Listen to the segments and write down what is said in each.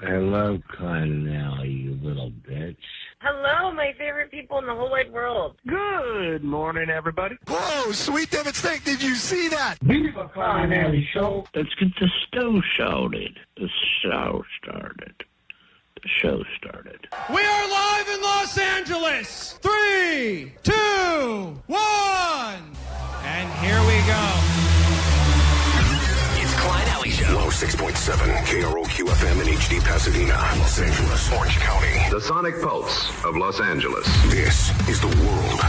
Hello, Klein and Ally, you little bitch. Hello, my favorite people in the whole wide world. Good morning, everybody. Whoa, sweet David Steak, did you see that? Viva Klein and Ally show. Let's get the show started. The show started. The show started. We are live in Los Angeles. 3, 2, 1. And here we go. It's Klein Ally Show. 106.7 KROQ FM in HD Pasadena, Los Angeles, Orange County. The sonic pulse of Los Angeles. This is the world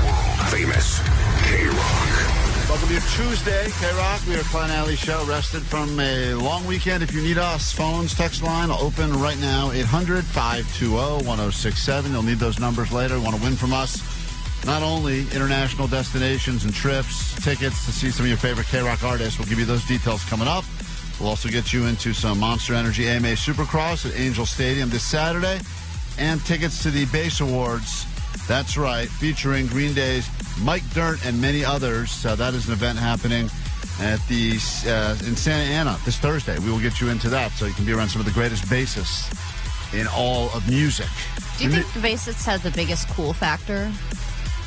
famous KROQ. Welcome to your Tuesday, KROQ. We are Klein and Ally Show, rested from a long weekend. If you need us, phones, text line, open right now, 800-520-1067. You'll need those numbers later. Want to win from us? Not only international destinations and trips, tickets to see some of your favorite KROQ artists. We'll give you those details coming up. We'll also get you into some Monster Energy AMA Supercross at Angel Stadium this Saturday, and tickets to the Bass Awards. That's right, featuring Green Day's Mike Durnt and many others. That is an event happening at the in Santa Ana this Thursday. We will get you into that so you can be around some of the greatest bassists in all of music. Do you think the bassists have the biggest cool factor?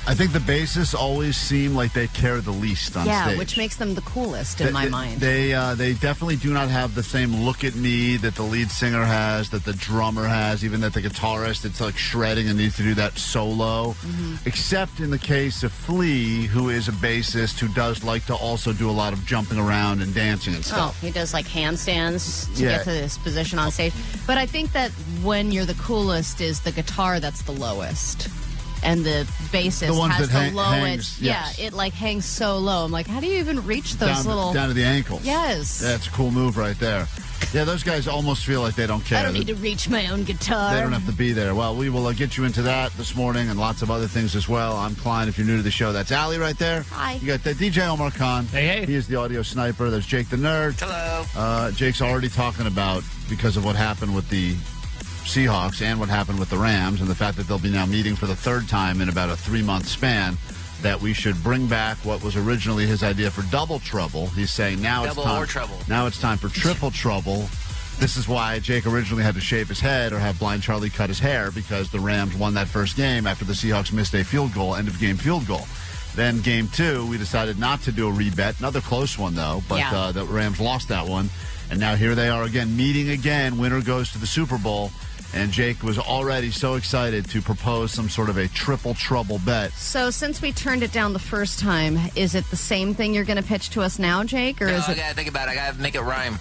I think the bassists always seem like they care the least on stage. Yeah, which makes them the coolest in my mind. They definitely do not have the same look at me that the lead singer has, that the drummer has, even that the guitarist, it's like shredding and needs to do that solo. Mm-hmm. Except in the case of Flea, who is a bassist who does like to also do a lot of jumping around and dancing and stuff. Oh, he does like handstands to get to this position on stage. But I think that when you're the coolest is the guitar that's the lowest. And the bassist has the lowest. Yes. Yeah, it like hangs so low. I'm like, how do you even reach those down to the ankles? Yes. That's a cool move right there. Yeah, those guys almost feel like they don't care. I don't need to reach my own guitar. They don't have to be there. Well, we will get you into that this morning and lots of other things as well. I'm Klein. If you're new to the show, that's Allie right there. Hi. You got DJ Omar Khan. Hey. He is the audio sniper. There's Jake the Nerd. Hello. Jake's already talking about, because of what happened with the Seahawks and what happened with the Rams and the fact that they'll be now meeting for the third time in about a 3-month span, that we should bring back what was originally his idea for double trouble. He's saying now it's time for triple trouble. This is why Jake originally had to shave his head or have Blind Charlie cut his hair, because the Rams won that first game after the Seahawks missed a field goal, end-of-game field goal. Then game 2, we decided not to do a rebet. Another close one, though, but the Rams lost that one. And now here they are again, meeting again. Winner goes to the Super Bowl. And Jake was already so excited to propose some sort of a triple trouble bet. So since we turned it down the first time, is it the same thing you're going to pitch to us now, Jake? Or is I it... got to think about it. I got to make it rhyme.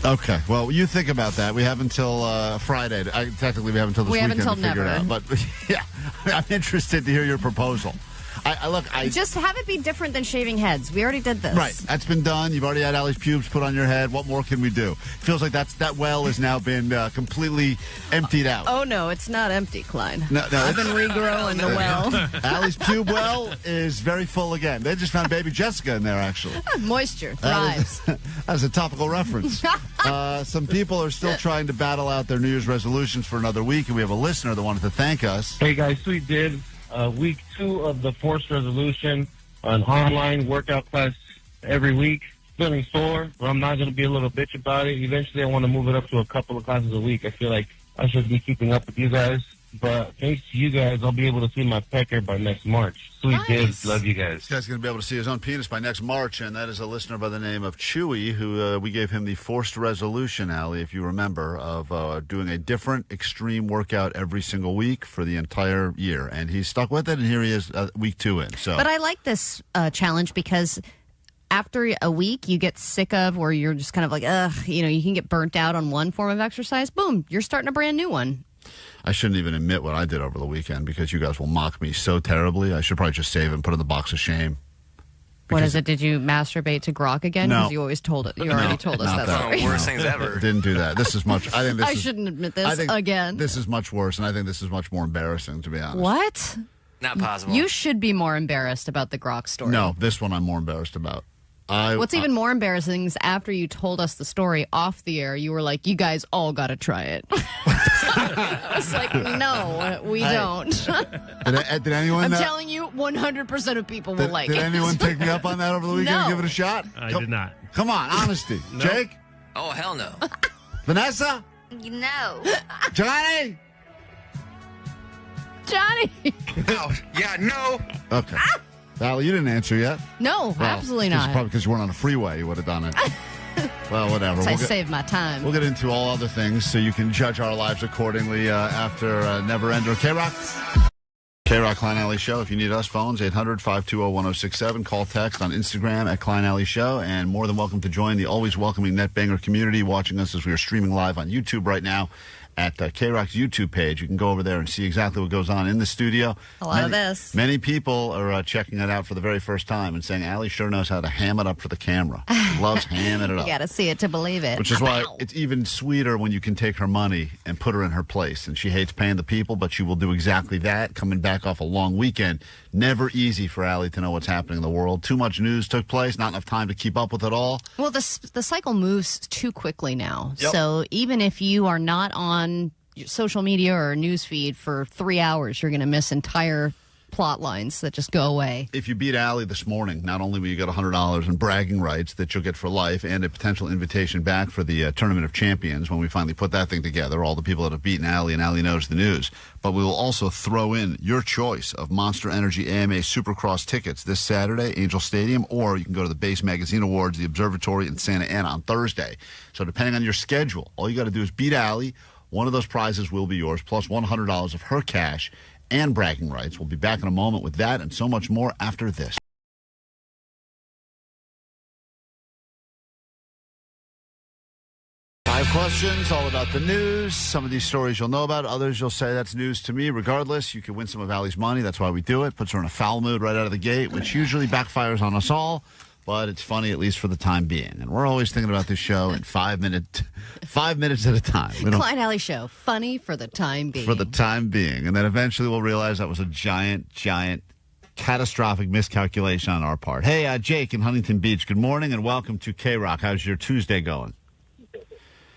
Okay. Well, you think about that. We have until Friday. Technically, we have until this weekend to figure it out. But, yeah, I'm interested to hear your proposal. I just have it be different than shaving heads. We already did this. Right. That's been done. You've already had Allie's pubes put on your head. What more can we do? Feels like that well has now been completely emptied out. Oh, no, it's not empty, Klein. No, I've been regrowing the well. Allie's pube well is very full again. They just found baby Jessica in there, actually. Moisture thrives. That's a topical reference. Some people are still trying to battle out their New Year's resolutions for another week, and we have a listener that wanted to thank us. Hey, guys, sweet did. Week 2 of the forced resolution, an online workout class every week. Feeling sore, but I'm not going to be a little bitch about it. Eventually, I want to move it up to a couple of classes a week. I feel like I should be keeping up with you guys. But thanks to you guys, I'll be able to see my pecker by next March. Sweet kids. Love you guys. This guy's going to be able to see his own penis by next March, and that is a listener by the name of Chewy, who we gave him the forced resolution, Allie, if you remember, of doing a different extreme workout every single week for the entire year. And he's stuck with it, and here he is week 2 in. So, but I like this challenge because after a week, you get sick of, or you're just kind of like, you can get burnt out on one form of exercise. Boom, you're starting a brand new one. I shouldn't even admit what I did over the weekend because you guys will mock me so terribly. I should probably just save it and put it in the box of shame. What is it? Did you masturbate to KROQ again? No. Because you always told it. You already told us that story. Worst things ever. Didn't do that. This is much. I shouldn't admit this again. This is much worse, and I think this is much more embarrassing, to be honest. What? Not possible. You should be more embarrassed about the KROQ story. No, this one I'm more embarrassed about. What's even more embarrassing is after you told us the story off the air, you were like, you guys all got to try it. I was like, no, we don't. Did anyone? I'm telling you, 100% of people will like it. Did anyone take me up on that over the weekend and give it a shot? I did not. Come on, honesty. No. Jake? Oh, hell no. Vanessa? No. Johnny! Johnny! Oh, yeah, no. Okay. Val, you didn't answer yet? No, Well, absolutely it's not. Probably because you weren't on a freeway, you would have done it. Well, whatever. So I saved my time. We'll get into all other things so you can judge our lives accordingly after Never Ender. KROQ. KROQ Klein Ally Show. If you need us, phones 800-520-1067. Call, text on Instagram at Klein Ally Show. And more than welcome to join the always welcoming NetBanger community watching us as we are streaming live on YouTube right now at KROQ's YouTube page. You can go over there and see exactly what goes on in the studio. A lot of this. Many people are checking it out for the very first time and saying, Allie sure knows how to ham it up for the camera. She loves hamming it up. You got to see it to believe it. Which is why it's even sweeter when you can take her money and put her in her place. And she hates paying the people, but she will do exactly that, coming back off a long weekend. Never easy for Allie to know what's happening in the world. Too much news took place, not enough time to keep up with it all. Well, the cycle moves too quickly now. Yep. So even if you are not on social media or news feed for 3 hours, you're going to miss entire plot lines that just go away. If you beat Allie this morning, not only will you get $100 in bragging rights that you'll get for life and a potential invitation back for the Tournament of Champions when we finally put that thing together, all the people that have beaten Allie and Allie knows the news, but we will also throw in your choice of Monster Energy AMA Supercross tickets this Saturday, Angel Stadium, or you can go to the Base Magazine Awards, the Observatory in Santa Ana on Thursday. So depending on your schedule, all you got to do is beat Allie. One of those prizes will be yours, plus $100 of her cash and bragging rights. We'll be back in a moment with that and so much more after this. Five questions, all about the news. Some of these stories you'll know about. Others you'll say that's news to me. Regardless, you can win some of Allie's money. That's why we do it. Puts her in a foul mood right out of the gate, which usually backfires on us all. But it's funny, at least for the time being. And we're always thinking about this show in 5 minutes at a time. Klein Ally Show. Funny for the time being. For the time being. And then eventually we'll realize that was a giant, catastrophic miscalculation on our part. Hey, Jake in Huntington Beach, good morning and welcome to KROQ. How's your Tuesday going?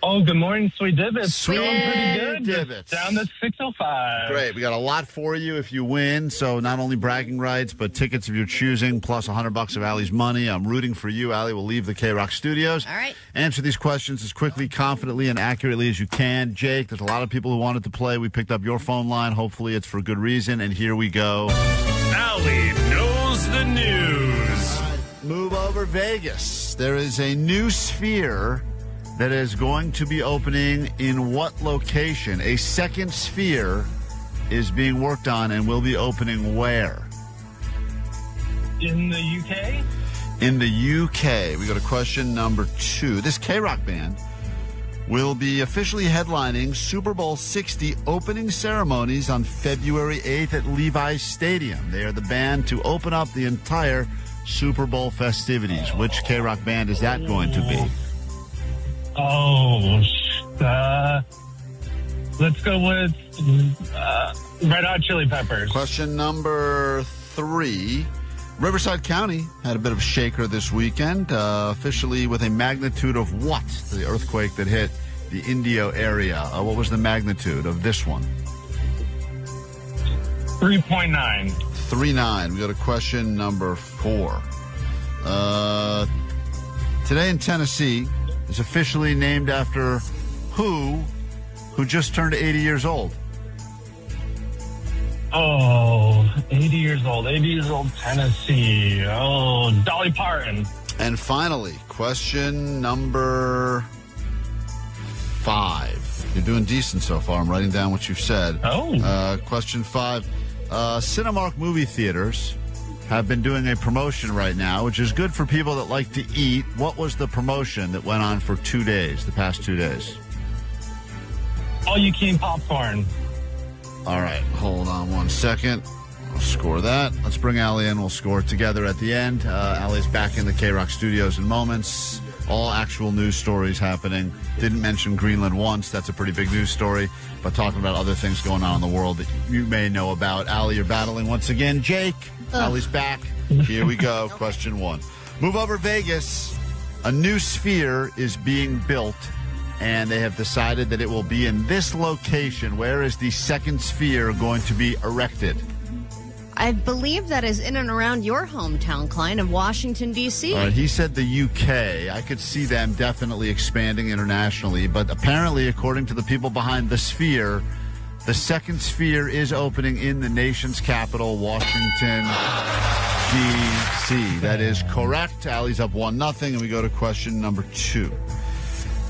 Oh, good morning, Sweet Divots. Sweet Going pretty good. Divots. Down to 605. Great. We got a lot for you if you win. So not only bragging rights, but tickets of your choosing, plus $100 of Allie's money. I'm rooting for you. Allie will leave the KROQ studios. All right. Answer these questions as quickly, confidently, and accurately as you can. Jake, there's a lot of people who wanted to play. We picked up your phone line. Hopefully it's for good reason. And here we go. Allie knows the news. Move over Vegas. There is a new sphere that is going to be opening in what location? A second sphere is being worked on and will be opening where? In the UK? In the UK. We go to question number 2. This KROQ band will be officially headlining Super Bowl 60 opening ceremonies on February 8th at Levi Stadium. They are the band to open up the entire Super Bowl festivities. Which KROQ band is that going to be? Let's go with Red Hot Chili Peppers. Question number 3. Riverside County had a bit of a shaker this weekend, officially with a magnitude of what? The earthquake that hit the Indio area. What was the magnitude of this one? 3.9. 3.9. We go to question number 4. Today in Tennessee is officially named after who just turned 80 years old? Oh, 80 years old. 80 years old, Tennessee. Oh, Dolly Parton. And finally, question number 5. You're doing decent so far. I'm writing down what you've said. Oh. Question 5. Cinemark movie theaters have been doing a promotion right now, which is good for people that like to eat. What was the promotion that went on for 2 days, the past 2 days? All you can popcorn. All right, hold on one second. I'll score that. Let's bring Allie in. We'll score it together at the end. Allie's back in the KROQ studios in moments. All actual news stories happening. Didn't mention Greenland once. That's a pretty big news story. But talking about other things going on in the world that you may know about. Allie, you're battling once again. Jake, Allie's back. Here we go. Question 1. Move over Vegas. A new sphere is being built, and they have decided that it will be in this location. Where is the second sphere going to be erected? I believe that is in and around your hometown, Klein, of Washington, D.C. All right, he said the UK. I could see them definitely expanding internationally, but apparently, according to the people behind the Sphere, the second Sphere is opening in the nation's capital, Washington, D.C. That is correct. Allie's up 1-0, and we go to question number 2.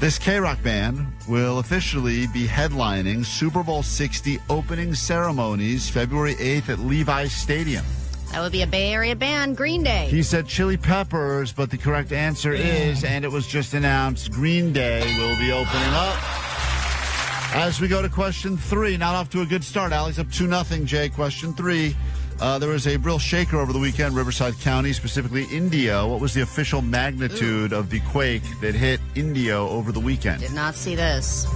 This KROQ band will officially be headlining Super Bowl 60 opening ceremonies February 8th at Levi Stadium. That would be a Bay Area band, Green Day. He said Chili Peppers, but the correct answer is, and it was just announced, Green Day will be opening up. As we go to question 3, not off to a good start. Alex up 2-0, Jay. Question 3. There was a real shaker over the weekend, Riverside County, specifically Indio. What was the official magnitude of the quake that hit Indio over the weekend? Did not see this.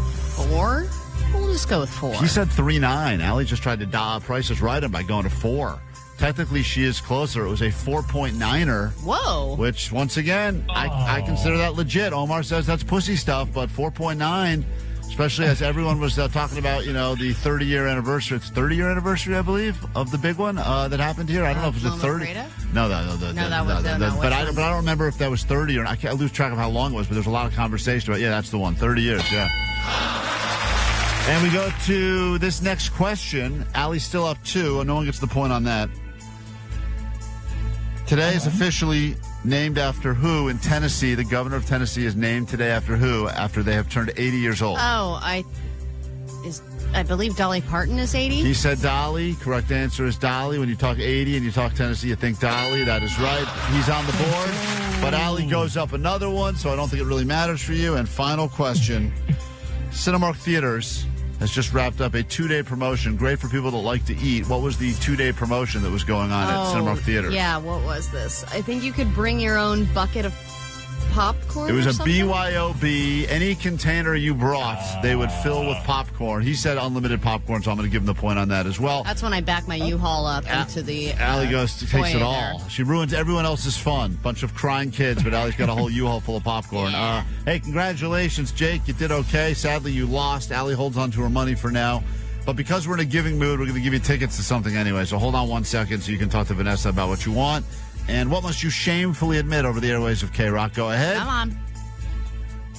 4? We'll just go with 4. She said 3.9. Allie just tried to Price is Right him by going to 4. Technically, she is closer. It was a 4.9er. Whoa. Which, once again, I consider that legit. Omar says that's pussy stuff, but 4.9... Especially as everyone was talking about, the 30-year anniversary. It's 30-year anniversary, I believe, of the big one that happened here. I don't know if it was a 30. No, but I don't remember if that was 30 or not. I lose track of how long it was, but there's a lot of conversation about, that's the one, 30 years, yeah. And we go to this next question. Allie's still up 2. No one gets the point on that. Today is officially named after who in Tennessee? The governor of Tennessee is named today after who after they have turned 80 years old? Oh, I believe Dolly Parton is 80. He said Dolly. Correct answer is Dolly. When you talk 80 and you talk Tennessee, you think Dolly. That is right. He's on the board. But Allie goes up another one, so I don't think it really matters for you. And final question. Cinemark Theaters has just wrapped up a 2-day promotion. Great for people that like to eat. What was the 2-day promotion that was going on at Cinemark Theaters? Yeah, what was this? I think you could bring your own bucket of popcorn. It was a BYOB. Any container you brought, they would fill with popcorn. He said unlimited popcorn, so I'm going to give him the point on that as well. That's when I back my U-Haul up into the Allie takes it all. There. She ruins everyone else's fun. Bunch of crying kids, but Allie's got a whole U-Haul full of popcorn. Hey, congratulations, Jake. You did okay. Sadly, you lost. Allie holds on to her money for now. But because we're in a giving mood, we're going to give you tickets to something anyway. So hold on 1 second so you can talk to Vanessa about what you want. And what must you shamefully admit over the airways of KROQ? Go ahead. Come on.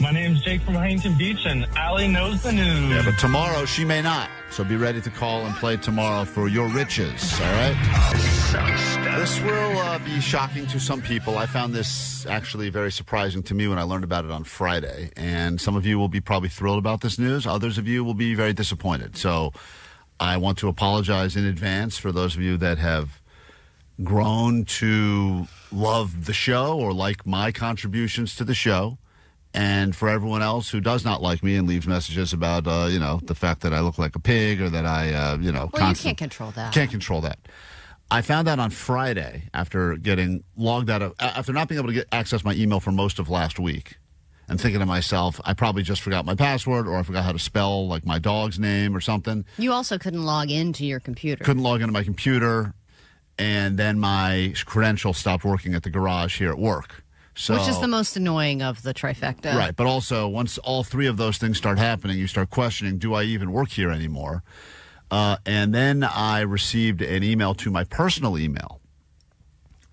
My name's Jake from Huntington Beach, and Allie knows the news. Yeah, but tomorrow she may not. So be ready to call and play tomorrow for your riches, all right? This will be shocking to some people. I found this actually very surprising to me when I learned about it on Friday. And some of you will be probably thrilled about this news. Others of you will be very disappointed. So I want to apologize in advance for those of you that have grown to love the show or like my contributions to the show, and for everyone else who does not like me and leaves messages about the fact that I look like a pig or that I you can't control that. Can't control that. I found out on Friday after getting logged out of after not being able to access my email for most of last week, and thinking to myself, I probably just forgot my password, or I forgot how to spell like my dog's name or something. You also couldn't log into your computer. Couldn't log into my computer. And then my credentials stopped working at the garage here at work. So, which is the most annoying of the trifecta. Right. But also, once all 3 of those things start happening, you start questioning, do I even work here anymore? And then I received an email to my personal email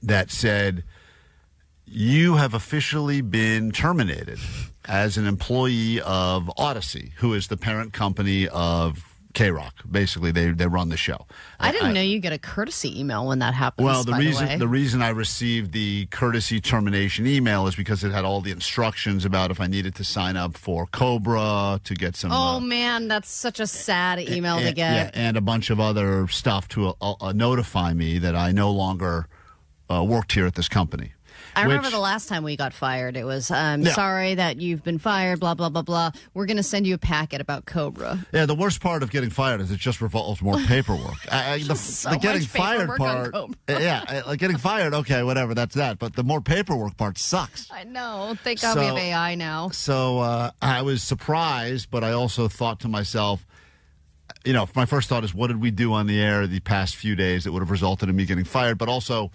that said, you have officially been terminated as an employee of Odyssey, who is the parent company of KROQ. Basically, they run the show. I didn't know you get a courtesy email when that happens. Well, the reason I received the courtesy termination email is because it had all the instructions about if I needed to sign up for Cobra to get some. Oh man, that's such a sad email to get. Yeah, and a bunch of other stuff to notify me that I no longer worked here at this company. I remember the last time we got fired. It was, sorry that you've been fired, blah, blah, blah, blah. We're going to send you a packet about Cobra. Yeah, the worst part of getting fired is it just revolves more paperwork. The getting fired part, getting fired, okay, whatever, that's that. But the more paperwork part sucks. I know. Thank God we have AI now. So I was surprised, but I also thought to myself, my first thought is, what did we do on the air the past few days that would have resulted in me getting fired? But also,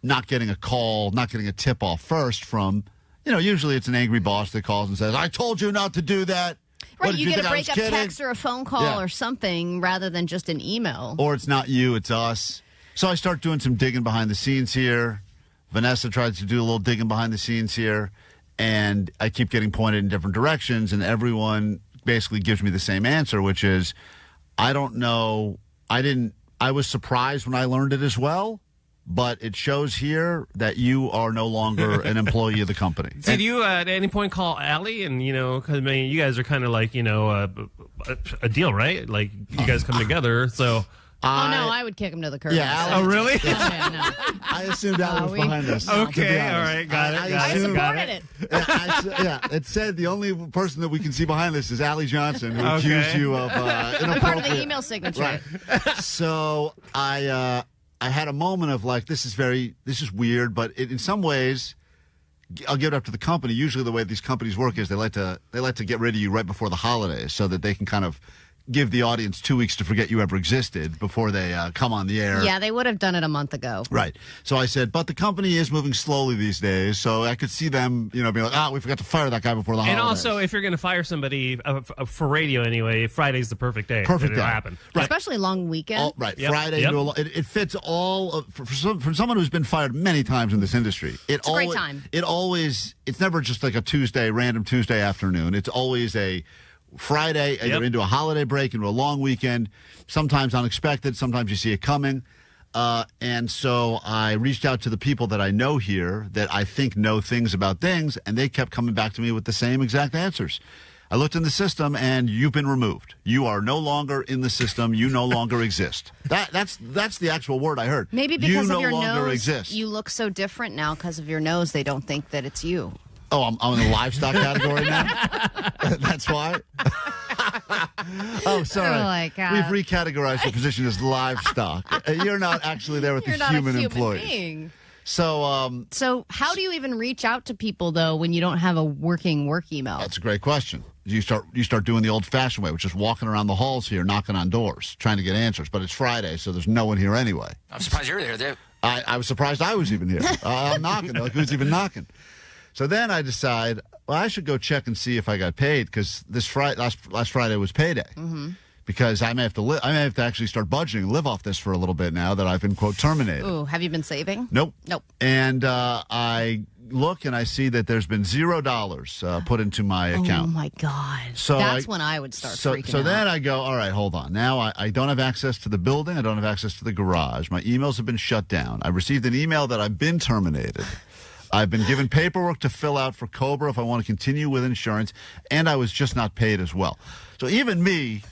not getting a call, not getting a tip-off first from, usually it's an angry boss that calls and says, I told you not to do that. Right, you get a breakup text or a phone call or something rather than just an email. Or it's not you, it's us. So I start doing some digging behind the scenes here. Vanessa tries to do a little digging behind the scenes here. And I keep getting pointed in different directions. And everyone basically gives me the same answer, which is, I don't know. I was surprised when I learned it as well. But it shows here that you are no longer an employee of the company. Did you at any point call Allie? And, because, I mean, you guys are kind of like, a deal, right? Like, you guys come together, so... I would kick him to the curb. Yeah, oh, really? No. I assumed Allie was behind this. Okay, all right, got it. I supported it. It said the only person that we can see behind this is Allie Johnson, who accused you of inappropriate... I'm part of the email signature. Right. So I had a moment of like, this is weird, but in some ways, I'll give it up to the company. Usually the way these companies work is they like to get rid of you right before the holidays so that they can kind of give the audience 2 weeks to forget you ever existed before they come on the air. Yeah, they would have done it a month ago. Right. So I said, but the company is moving slowly these days, so I could see them, being like, we forgot to fire that guy before the holidays. And also, if you're going to fire somebody for radio anyway, Friday's the perfect day. Perfect day. Happen. Right. Especially long weekend. Right. Yep. Friday. Yep. It fits all for someone who's been fired many times in this industry. It's a great time. It's never just like a random Tuesday afternoon. It's always a Friday, either into a holiday break, into a long weekend, sometimes unexpected, sometimes you see it coming. And so I reached out to the people that I know here that I think know things about things, and they kept coming back to me with the same exact answers. I looked in the system, and you've been removed. You are no longer in the system. You no longer exist. That's the actual word I heard. Maybe because you of your no longer nose, exist. you look so different now because of your nose. They don't think that it's you. Oh, I'm in the livestock category now? That's why? Oh, sorry. Oh, my God. We've recategorized your position as livestock. You're not actually there with You're the not human a human employees. being. So how do you even reach out to people, though, when you don't have a working work email? That's a great question. You start doing the old-fashioned way, which is walking around the halls here, knocking on doors, trying to get answers. But it's Friday, so there's no one here anyway. I'm surprised you're there, Dave. I was surprised I was even here. I'm knocking. Like, who's even knocking? So then I decide, I should go check and see if I got paid because last Friday was payday. Mm-hmm. Because I may have to actually start budgeting and live off this for a little bit now that I've been, quote, terminated. Ooh, have you been saving? Nope. And I look and I see that there's been $0 put into my account. Oh, my God. So that's when I would start freaking out. So then I go, all right, hold on. Now I don't have access to the building. I don't have access to the garage. My emails have been shut down. I received an email that I've been terminated. I've been given paperwork to fill out for COBRA if I want to continue with insurance, and I was just not paid as well. So even me...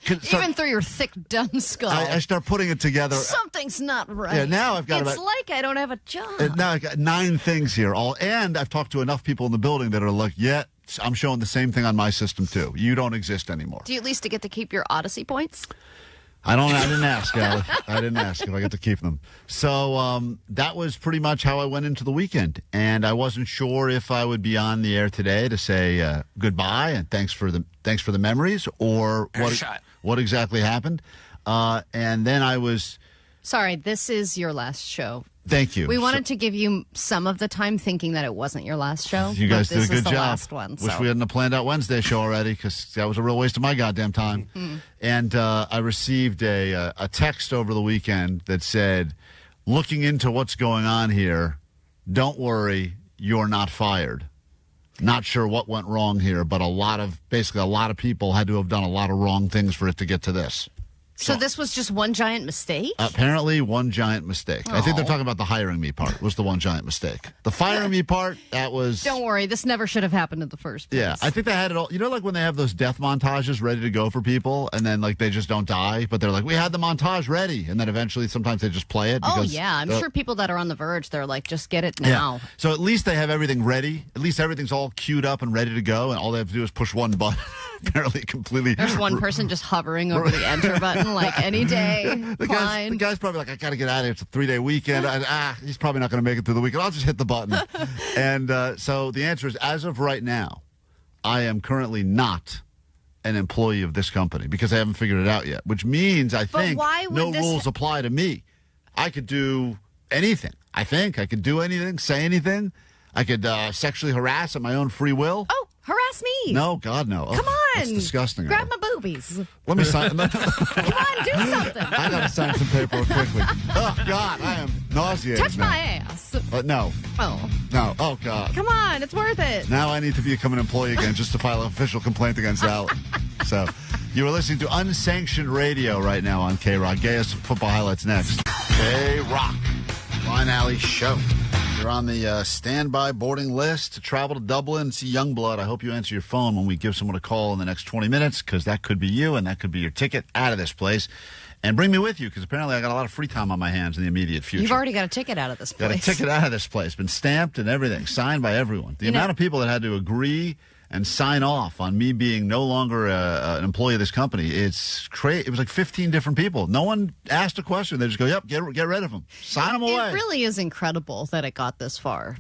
Even through your thick, dumb skull. I start putting it together. Something's not right. Yeah, now I've got It's like I don't have a job. Now I've got 9 things here. And I've talked to enough people in the building that are like, I'm showing the same thing on my system, too. You don't exist anymore. Do you at least get to keep your Odyssey points? I didn't ask, Allie. I didn't ask if I get to keep them. So that was pretty much how I went into the weekend. And I wasn't sure if I would be on the air today to say goodbye and thanks for the memories or what exactly happened. And then I was... Sorry, this is your last show. Thank you. We wanted to give you some of the time thinking that it wasn't your last show. You guys did a good the job. Last one, Wish we hadn't have planned out Wednesday's show already because that was a real waste of my goddamn time. Mm-hmm. And I received a text over the weekend that said, looking into what's going on here, don't worry, you're not fired. Not sure what went wrong here, but a lot of people had to have done a lot of wrong things for it to get to this. So this was just one giant mistake? Apparently one giant mistake. I think they're talking about the hiring me part was the one giant mistake. The firing me part, that was... Don't worry, this never should have happened in the first place. Yeah, I think they had it all. You know, like when they have those death montages ready to go for people, and then like they just don't die, but they're like, we had the montage ready, and then eventually sometimes they just play it. Because, I'm sure people that are on the verge, they're like, just get it now. Yeah. So at least they have everything ready. At least everything's all queued up and ready to go, and all they have to do is push one button. Apparently completely... There's one person just hovering over the enter button like any day. The guy's probably like, I got to get out of here. It's a 3-day weekend. He's probably not going to make it through the weekend. I'll just hit the button. And so the answer is, as of right now, I am currently not an employee of this company because I haven't figured it out yet, which means I think no rules apply to me. I could do anything. I think I could do anything, say anything. I could sexually harass at my own free will. Oh, harass harass me. No, God, no. Come on. That's disgusting. Grab my boobies. Let me sign. Come on, do something. I got to sign some paperwork quickly. Oh, God, I am nauseated. Touch my ass. No. Oh. No. Oh, God. Come on, it's worth it. Now I need to become an employee again just to file an official complaint against Al. So, you are listening to unsanctioned radio right now on KROQ. Gayest football highlights next. KROQ. Klein Ally Show. You're on the standby boarding list to travel to Dublin and see Yungblud. I hope you answer your phone when we give someone a call in the next 20 minutes, because that could be you and that could be your ticket out of this place. And bring me with you, because apparently I got a lot of free time on my hands in the immediate future. You've already got a ticket out of this place. Got a ticket out of this place. Been stamped and everything. Signed by everyone. The amount of people that had to agree and sign off on me being no longer an employee of this company, it's crazy. It was like 15 different people. No one asked a question. They just go, yep, get rid of them. Sign them away. It really is incredible that it got this far.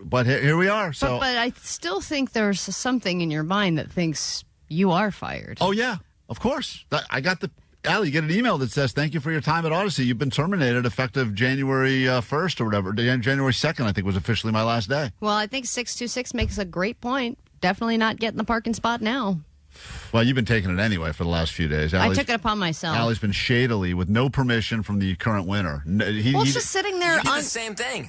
But here we are. So, but I still think there's something in your mind that thinks you are fired. Oh, yeah, of course. I got the... Allie, you get an email that says, thank you for your time at Odyssey. You've been terminated effective January 1st or whatever. January 2nd, I think, was officially my last day. Well, I think 626 makes a great point. Definitely not getting the parking spot now. Well, you've been taking it anyway for the last few days. I took it upon myself. Allie's been shadily, with no permission from the current winner. It's just sitting there on the same thing.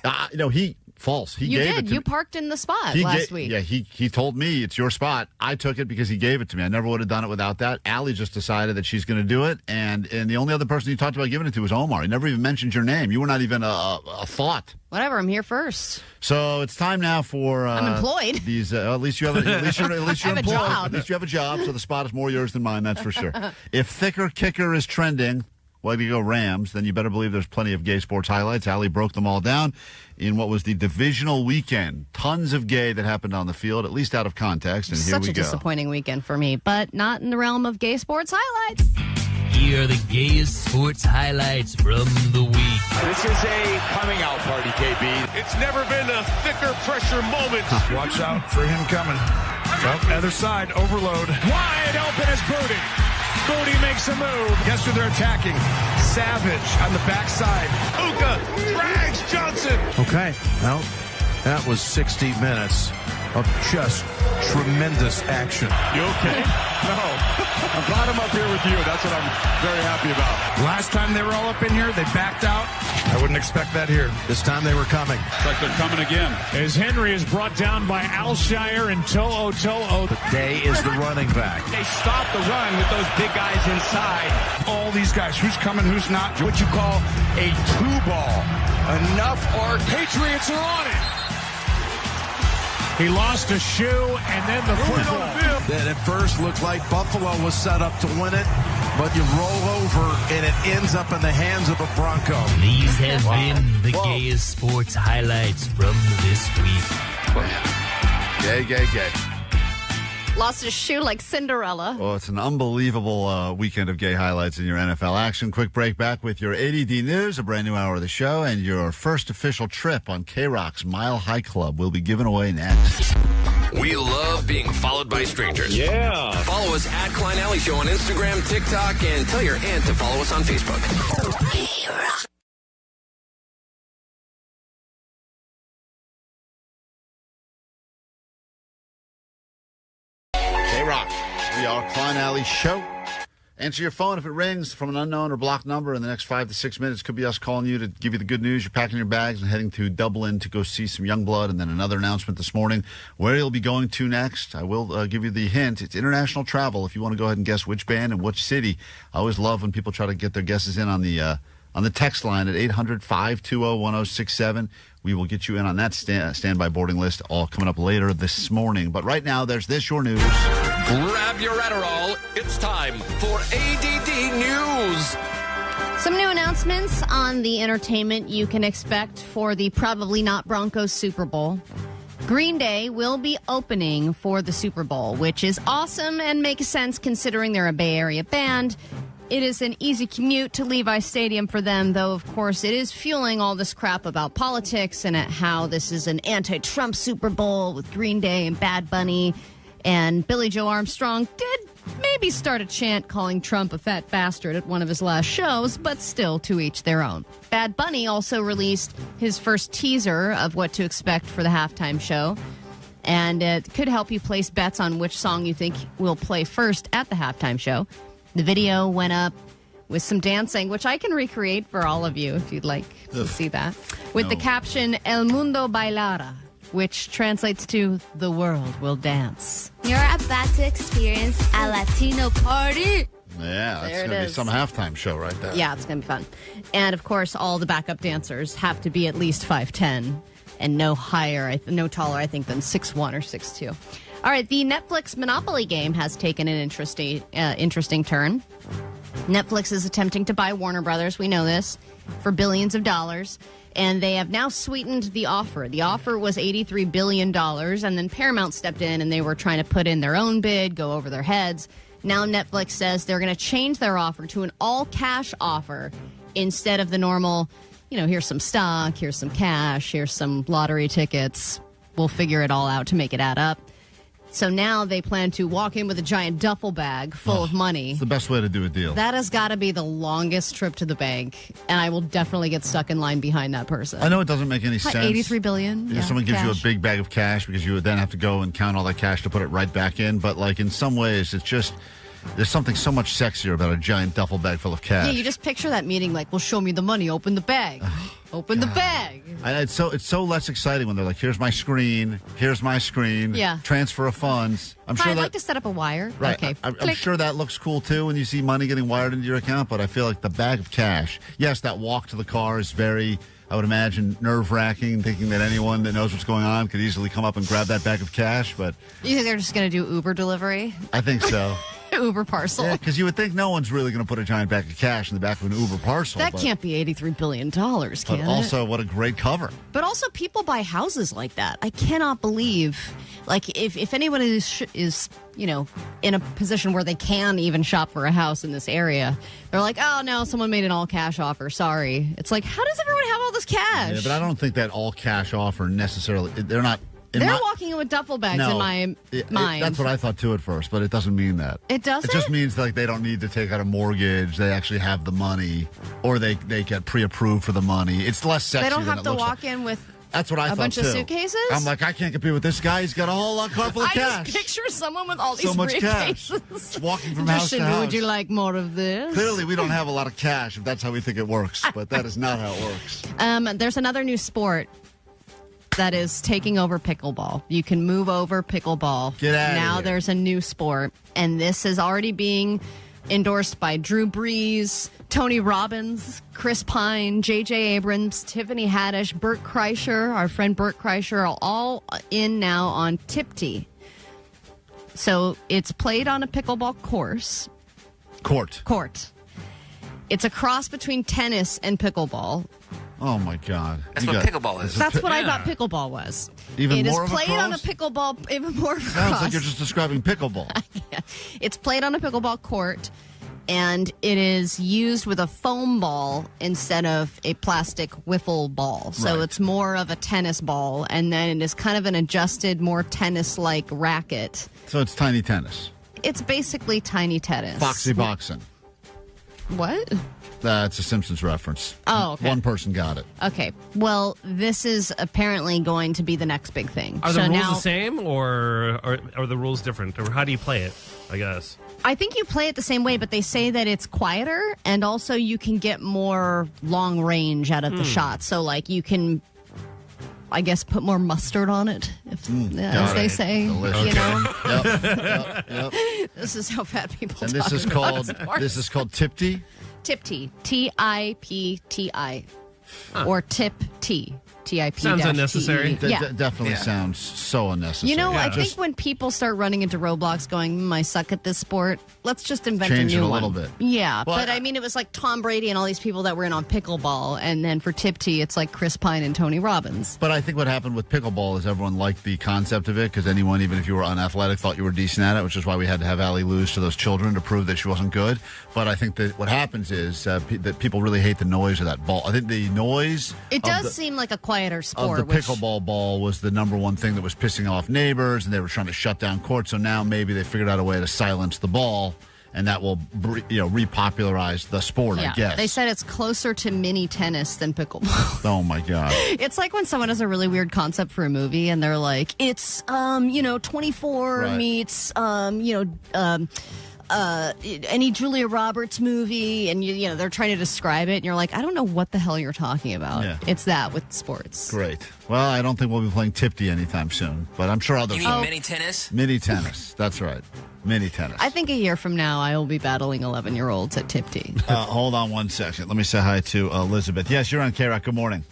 False. He you gave did. it to You me. parked in the spot last week. Yeah, he told me it's your spot. I took it because he gave it to me. I never would have done it without that. Allie just decided that she's going to do it, and the only other person you talked about giving it to was Omar. He never even mentioned your name. You were not even a thought. Whatever. I'm here first. So it's time now for. I'm employed. These at least you have at least you're have employed. a job. At least you have a job. So the spot is more yours than mine. That's for sure. If Thicker Kicker is trending, well, you go Rams, then you better believe there's plenty of gay sports highlights. Allie broke them all down in what was the divisional weekend. Tons of gay that happened on the field, at least out of context. And here we go. Such a disappointing weekend for me, but not in the realm of gay sports highlights. Here are the gayest sports highlights from the week. This is a coming out party, KB. It's never been a thicker pressure moment. Watch out for him coming. Other side, overload. Wide open is Booty. Booty makes a move. Guess who they're attacking? Savage on the backside. Uka drags Johnson. Okay, well, that was 60 minutes of just tremendous action. You okay? No. I'm glad I'm up here with you. That's what I'm very happy about. Last time they were all up in here, they backed out. I wouldn't expect that here. This time they were coming. It's like they're coming again. As Henry is brought down by Alshire and To'o. Day is the running back. They stop the run with those big guys inside. All these guys, who's coming, who's not. What you call a two-ball. Enough or Patriots are on it. He lost a shoe and then the football. That at first looked like Buffalo was set up to win it, but you roll over and it ends up in the hands of a Bronco. These have been the gayest sports highlights from this week. Gay. Lost his shoe like Cinderella. Oh, it's an unbelievable weekend of gay highlights in your NFL action. Quick break, back with your ADD news, a brand new hour of the show, and your first official trip on KROQ's Mile High Club will be given away next. We love being followed by strangers. Yeah. Follow us at Klein Ally Show on Instagram, TikTok, and tell your aunt to follow us on Facebook. KROQ. We are Klein Ally Show. Answer your phone if it rings from an unknown or blocked number in the next 5 to 6 minutes. Could be us calling you to give you the good news. You're packing your bags and heading to Dublin to go see some Yungblud, and then another announcement this morning where you'll be going to next. I will give you the hint. It's international travel. If you want to go ahead and guess which band and which city. I always love when people try to get their guesses in on the text line at 800-520-1067. We will get you in on that standby boarding list, all coming up later this morning. But right now, there's this, your news. Grab your Adderall. It's time for ADD News. Some new announcements on the entertainment you can expect for the probably not Broncos Super Bowl. Green Day will be opening for the Super Bowl, which is awesome and makes sense considering they're a Bay Area band. It is an easy commute to Levi Stadium for them, though, of course, it is fueling all this crap about politics and how this is an anti-Trump Super Bowl with Green Day and Bad Bunny. And Billy Joe Armstrong did maybe start a chant calling Trump a fat bastard at one of his last shows, but still to each their own. Bad Bunny also released his first teaser of what to expect for the halftime show. And it could help you place bets on which song you think will play first at the halftime show. The video went up with some dancing, which I can recreate for all of you if you'd like to see that, with the caption, El Mundo Bailara, which translates to, the world will dance. You're about to experience a Latino party. Yeah, that's going to be some halftime show right there. Yeah, it's going to be fun. And, of course, all the backup dancers have to be at least 5'10", and no taller, I think, than 6'1" or 6'2". All right, the Netflix Monopoly game has taken an interesting turn. Netflix is attempting to buy Warner Brothers, we know this, for billions of dollars, and they have now sweetened the offer. The offer was $83 billion, and then Paramount stepped in, and they were trying to put in their own bid, go over their heads. Now Netflix says they're going to change their offer to an all-cash offer instead of the normal, here's some stock, here's some cash, here's some lottery tickets. We'll figure it all out to make it add up. So now they plan to walk in with a giant duffel bag full of money. It's the best way to do a deal. That has got to be the longest trip to the bank, and I will definitely get stuck in line behind that person. I know it doesn't make any sense. $83 billion. If someone gives you a big bag of cash because you would then have to go and count all that cash to put it right back in. But, in some ways, it's just... There's something so much sexier about a giant duffel bag full of cash. Yeah, you just picture that meeting well, show me the money, open the bag. Open the bag. It's so less exciting when they're like, here's my screen, yeah. Transfer of funds. I'd like to set up a wire. Right. Okay. I'm sure that looks cool, too, when you see money getting wired into your account, but I feel like the bag of cash, yes, that walk to the car is very, I would imagine, nerve-wracking, thinking that anyone that knows what's going on could easily come up and grab that bag of cash, but... You think they're just going to do Uber delivery? I think so. Uber parcel. Yeah, because you would think no one's really going to put a giant bag of cash in the back of an Uber parcel. That can't be $83 billion, can it? But also, what a great cover. But also, people buy houses like that. I cannot believe, if anyone is in a position where they can even shop for a house in this area, they're like, oh, no, someone made an all-cash offer. Sorry. It's like, how does everyone have all this cash? Yeah, but I don't think that all-cash offer necessarily, they're not... They're walking in with duffel bags in my mind. That's what I thought too at first, but it doesn't mean that. It doesn't? It just means they don't need to take out a mortgage. They actually have the money, or they get pre-approved for the money. It's less sexy. They don't than have to walk in with That's what I thought, bunch too. of suitcases? I'm like, I can't compete with this guy. He's got a whole car full of cash. I just picture someone with all these so much cash. briefcases. Walking from house to house. Would you like more of this? Clearly, we don't have a lot of cash if that's how we think it works, but that is not how it works. There's another new sport that is taking over pickleball. You can move over pickleball. Get out of Now here. there's a new sport, and this is already being endorsed by Drew Brees, Tony Robbins, Chris Pine, J.J. Abrams, Tiffany Haddish, Bert Kreischer, our friend Bert Kreischer, are all in now on Tipti. So it's played on a pickleball court. It's a cross between tennis and pickleball. Oh, my God. That's what pickleball is. That's what I thought pickleball was. Even it more is of a played on a cross? pickleball, even more of a Sounds cross. like you're just describing pickleball. Yeah. It's played on a pickleball court, and it is used with a foam ball instead of a plastic wiffle ball. So Right. it's more of a tennis ball, and then it is kind of an adjusted, more tennis-like racket. So it's tiny tennis. It's basically tiny tennis. Foxy boxing. What? That's a Simpsons reference. Oh, okay. One person got it. Okay. Well, this is apparently going to be the next big thing. Are the So rules now, the same, or are the rules different? Or how do you play it, I guess? I think you play it the same way, but they say that it's quieter, and also you can get more long range out of the shot. So, you can, I guess, put more mustard on it, as they say. Delicious. You know? Yep. This is how fat people And talk this is about called Tipti? Tipti. Tipti. Or Tipti. TIP. Sounds unnecessary. Yeah. Definitely sounds so unnecessary. You know, I think when people start running into roadblocks going, I suck at this sport, let's just invent a Change new it a one. little bit. Yeah, Well, but I mean, it was like Tom Brady and all these people that were in on pickleball, and then for Tipti, it's like Chris Pine and Tony Robbins. But I think what happened with pickleball is everyone liked the concept of it because anyone, even if you were unathletic, thought you were decent at it, which is why we had to have Allie lose to those children to prove that she wasn't good. But I think that what happens is that people really hate the noise of that ball. I think the noise... It does seem like a quieter sport. Of the pickleball ball was the number one thing that was pissing off neighbors, and they were trying to shut down courts. So now maybe they figured out a way to silence the ball, and that will repopularize the sport, I guess. They said it's closer to mini tennis than pickleball. Oh, my God. It's like when someone has a really weird concept for a movie, and they're like, it's, 24 meets, any Julia Roberts movie, and they're trying to describe it, and you're like, I don't know what the hell you're talking about. Yeah. It's that with sports. Great. Well, I don't think we'll be playing Tipti anytime soon, but I'm sure others. You mean mini tennis? Mini tennis. That's right. Mini tennis. I think a year from now, I will be battling 11-year-olds at Tipti. Hold on one second. Let me say hi to Elizabeth. Yes, you're on KROQ. Good morning.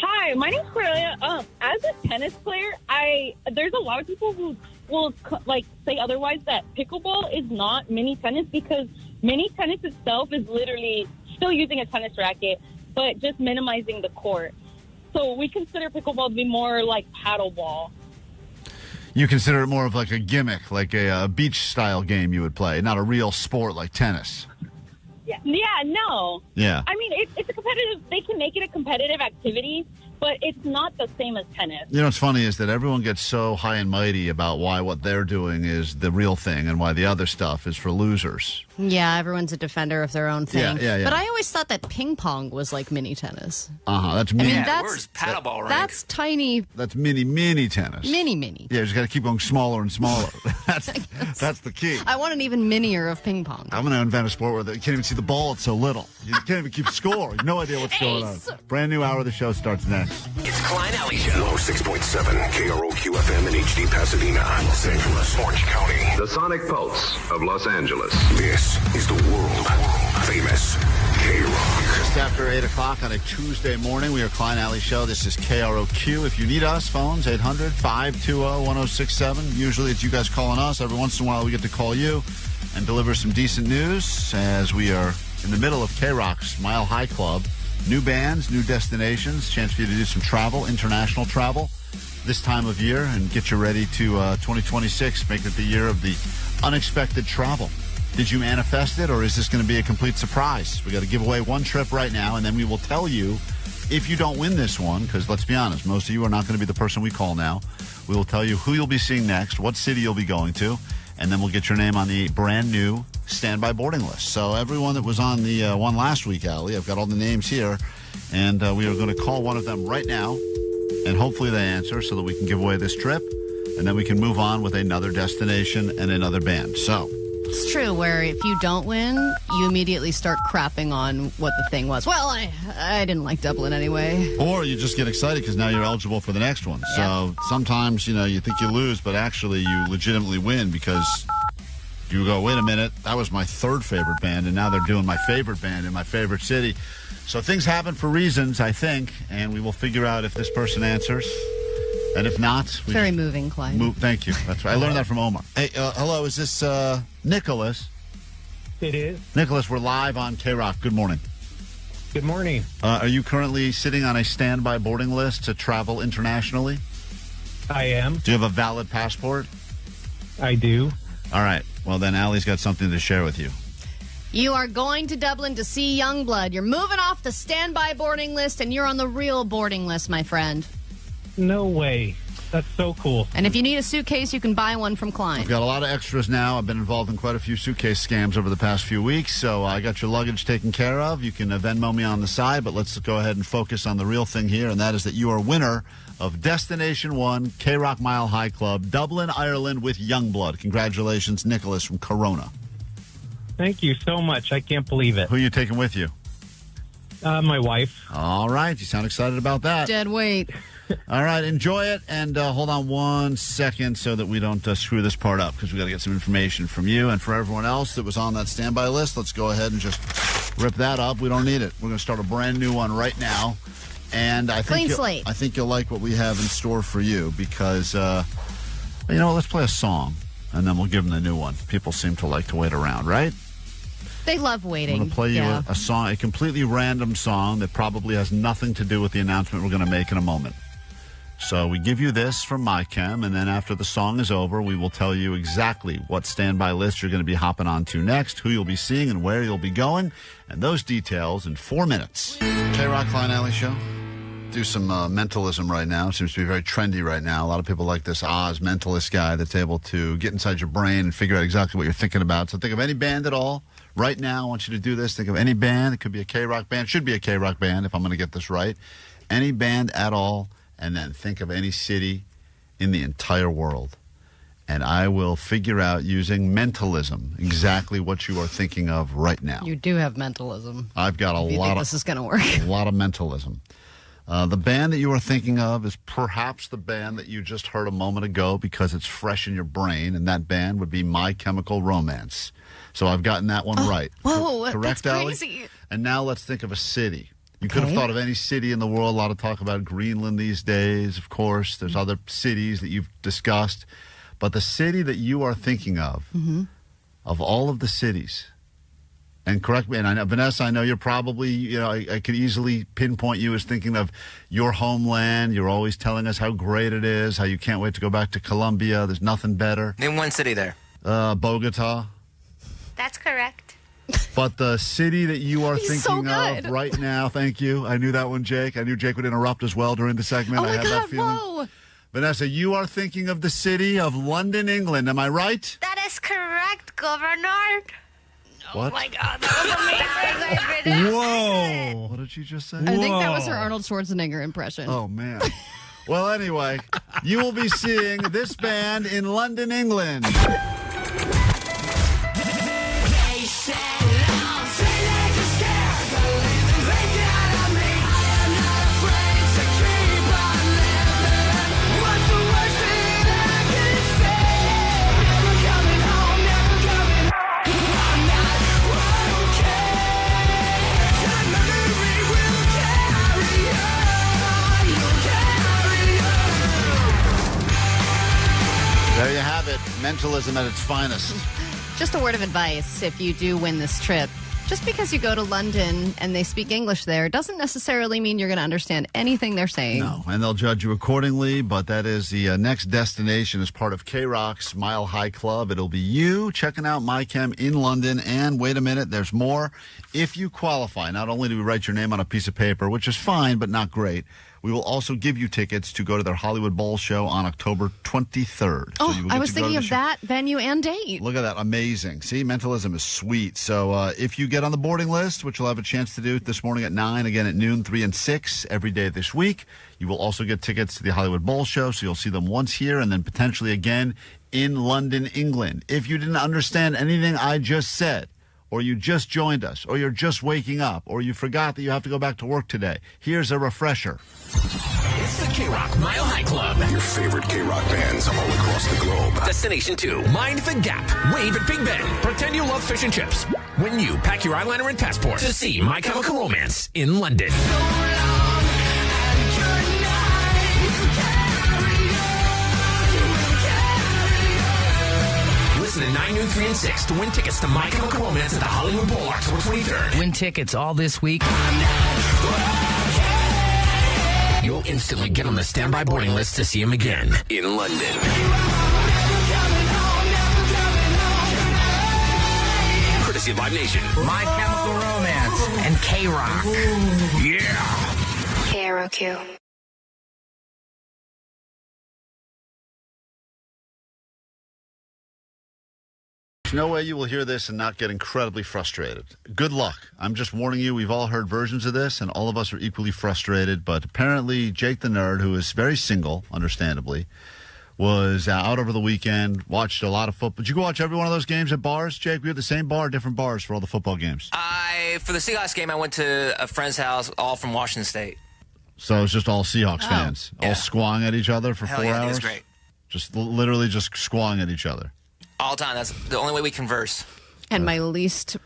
Hi, my name's Cornelia. As a tennis player, there's a lot of people who will say otherwise, that pickleball is not mini tennis, because mini tennis itself is literally still using a tennis racket, but just minimizing the court. So we consider pickleball to be more like paddleball. You consider it more of like a gimmick, like a beach-style game you would play, not a real sport like tennis. Yeah, no. Yeah. I mean, it's a competitive, they can make it a competitive activity, but it's not the same as tennis. You know what's funny is that everyone gets so high and mighty about why what they're doing is the real thing and why the other stuff is for losers. Yeah, everyone's a defender of their own thing. Yeah. But I always thought that ping pong was like mini tennis. That's mini. Where's paddleball rank? That's tiny. That's mini tennis. Mini. Yeah, you just got to keep going smaller and smaller. That's the key. I want an even minier of ping pong. I'm going to invent a sport where you can't even see the ball. It's so little. You can't even keep score. You have no idea what's going on. Brand new hour of the show starts next. It's Klein Alley Show. 106.7 KROQ FM in HD Pasadena, Los Angeles, Orange County. The Sonic Pulse of Los Angeles. This is the world-famous KROQ. Just after 8 o'clock on a Tuesday morning, we are Klein Alley Show. This is KROQ. If you need us, phones 800-520-1067. Usually it's you guys calling us. Every once in a while we get to call you and deliver some decent news as we are in the middle of KROQ's Mile High Club. New bands, new destinations, chance for you to do some travel, international travel this time of year, and get you ready to 2026, make it the year of the unexpected travel. Did you manifest it, or is this going to be a complete surprise? We got to give away one trip right now, and then we will tell you if you don't win this one, because let's be honest, most of you are not going to be the person we call now. We will tell you who you'll be seeing next, what city you'll be going to, and then we'll get your name on the brand new standby boarding list. So everyone that was on the one last week, Allie, I've got all the names here, and we are going to call one of them right now, and hopefully they answer so that we can give away this trip, and then we can move on with another destination and another band. So it's true, where if you don't win, you immediately start crapping on what the thing was. Well, I didn't like Dublin anyway. Or you just get excited because now you're eligible for the next one. Yeah. So sometimes, you think you lose, but actually you legitimately win because you go, wait a minute, that was my third favorite band, and now they're doing my favorite band in my favorite city. So things happen for reasons, I think, and we will figure out if this person answers. And if not... Very moving, Klein. Thank you. That's right. I learned that from Omar. Hey, hello, is this Nicholas? It is. Nicholas, we're live on KROQ. Good morning. Good morning. Are you currently sitting on a standby boarding list to travel internationally? I am. Do you have a valid passport? I do. All right. Well, then Allie's got something to share with you. You are going to Dublin to see Yungblud. You're moving off the standby boarding list, and you're on the real boarding list, my friend. No way. That's so cool. And if you need a suitcase, you can buy one from Klein. I've got a lot of extras now. I've been involved in quite a few suitcase scams over the past few weeks, so I got your luggage taken care of. You can Venmo me on the side, but let's go ahead and focus on the real thing here, and that is that you are winner of Destination 1, KROQ Mile High Club, Dublin, Ireland with Yungblud. Congratulations, Nicholas from Corona. Thank you so much. I can't believe it. Who are you taking with you? My wife. All right. You sound excited about that. Dead weight. All right. Enjoy it. And hold on one second so that we don't screw this part up, because we got to get some information from you. And for everyone else that was on that standby list, let's go ahead and just rip that up. We don't need it. We're going to start a brand new one right now. And I think I think you'll like what we have in store for you, because, let's play a song, and then we'll give them the new one. People seem to like to wait around, right? They love waiting. I'm going to play you a song, a completely random song that probably has nothing to do with the announcement we're going to make in a moment. So we give you this from MyChem, and then after the song is over, we will tell you exactly what standby list you're going to be hopping onto next, who you'll be seeing, and where you'll be going, and those details in 4 minutes. KROQ Klein Alley Show. do some mentalism right now. It seems to be very trendy right now. A lot of people like this Oz mentalist guy that's able to get inside your brain and figure out exactly what you're thinking about. So think of any band at all. Right now, I want you to do this. Think of any band. It could be a KROQ band. Should be a KROQ band if I'm going to get this right. Any band at all. And then think of any city in the entire world. And I will figure out using mentalism exactly what you are thinking of right now. You do have mentalism. I've got a lot of this is going to work. A lot of mentalism. The band that you are thinking of is perhaps the band that you just heard a moment ago because it's fresh in your brain, and that band would be My Chemical Romance. So I've gotten that one right. Whoa, correct, that's Allie? crazy. And now let's think of a city. You could have thought of any city in the world. A lot of talk about Greenland these days, of course. There's other cities that you've discussed. But the city that you are thinking of all of the cities, and correct me, and I know, Vanessa, I know you're probably, I could easily pinpoint you as thinking of your homeland. You're always telling us how great it is, how you can't wait to go back to Colombia. There's nothing better. Name one city there. Bogota. That's correct. But the city that you are thinking good. of right now, thank you. I knew that one, Jake. I knew Jake would interrupt as well during the segment. Oh, my I had God, that feeling. whoa. Vanessa, you are thinking of the city of London, England. Am I right? That is correct, Governor. What? Oh, my God. That was amazing. Whoa. What did she just say? I think that was her Arnold Schwarzenegger impression. Oh, man. Well, anyway, you will be seeing this band in London, England. There you have it. Mentalism at its finest. Just a word of advice if you do win this trip. Just because you go to London and they speak English there doesn't necessarily mean you're going to understand anything they're saying. No, and they'll judge you accordingly, but that is the next destination as part of KROQ's Mile High Club. It'll be you checking out MyChem in London, and wait a minute, there's more. If you qualify, not only do we write your name on a piece of paper, which is fine but not great, we will also give you tickets to go to their Hollywood Bowl show on October 23rd. Oh, So you will I get was to go thinking to of the show. that venue and date. Look at that. Amazing. See, mentalism is sweet. So if you get on the boarding list, which you'll have a chance to do this morning at 9, again at noon, 3, and 6 every day this week, you will also get tickets to the Hollywood Bowl show. So you'll see them once here and then potentially again in London, England. If you didn't understand anything I just said, or you just joined us, or you're just waking up, or you forgot that you have to go back to work today, here's a refresher. It's the KROQ Mile High Club. Your favorite KROQ bands all across the globe. Destination 2. Mind the Gap. Wave at Big Ben. Pretend you love fish and chips. When you pack your eyeliner and passport to see My Chemical Romance in London. Listen at 9, noon, 3, and 6 to win tickets to My Chemical Romance at the Hollywood Bowl October 23rd. Win tickets all this week. You'll instantly get on the standby boarding list to see him again in London. Courtesy of Live Nation. My Chemical Romance and KROQ. Yeah. KROQ. There's no way you will hear this and not get incredibly frustrated. Good luck. I'm just warning you, we've all heard versions of this, and all of us are equally frustrated. But apparently, Jake the Nerd, who is very single, understandably, was out over the weekend, watched a lot of football. Did you go watch every one of those games at bars, Jake? We had the same bar, different bars for all the football games. For the Seahawks game, I went to a friend's house, all from Washington State. So it's just all Seahawks fans, all squawing at each other for Hell 4 yeah, hours? it was great. Just literally just squawing at each other. All the time. That's the only way we converse. And my least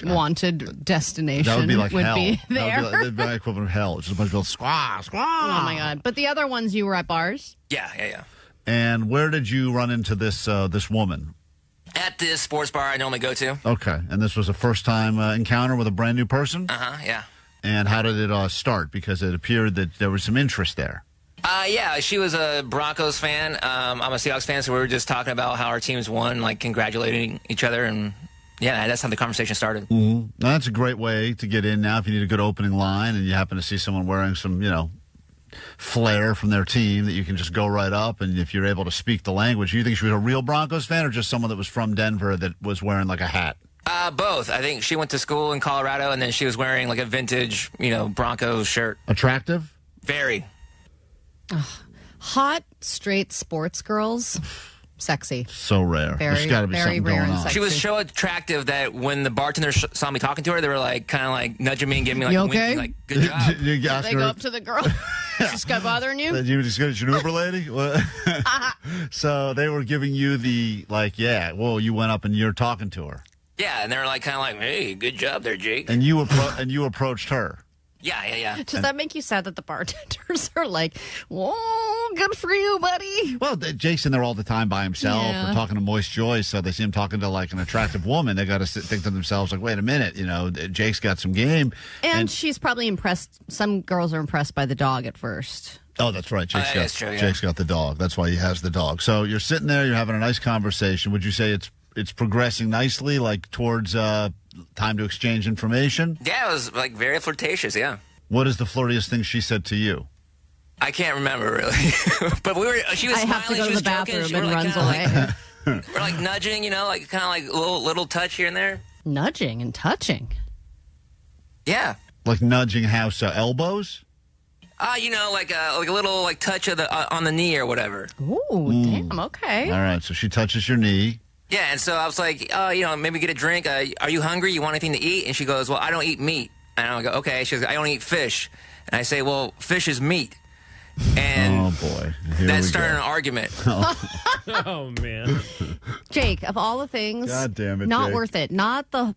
wanted destination That would be like hell. be there. That would be my equivalent of hell. It's just a bunch of people squaw. Oh, my God. But the other ones, you were at bars? Yeah. And where did you run into this this woman? At this sports bar I normally go to. Okay. And this was a first-time encounter with a brand-new person? Yeah. And how did it start? Because it appeared that there was some interest there. Yeah, she was a Broncos fan. I'm a Seahawks fan, so we were just talking about how our teams won, like congratulating each other, and yeah, that's how the conversation started. Mm-hmm. Now, that's a great way to get in now if you need a good opening line and you happen to see someone wearing some, flair from their team that you can just go right up, and if you're able to speak the language, you think she was a real Broncos fan or just someone that was from Denver that was wearing like a hat? Both. I think she went to school in Colorado, and then she was wearing like a vintage, Broncos shirt. Attractive? Very. Hot, straight sports girls. Sexy. So rare. There's got to be something rare going on. She was so attractive that when the bartender saw me talking to her, they were like kind of like nudging me and giving me like You a okay? wink, like good job. They go up to the girl. Is this guy bothering you? You just got your Uber lady? So they were giving you the you went up and you're talking to her. Yeah, and they were like kind of like, hey, good job there, Jake. And you approached her. Yeah. Does that make you sad that the bartenders are like, whoa, good for you, buddy? Well, Jake's in there all the time by himself or talking to Moist Joy, so they see him talking to like an attractive woman. They got to think to themselves, like, wait a minute, Jake's got some game. And she's probably impressed. Some girls are impressed by the dog at first. Oh, that's right. That's true, yeah. Jake's got the dog. That's why he has the dog. So you're sitting there, you're having a nice conversation. Would you say it's progressing nicely, like towards time to exchange information? Yeah, it was like very flirtatious, yeah. What is the flirtiest thing she said to you? I can't remember really. But she was smiling, have to go she to was the bathroom joking, and runs away. We're like nudging, like kind of like little touch here and there. Nudging and touching. Yeah. Like nudging how so? Elbows? Like a little like touch of on the knee or whatever. Ooh, damn, okay. All right, so she touches your knee. Yeah, and so I was like, maybe get a drink. Are you hungry? You want anything to eat? And she goes, well, I don't eat meat. And I go, okay. She goes, I don't eat fish. And I say, well, fish is meat. And oh boy, that started an argument. Oh man, Jake, of all the things, God damn it, not Jake. worth it. Not the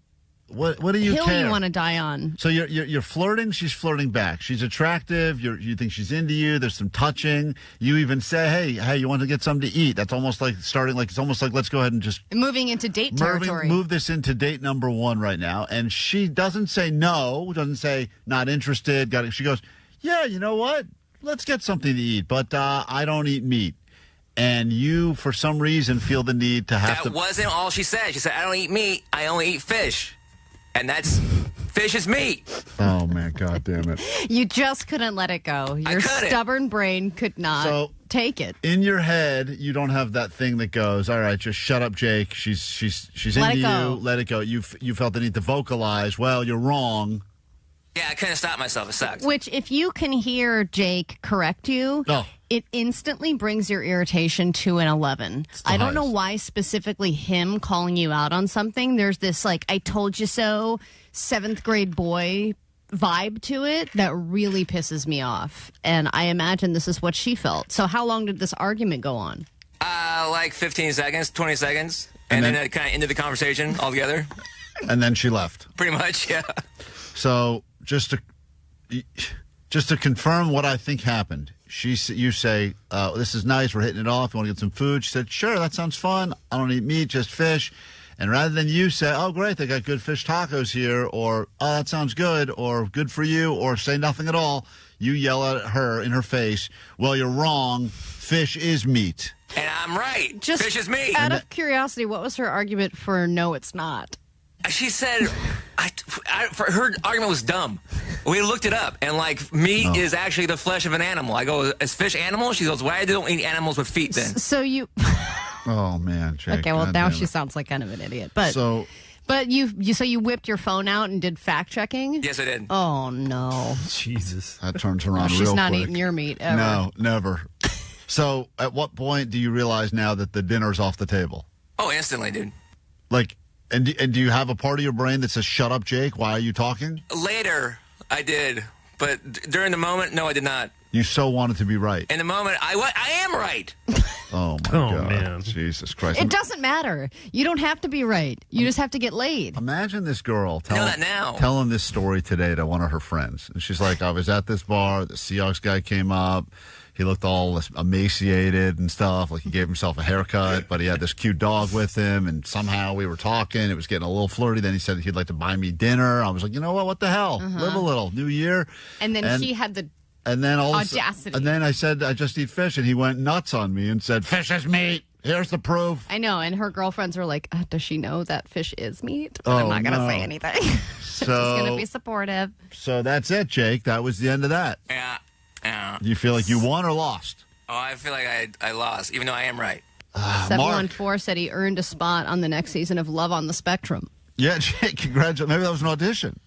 what do you hill care? you want to die on. So you're flirting. She's flirting back. She's attractive. You think she's into you. There's some touching. You even say, hey, you want to get something to eat? That's almost like starting. Like it's almost like let's go ahead and just moving into date territory. Move this into date number 1 right now. And she doesn't say no. Doesn't say not interested. Got it. She goes, yeah, you know what? Let's get something to eat. But I don't eat meat. And you, for some reason, feel the need to have to. That wasn't all she said. She said, I don't eat meat. I only eat fish. And fish is meat. Oh, man, God damn it. You just couldn't let it go. Your stubborn brain could not take it. In your head, you don't have that thing that goes, all right, just shut up, Jake. She's into you. Let it go. You felt the need to vocalize, well, you're wrong. Yeah, I couldn't stop myself. It sucked. Which, if you can hear Jake correct you, it instantly brings your irritation to an 11. I don't know why specifically him calling you out on something. There's this, like, I told you so, 7th grade boy vibe to it that really pisses me off. And I imagine this is what she felt. So how long did this argument go on? Like 15 seconds, 20 seconds. And then it kind of ended the conversation altogether. And then she left. Pretty much, yeah. So just to confirm what I think happened, you say, this is nice, we're hitting it off, you want to get some food? She said, sure, that sounds fun. I don't eat meat, just fish. And rather than you say, oh, great, they got good fish tacos here, or, oh, that sounds good, or good for you, or say nothing at all, you yell at her in her face, well, you're wrong, fish is meat. And I'm right. Fish is meat. Out of curiosity, what was her argument for no, it's not? She said, her argument was dumb. We looked it up, and meat is actually the flesh of an animal. I go, is fish animal? She goes, why don't we eat animals with feet then? So you. Oh man, Jake. Okay, well now she sounds like kind of an idiot, but you whipped your phone out and did fact checking. Yes, I did. Oh no, Jesus, that turns her on real quick. She's not eating your meat ever. No, never. So, at what point do you realize now that the dinner's off the table? Oh, instantly, dude. And do you have a part of your brain that says, shut up, Jake, why are you talking? Later, I did. But during the moment, no, I did not. You so wanted to be right. In the moment, I am right. Oh, my God. Man. Jesus Christ. It doesn't matter. You don't have to be right. You just have to get laid. Imagine this girl telling this story today to one of her friends. And she's like, I was at this bar. The Seahawks guy came up. He looked all emaciated and stuff, like he gave himself a haircut, but he had this cute dog with him, and somehow we were talking. It was getting a little flirty. Then he said he'd like to buy me dinner. I was like, you know what the hell? Live a little. New year. And then she had the audacity. And then I said, I just eat fish, and he went nuts on me and said, fish is meat. Here's the proof. I know, and her girlfriends were like, does she know that fish is meat? But I'm not going to say anything. She's just going to be supportive. So that's it, Jake. That was the end of that. Yeah. Do you feel like you won or lost? Oh, I feel like I lost, even though I am right. 714 said he earned a spot on the next season of Love on the Spectrum. Yeah, Jake, congratulations. Maybe that was an audition.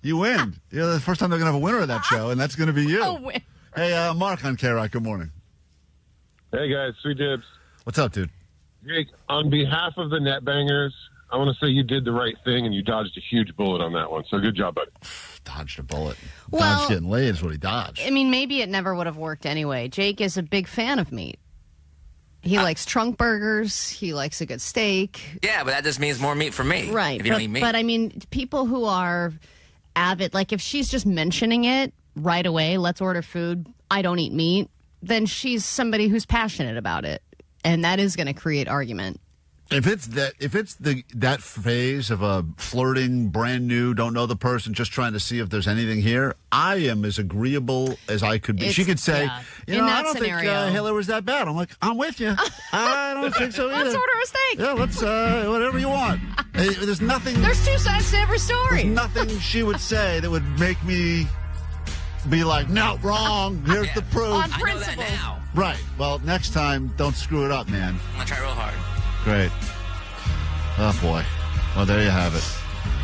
You win. Yeah, the first time they're going to have a winner of that show, and that's going to be you. A win. Hey, Mark on KROQ, good morning. Hey, guys, sweet dibs. What's up, dude? Jake, on behalf of the net bangers, I want to say you did the right thing, and you dodged a huge bullet on that one. So good job, buddy. Dodged a bullet. Well, Dodged getting laid is what he dodged. I mean, maybe it never would have worked anyway. Jake is a big fan of meat. He likes trunk burgers. He likes a good steak. Yeah, but that just means more meat for me. Right. If you don't eat meat. But I mean, people who are avid, like if she's just mentioning it right away, let's order food, I don't eat meat, then she's somebody who's passionate about it. And that is going to create argument. If it's that phase of a flirting, brand new, don't know the person, just trying to see if there's anything here, I am as agreeable as I could be. She could say, In that I don't scenario. think Hitler was that bad. I'm like, I'm with you. I don't think so either. Let's order a steak. Yeah, let's whatever you want. There's nothing. There's two sides to every story. There's nothing she would say that would make me be like, no, wrong. Here's the proof. On I know that principle. now. Right. Well, next time, don't screw it up, man. I'm going to try real hard. Great. Oh, boy. Well, there you have it.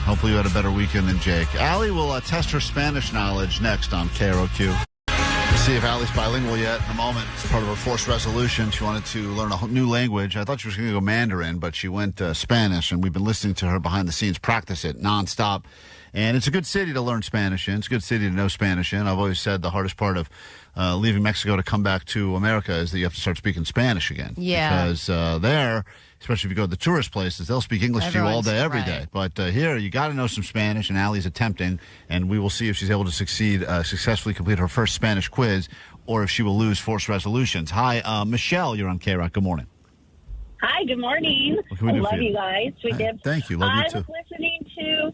Hopefully you had a better weekend than Jake. Allie will test her Spanish knowledge next on KROQ. We'll see if Allie's bilingual yet in a moment. It's part of her forced resolution. She wanted to learn a new language. I thought she was going to go Mandarin, but she went Spanish, and we've been listening to her behind the scenes practice it nonstop. And it's a good city to learn Spanish in. It's a good city to know Spanish in. I've always said the hardest part of leaving Mexico to come back to America is that you have to start speaking Spanish again. Yeah. Because there, especially if you go to the tourist places, they'll speak English to you all day, every day. But here, you got to know some Spanish, and Allie's attempting, and we will see if she's able to successfully complete her first Spanish quiz, or if she will lose forced resolutions. Hi, Michelle, you're on KROQ. Good morning. Hi, good morning. What can we I do love for you? you guys. Sweet dibs. Thank you. Love you too. I was listening to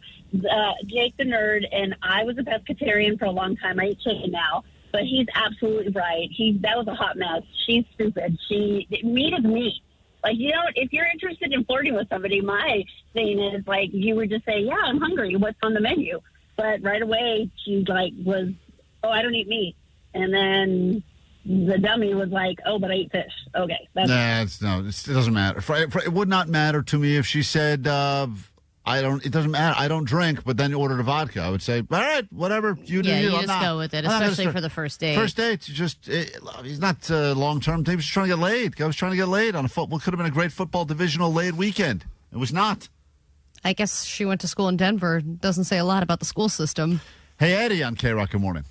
Jake the Nerd, and I was a pescatarian for a long time. I eat chicken now, but he's absolutely right. That was a hot mess. She's stupid. Meat is meat. Like, you know, if you're interested in flirting with somebody, my thing is, like, you would just say, yeah, I'm hungry. What's on the menu? But right away, she, like, was, oh, I don't eat meat. And then the dummy was like, oh, but I eat fish. Okay. It doesn't matter. It would not matter to me if she said, it doesn't matter. I don't drink, but then ordered a vodka. I would say, all right, whatever. You do you. You I'm just go with it, especially for the first date. First date, he's not long-term. He was just trying to get laid. I was trying to get laid on a football. Could have been a great football divisional laid weekend. It was not. I guess she went to school in Denver. Doesn't say a lot about the school system. Hey, Eddie on KROQ. Good morning.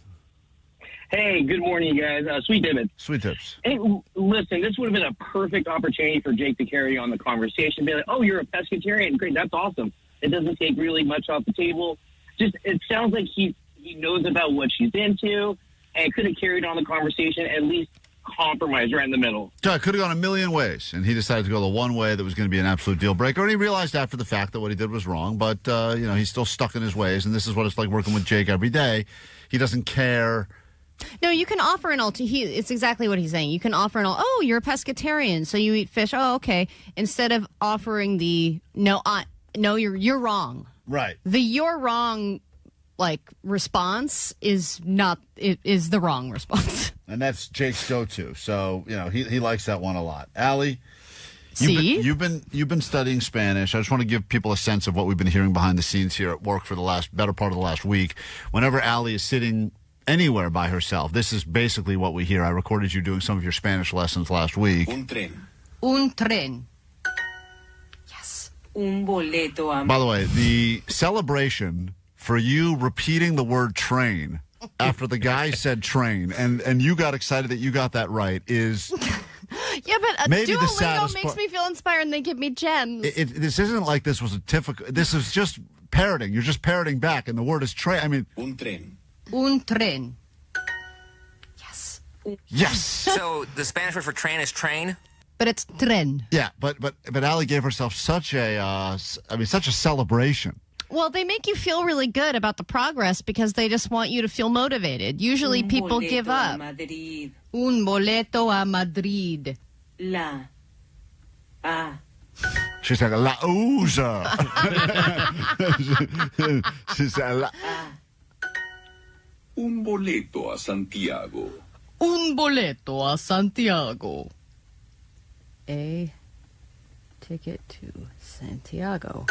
Hey, good morning, guys. Sweet David. Sweet tips. Hey, listen, this would have been a perfect opportunity for Jake to carry on the conversation. Be like, oh, you're a pescatarian. Great, that's awesome. It doesn't take really much off the table. Just, it sounds like he knows about what she's into and could have carried on the conversation, at least compromise right in the middle. Yeah, it could have gone a million ways, and he decided to go the one way that was going to be an absolute deal breaker. And he realized after the fact that what he did was wrong, but, he's still stuck in his ways, and this is what it's like working with Jake every day. He doesn't care. No, you can offer an alternative. It's exactly what he's saying. You can offer oh, you're a pescatarian, so you eat fish. Oh, okay. Instead of offering no, you're wrong. Right. The you're wrong, response is the wrong response. And that's Jake's go-to. So, he likes that one a lot. Allie, you've been studying Spanish. I just want to give people a sense of what we've been hearing behind the scenes here at work for the better part of the last week. Whenever Allie is sitting anywhere by herself, this is basically what we hear. I recorded you doing some of your Spanish lessons last week. Un tren. Un tren. Yes. Un boleto. By the way, the celebration for you repeating the word train after the guy said train, and you got excited that you got that right is... Yeah, but maybe the Duolingo saddest makes part. me feel inspired, and they give me gems. This isn't like this was a typical... This is just parroting. You're just parroting back, and the word is train. I mean... Un tren. Un tren. Yes. Yes. So the Spanish word for train is train? But it's tren. Yeah, but Allie gave herself such a celebration. Well, they make you feel really good about the progress because they just want you to feel motivated. Usually people give up. Madrid. Un boleto a Madrid. She said, la ouza. She said, Un boleto a Santiago. Un boleto a Santiago. A ticket to Santiago.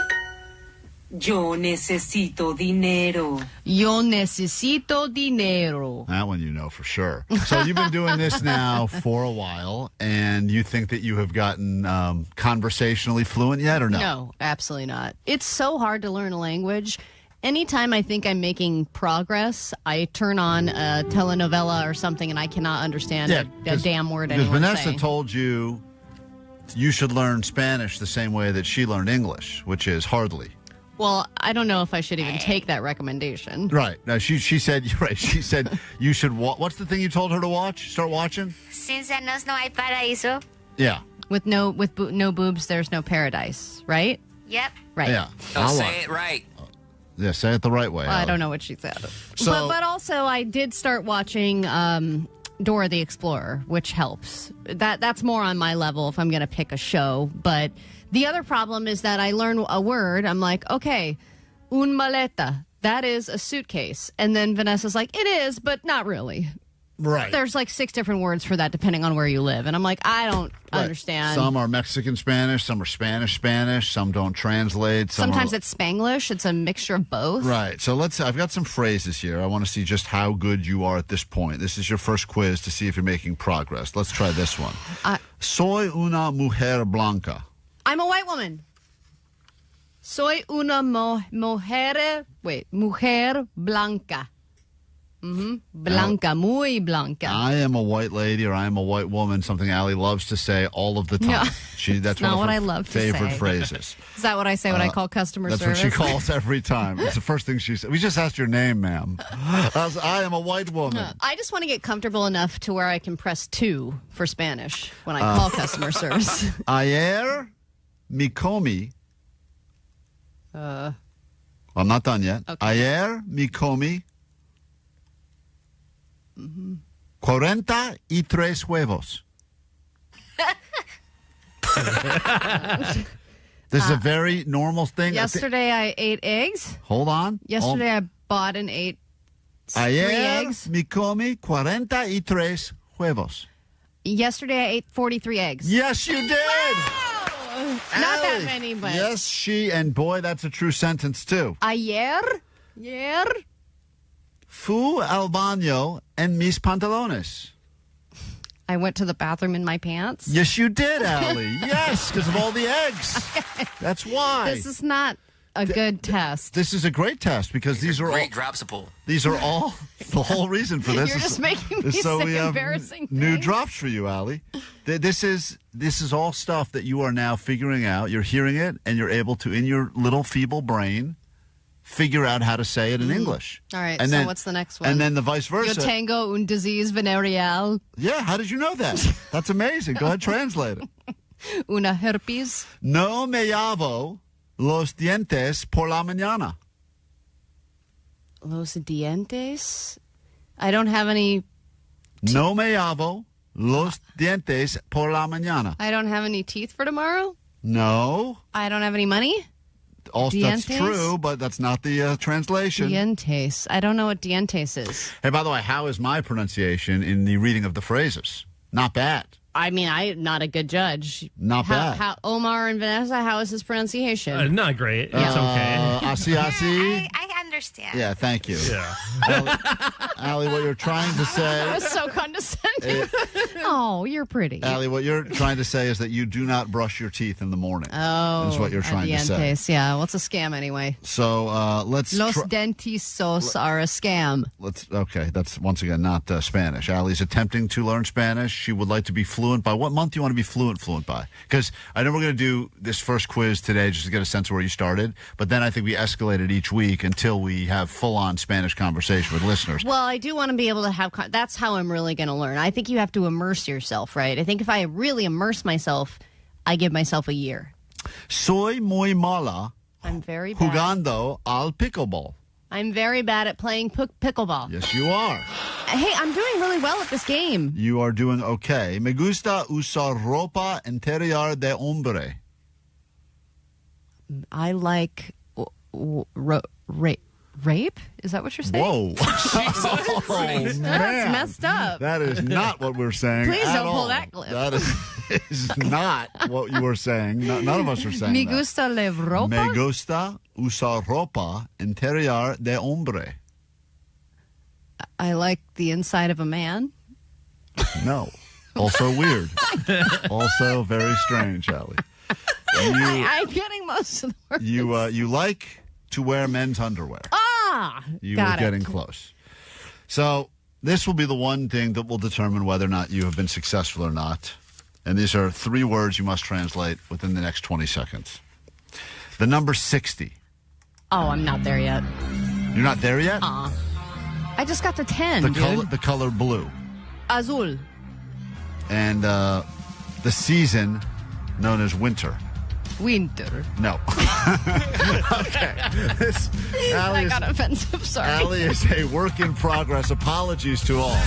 Yo necesito dinero. Yo necesito dinero. That one you know for sure. So you've been doing this now for a while, and you think that you have gotten conversationally fluent yet, or no? No, absolutely not. It's so hard to learn a language. Anytime I think I'm making progress, I turn on a telenovela or something, and I cannot understand a damn word anyone's Because Vanessa saying. told you should learn Spanish the same way that she learned English, which is hardly. Well, I don't know if I should even take that recommendation. Right. No, she said, right. She said you should what's the thing you told her to watch? Start watching? Sin senos no hay paraíso. Yeah. With no boobs, there's no paradise, right? Yep. Right. Yeah. Say it right. Yeah, say it the right way. Well, I Allie. don't know what she said. So- but also, I did start watching Dora the Explorer, which helps. That's more on my level if I'm going to pick a show. But the other problem is that I learn a word. I'm like, okay, un maleta. That is a suitcase. And then Vanessa's like, it is, but not really. Right. There's like 6 different words for that depending on where you live. And I'm like, I don't understand. Some are Mexican Spanish, some are Spanish, some don't translate. Sometimes it's Spanglish. It's a mixture of both. Right. So I've got some phrases here. I want to see just how good you are at this point. This is your first quiz to see if you're making progress. Let's try this one. Soy una mujer blanca. I'm a white woman. Soy una mujer blanca. Blanca, muy blanca. I am a white lady, or I am a white woman, something Allie loves to say all of the time. No. That's not one what of I her love to favorite say. phrases. Is that what I say when I call customer service? That's what she calls every time. It's the first thing she says. We just asked your name, ma'am. I am a white woman. I just want to get comfortable enough to where I can press 2 for Spanish when I call customer service. Ayer me comí. I'm not done yet. Okay. Ayer me comí 43 huevos. This is a very normal thing. Yesterday I ate eggs. Hold on. Yesterday I bought and ate 3 Ayer eggs. me comí 43 huevos. Yesterday I ate 43 eggs. Yes, you did. Not that many, but Yes, and boy, that's a true sentence too. Ayer Fui al baño en mis pantalones. I went to the bathroom in my pants. Yes, you did, Allie. Yes, because of all the eggs. That's why. This is not a good test. This is a great test because these are Great dropsicle. These are all the whole reason for this. You're just making me so say we have embarrassing new things. drops for you, Allie. This is all stuff that you are now figuring out. You're hearing it, and you're able to, in your little feeble brain, figure out how to say it in English. All right, and so then, what's the next one? And then the vice versa. Yo tengo un disease venereal. Yeah, how did you know that? That's amazing. Go ahead, translate it. Una herpes. No me lavo los dientes por la mañana. Los dientes? I don't have any... No me lavo los dientes por la mañana. I don't have any teeth for tomorrow? No. I don't have any money? Also, that's Dientes? true, but that's not the translation. Dientes. I don't know what dientes is. Hey, by the way, how is my pronunciation in the reading of the phrases? Not bad. I mean, I'm not a good judge. Not bad. How Omar and Vanessa, how is his pronunciation? Not great. It's okay. Asi. I understand. Yeah, thank you. Yeah. Allie, what you're trying to say... That was so condescending. Oh, you're pretty. Allie, what you're trying to say is that you do not brush your teeth in the morning. Oh, is what you're trying to say. dientes. Yeah, what's a scam anyway? So let's... Los dentistos are a scam. Okay, that's once again not Spanish. Allie's attempting to learn Spanish. She would like to be fluent. By what month do you want to be fluent by? Because I know we're going to do this first quiz today just to get a sense of where you started, but then I think we escalated each week until we have full-on Spanish conversation with listeners. Well, I do want to be able to have... That's how I'm really going to learn. I think you have to immerse yourself, right? I think if I really immerse myself, I give myself a year. Soy muy mala I'm very bad. jugando al pickleball. I'm very bad at playing pickleball. Yes, you are. Hey, I'm doing really well at this game. You are doing okay. Me gusta usar ropa interior de hombre. I like Rape? Is that what you're saying? Whoa. Oh, That's man. messed up. That is not what we're saying. Please at don't pull all. that clip. That is not what you were saying. None of us are saying Me that. gusta la ropa? Me gusta usar ropa interior de hombre. I like the inside of a man. No. Also weird. Also very strange, Allie. I'm getting most of the words. You like to wear men's underwear. You got were getting close. So this will be the one thing that will determine whether or not you have been successful or not. And these are 3 words you must translate within the next 20 seconds. The number 60. Oh, I'm not there yet. You're not there yet? I just got to 10, The color blue. Azul. And the season known as winter. Winter. No. Okay. That got offensive, sorry. Allie is a work in progress. Apologies to all.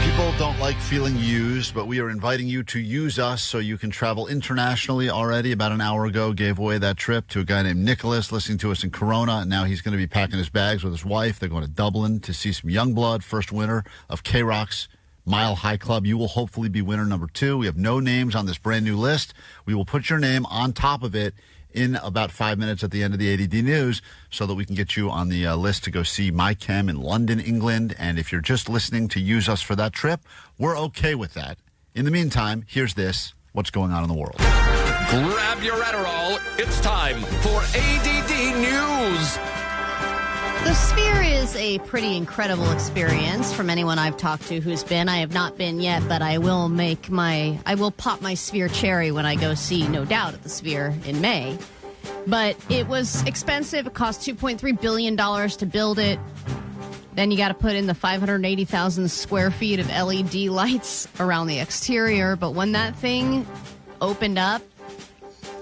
People don't like feeling used, but we are inviting you to use us so you can travel internationally already. About an hour ago, gave away that trip to a guy named Nicholas listening to us in Corona, and now he's going to be packing his bags with his wife. They're going to Dublin to see some Yungblud, first winner of KROQ's Mile High Club. You will hopefully be winner number 2. We have no names on this brand new list. We will put your name on top of it in about 5 minutes at the end of the ADD News so that we can get you on the list to go see My Chem in London, England. And if you're just listening to use us for that trip, we're okay with that. In the meantime, here's this, what's going on in the world. Grab your Adderall. It's time for ADD News. The Sphere is a pretty incredible experience from anyone I've talked to who's been. I have not been yet, but I will pop my Sphere cherry when I go see No Doubt at the Sphere in May. But it was expensive. It cost $2.3 billion to build it. Then you got to put in the 580,000 square feet of LED lights around the exterior. But when that thing opened up,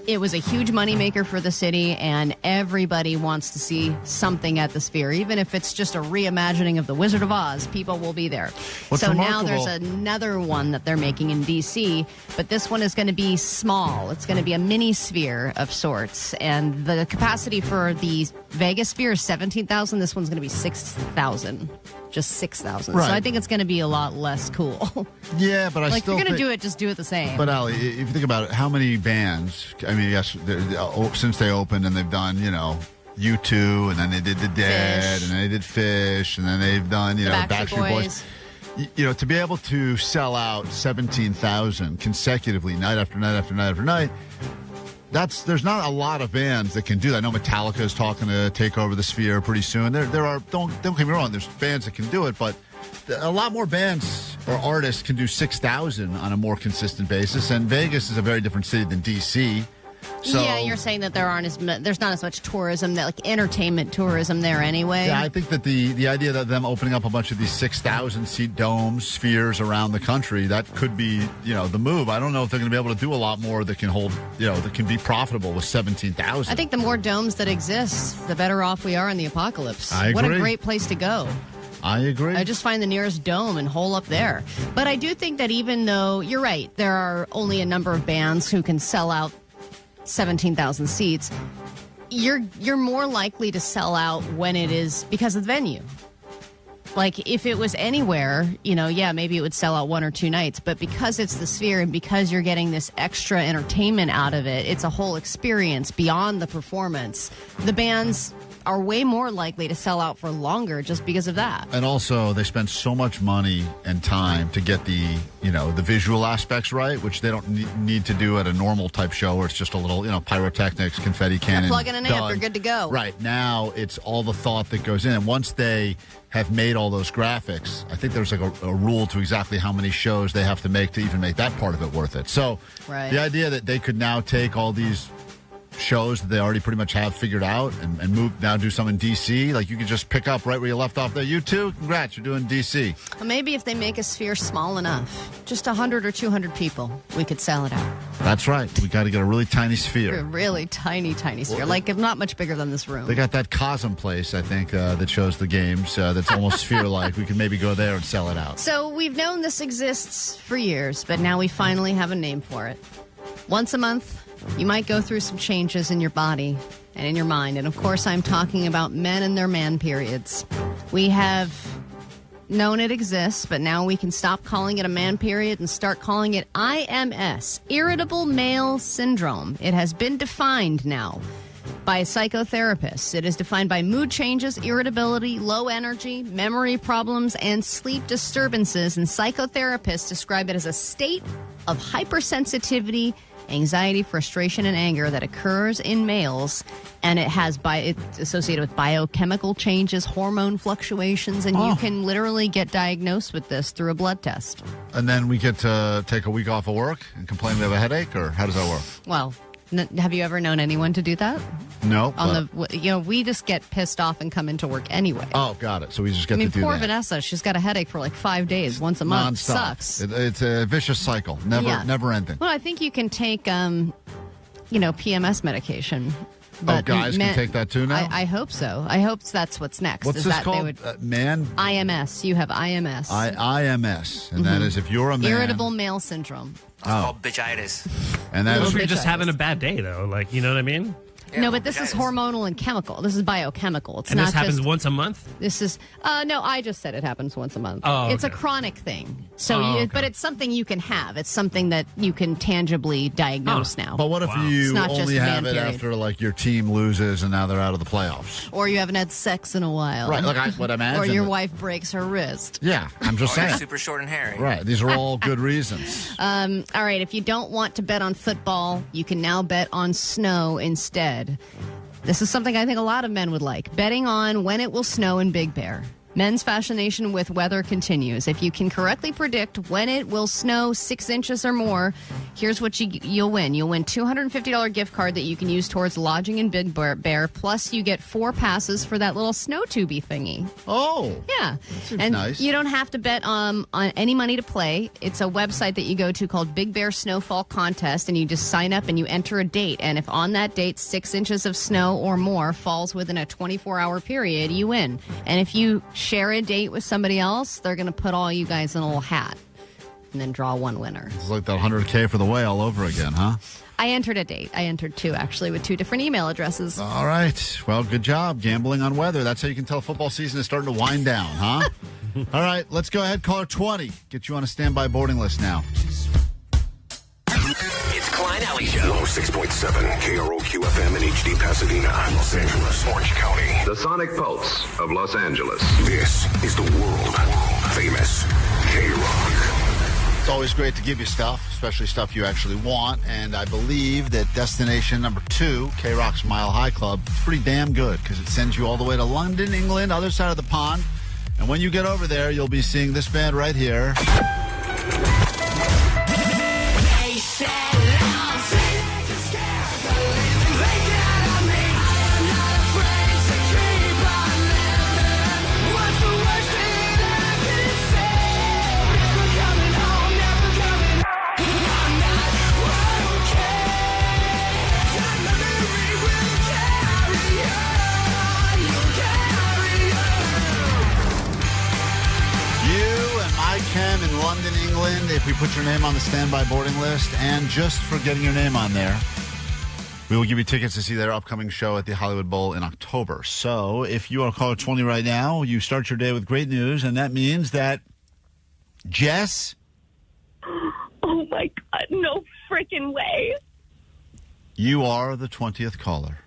it was a huge moneymaker for the city, and everybody wants to see something at the Sphere. Even if it's just a reimagining of The Wizard of Oz, people will be there. So now there's another one that they're making in D.C., but this one is going to be small. It's going to be a mini Sphere of sorts, and the capacity for the Vegas Sphere is 17,000. This one's going to be 6,000. Just 6,000. Right. So I think it's going to be a lot less cool. Yeah, but I like, still if you're going to do it, just do it the same. But, Allie, if you think about it, how many bands, I mean, yes, since they opened and they've done, U2, and then they did The Dead, Fish. and then they did Fish, and then they've done, Backstreet Boys. To be able to sell out 17,000 consecutively, night after night after night after night, there's not a lot of bands that can do that. I know Metallica is talking to take over the Sphere pretty soon. There are, don't get me wrong, there's bands that can do it, but a lot more bands or artists can do 6,000 on a more consistent basis. And Vegas is a very different city than D.C. So, yeah, you're saying that there's not as much tourism, like entertainment tourism there anyway. Yeah, I think that the idea that them opening up a bunch of these 6,000-seat domes, spheres around the country, that could be, the move. I don't know if they're going to be able to do a lot more that can hold, that can be profitable with 17,000. I think the more domes that exist, the better off we are in the apocalypse. I agree. What a great place to go. I agree. I just find the nearest dome and hole up there. But I do think that even though, you're right, there are only a number of bands who can sell out 17,000 seats, you're more likely to sell out when it is because of the venue. Like, if it was anywhere, maybe it would sell out 1 or 2 nights. But because it's the Sphere and because you're getting this extra entertainment out of it, it's a whole experience beyond the performance. The bands are way more likely to sell out for longer just because of that. And also, they spend so much money and time to get the visual aspects right, which they don't need to do at a normal type show where it's just a little, pyrotechnics, confetti cannon. Plug in an amp, you're good to go. Right. Now, it's all the thought that goes in. And once they have made all those graphics, I think there's like a rule to exactly how many shows they have to make to even make that part of it worth it. So the idea that they could now take all these shows that they already pretty much have figured out and move now do some in D.C. Like, you could just pick up right where you left off there. You too? Congrats, you're doing D.C. Well, maybe if they make a Sphere small enough, just 100 or 200 people, we could sell it out. That's right. We got to get a really tiny A sphere. really tiny sphere. Like, not much bigger than this room. They got that Cosm place, I think, that shows the games. That's almost sphere-like. We can maybe go there and sell it out. So we've known this exists for years, but now we finally have a name for it. Once a month, you might go through some changes in your body and in your mind. And, of course, I'm talking about men and their man periods. We have known it exists, but now we can stop calling it a man period and start calling it IMS, Irritable Male Syndrome. It has been defined now by psychotherapists. It is defined by mood changes, irritability, low energy, memory problems, and sleep disturbances. And psychotherapists describe it as a state of hypersensitivity, anxiety, frustration, and anger that occurs in males, and it's associated with biochemical changes, hormone fluctuations, and you can literally get diagnosed with this through a blood test. And then we get to take a week off of work and complain we have a headache, or how does that work? Well, have you ever known anyone to do that? No. We just get pissed off and come into work anyway. Oh, got it. So we just get to do that. Poor Vanessa, she's got a headache for like 5 days, once a month. Non-stop. Sucks. It's a vicious cycle. Never ending. Well, I think you can take, PMS medication. But guys can take that too now? I hope so. I hope that's what's next. What's this called? Man? IMS. You have IMS. IMS. And that is if you're a man. Irritable Male Syndrome. It's called bitchitis. And that Well, is if you're just having a bad day, though. Like, you know what I mean? No, but this is hormonal and chemical. This is biochemical. It's and not this happens just, once a month? This is, no, I just said it happens once a month. Oh, It's a okay. chronic thing. So, but it's something you can have. It's something that you can tangibly diagnose now. But what if you It's not just only have man it period. after, like, your team loses and now they're out of the playoffs? Or you haven't had sex in a while. Right, like I would imagine. Or your that- wife breaks her wrist. Yeah, I'm just Or you're saying. super short and hairy. Right, these are all good reasons. All right, if you don't want to bet on football, you can now bet on snow instead. This is something I think a lot of men would like. Betting on when it will snow in Big Bear. Men's fascination with weather continues. If you can correctly predict when it will snow 6 inches or more, here's what you'll win. You'll win $250 gift card that you can use towards lodging in Big Bear. Plus, you get 4 passes for that little snow tubey thingy. Oh. Yeah. Seems And nice. you don't have to bet on any money to play. It's a website that you go to called Big Bear Snowfall Contest, and you just sign up and you enter a date. And if on that date 6 inches of snow or more falls within a 24-hour period, you win. And if you share a date with somebody else, they're going to put all you guys in a little hat and then draw one winner. It's like that $100K for the way all over again, huh? I entered a date. I entered 2, actually, with 2 different email addresses. All right. Well, good job gambling on weather. That's how you can tell football season is starting to wind down, huh? All right, let's go ahead. Caller 20. Get you on a standby boarding list now. It's Klein Ally Show. 106.7 KROQ FM in HD Pasadena, Los Angeles, Orange County. The sonic pulse of Los Angeles. This is the world famous KROQ. It's always great to give you stuff, especially stuff you actually want. And I believe that destination number 2, KROQ's Mile High Club, is pretty damn good because it sends you all the way to London, England, other side of the pond. And when you get over there, you'll be seeing this band right here. Chem in London, England, if we put your name on the standby boarding list, and just for getting your name on there, we will give you tickets to see their upcoming show at the Hollywood Bowl in October. So if you are caller 20 right now, you start your day with great news, and that means that Jess... Oh, my God. No freaking way. You are the 20th caller.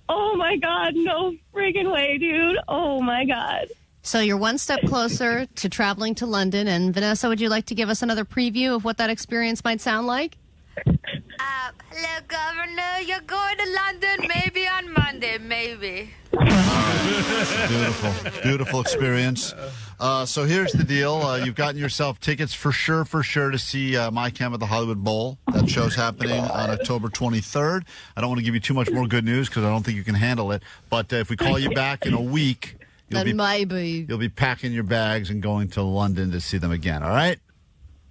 Oh, my God. No freaking way, dude. Oh, my God. So you're one step closer to traveling to London. And Vanessa, would you like to give us another preview of what that experience might sound like? Hello, Governor. You're going to London maybe on Monday, maybe. Beautiful. Beautiful experience. So here's the deal. You've gotten yourself tickets for sure to see My Chem at the Hollywood Bowl. That show's happening on October 23rd. I don't want to give you too much more good news because I don't think you can handle it. But if we call you back in a week... You'll be packing your bags and going to London to see them again, all right?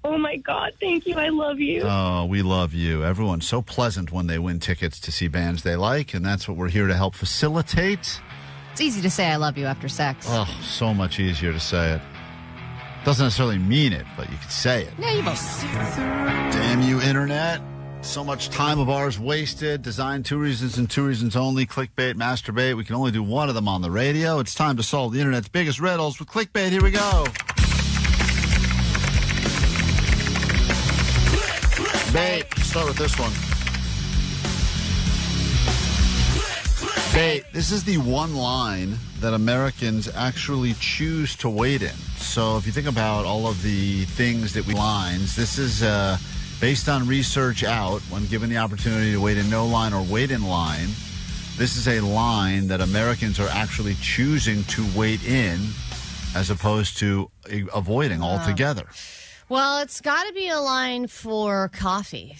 Oh, my God. Thank you. I love you. Oh, we love you. Everyone's so pleasant when they win tickets to see bands they like, and that's what we're here to help facilitate. It's easy to say I love you after sex. Oh, so much easier to say it. Doesn't necessarily mean it, but you could say it. Yeah, you both know. Damn you, Internet. So much time of ours wasted. Designed 2 reasons and 2 reasons only. Clickbait, masturbate. We can only do one of them on the radio. It's time to solve the Internet's biggest riddles with Clickbait. Here we go. Bait. Start with this one. Bait. This is the one line that Americans actually choose to wait in. So if you think about all of the things that we lines, this is based on research out when given the opportunity to wait in no line or wait in line. This is a line that Americans are actually choosing to wait in as opposed to avoiding altogether. Well, it's got to be a line for coffee.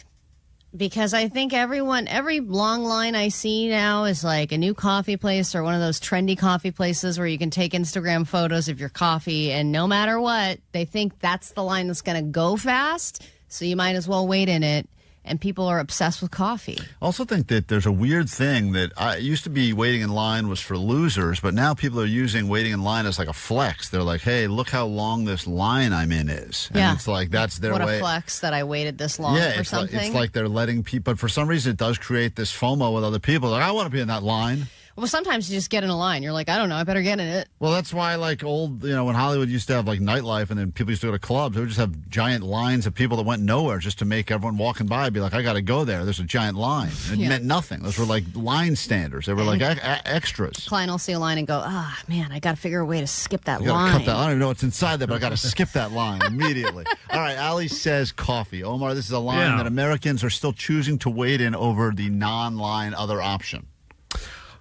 Because I think every long line I see now is like a new coffee place or one of those trendy coffee places where you can take Instagram photos of your coffee, and no matter what, they think that's the line that's going to go fast, so you might as well wait in it, and people are obsessed with coffee. I also think that there's a weird thing that it used to be waiting in line was for losers, but now people are using waiting in line as like a flex. They're like, hey, look how long this line I'm in is. And it's like that's their way. What a flex that I waited this long for something. It's like they're letting people, but for some reason it does create this FOMO with other people. Like, I want to be in that line. Well, sometimes you just get in a line. You're like, I don't know, I better get in it. Well, that's why, like, when Hollywood used to have, like, nightlife and then people used to go to clubs, they would just have giant lines of people that went nowhere just to make everyone walking by be like, I got to go there. There's a giant line. It meant nothing. Those were, like, line standers. They were, like, extras. Klein will see a line and go, man, I got to figure a way to skip that line. Cut that. I don't even know what's inside there, but I got to skip that line immediately. All right, Allie says coffee. Omar, this is a line that Americans are still choosing to wait in over the non-line other option.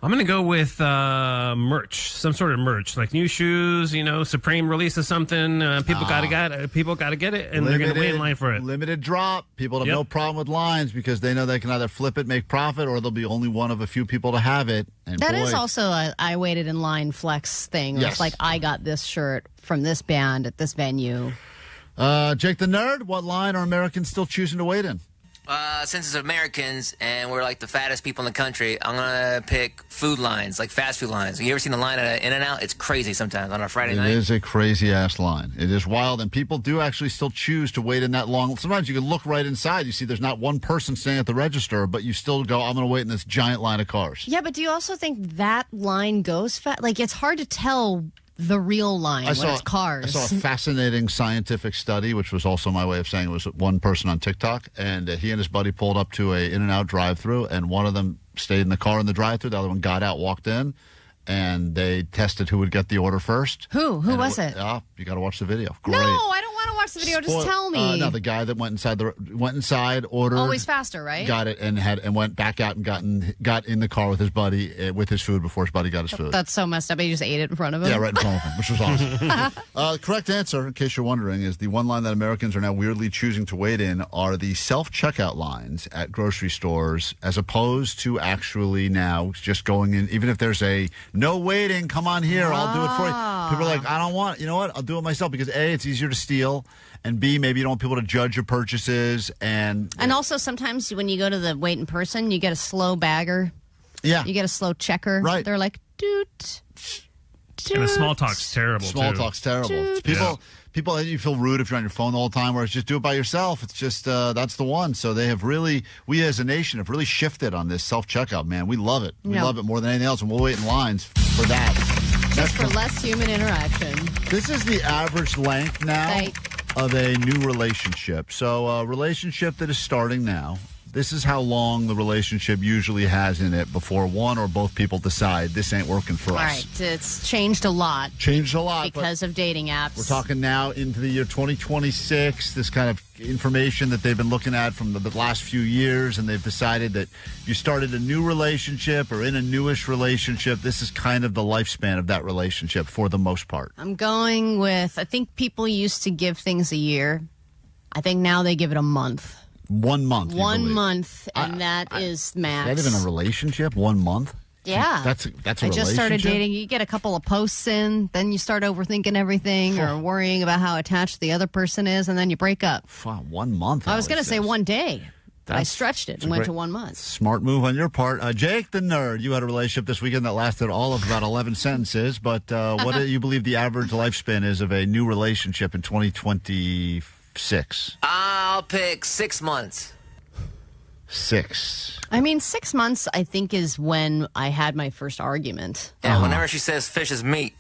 I'm going to go with merch, some sort of merch, like new shoes. Supreme releases something. People got to get it, and they're going to wait in line for it. Limited drop. People have no problem with lines because they know they can either flip it, make profit, or they'll be only one of a few people to have it. And that is also a I waited in line flex thing. Yes. It's like I got this shirt from this band at this venue. Jake the Nerd, what line are Americans still choosing to wait in? Since it's Americans and we're like the fattest people in the country, I'm going to pick food lines, like fast food lines. You ever seen the line at In-N-Out? It's crazy sometimes on a Friday night. It is a crazy-ass line. It is wild, and people do actually still choose to wait in that long. Sometimes you can look right inside. You see there's not one person standing at the register, but you still go, I'm going to wait in this giant line of cars. Yeah, but do you also think that line goes fast? Like, it's hard to tell the real line when it's cars. I saw a fascinating scientific study, which was also my way of saying it was one person on TikTok, and he and his buddy pulled up to a In-N-Out drive-thru, and one of them stayed in the car in the drive-thru, the other one got out, walked in, and they tested who would get the order first. Who was it? You got to watch the video. Great. No, I don't want to watch the video. Just tell me. No, the guy that went inside, ordered. Always faster, right? Got it and went back out and got in the car with his buddy with his food before his buddy got his food. That's so messed up. He just ate it in front of him. Yeah, right in front of him, which was awesome. The correct answer, in case you're wondering, is the one line that Americans are now weirdly choosing to wait in are the self-checkout lines at grocery stores, as opposed to actually now just going in, even if there's a no waiting, come on here, I'll do it for you. People are like, I don't want, you know what, I'll do it myself because A, it's easier to steal, and B, maybe you don't want people to judge your purchases. And also sometimes when you go to the wait in person, you get a slow bagger. Yeah. You get a slow checker. Right. They're like, doot. And the small talk's terrible, Talk's terrible. People, you feel rude if you're on your phone the whole time, whereas just do it by yourself. It's just, that's the one. So they have really, we as a nation have really shifted on this self-checkout, man. We love it. We love it more than anything else, and we'll wait in lines for that. Just for less human interaction. This is the average length now of a new relationship. So a relationship that is starting now, this is how long the relationship usually has in it before one or both people decide this ain't working for us. All right. It's changed a lot. Because of dating apps. We're talking now into the year 2026, this kind of information that they've been looking at from the last few years, and they've decided that you started a new relationship or in a newish relationship, this is kind of the lifespan of that relationship for the most part. I'm going with, I think people used to give things a year. I think now they give it a month. 1 month. 1 month, and that is max. Is that even a relationship? 1 month? Yeah. That's a I just started dating. You get a couple of posts in, then you start overthinking everything or worrying about how attached the other person is, and then you break up. 1 month. I was going to say 1 day. But I stretched it and went to 1 month. Smart move on your part. Jake the Nerd, you had a relationship this weekend that lasted all of about 11 sentences, but what do you believe the average lifespan is of a new relationship in 2026? I'll pick 6 months. 6. I mean, 6 months, I think, is when I had my first argument. Yeah, whenever she says fish is meat.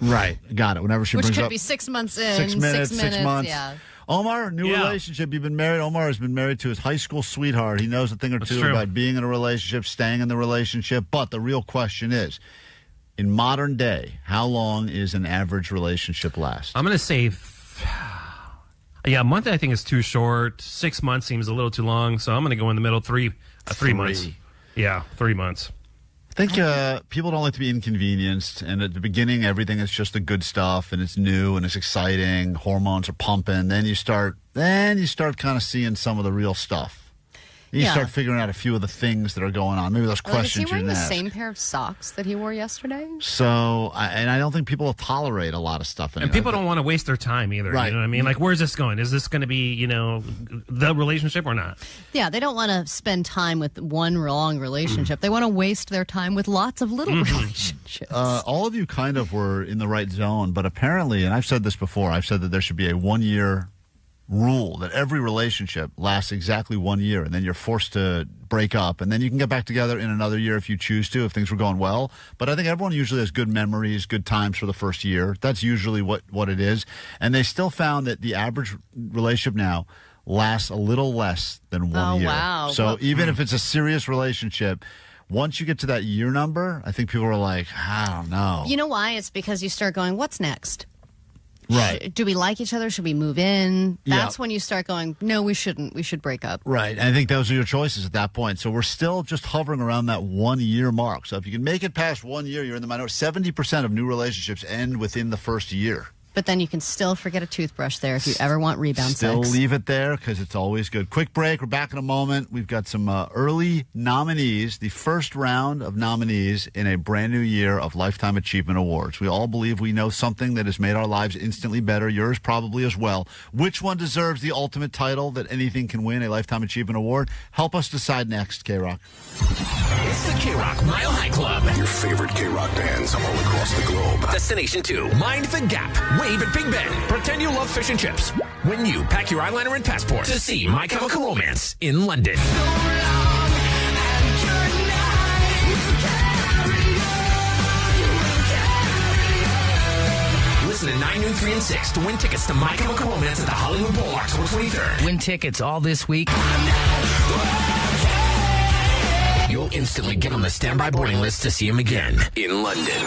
Right. Got it. Whenever she brings Which up... could be 6 months in, 6 minutes, 6 months. Yeah. Omar, new relationship. You've been married. Omar has been married to his high school sweetheart. He knows a thing or two about being in a relationship, staying in the relationship. But the real question is, in modern day, how long is an average relationship last? I'm going to say, a month I think is too short. 6 months seems a little too long. So I'm going to go in the middle, 3 months. Yeah, 3 months. I think people don't like to be inconvenienced, and at the beginning, everything is just the good stuff, and it's new and it's exciting. Hormones are pumping. Then you start kind of seeing some of the real stuff. You start figuring out a few of the things that are going on. Maybe those questions is he wearing you the ask. same pair of socks that he wore yesterday? So, I don't think people will tolerate a lot of stuff anymore. And people don't want to waste their time either. Right. You know what I mean? Like, where's this going? Is this going to be, the relationship or not? Yeah, they don't want to spend time with one long relationship. They want to waste their time with lots of little relationships. All of you kind of were in the right zone, but apparently, and I've said this before, I've said that there should be a 1-year rule that every relationship lasts exactly 1 year, and then you're forced to break up, and then you can get back together in another year if you choose to, if things were going well. But I think everyone usually has good memories, good times for the first year. That's usually what it is. And they still found that the average relationship now lasts a little less than 1 year. Wow. So even if it's a serious relationship, once you get to that year number, I think people are like, I don't know. You know why? It's because you start going, what's next? Right. Do we like each other? Should we move in? That's when you start going, no, we shouldn't. We should break up. Right. And I think those are your choices at that point. So we're still just hovering around that 1 year mark. So if you can make it past 1 year, you're in the minority. 70% of new relationships end within the first year. But then you can still forget a toothbrush there if you ever want rebound Still sex. leave it there because it's always good. Quick break. We're back in a moment. We've got some early nominees, the first round of nominees in a brand new year of Lifetime Achievement Awards. We all believe we know something that has made our lives instantly better. Yours probably as well. Which one deserves the ultimate title that anything can win, a Lifetime Achievement Award? Help us decide next, KROQ. It's the KROQ Mile High Club. Your favorite KROQ bands all across the globe. Destination 2. Mind the Gap. Wave at Big Ben. Pretend you love fish and chips. When you pack your eyeliner and passport to see My Chemical Romance in London. Listen at 9, noon, 3, and 6 to win tickets to My Chemical Romance at the Hollywood Bowl October 23rd. Win tickets all this week. You'll instantly get on the standby boarding list to see him again in London.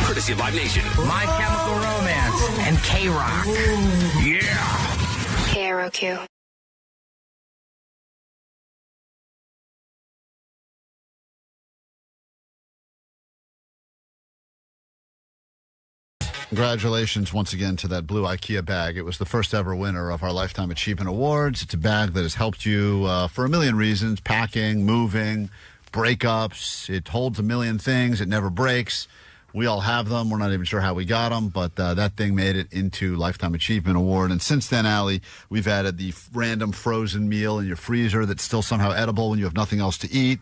Courtesy of Live Nation. My Chemical Romance and KROQ. Yeah. KROQ. Congratulations once again to that blue IKEA bag. It was the first ever winner of our Lifetime Achievement Awards. It's a bag that has helped you for a million reasons: packing, moving, breakups. It holds a million things. It never breaks. We all have them. We're not even sure how we got them, but that thing made it into Lifetime Achievement Award. And since then, Allie, we've added the random frozen meal in your freezer that's still somehow edible when you have nothing else to eat.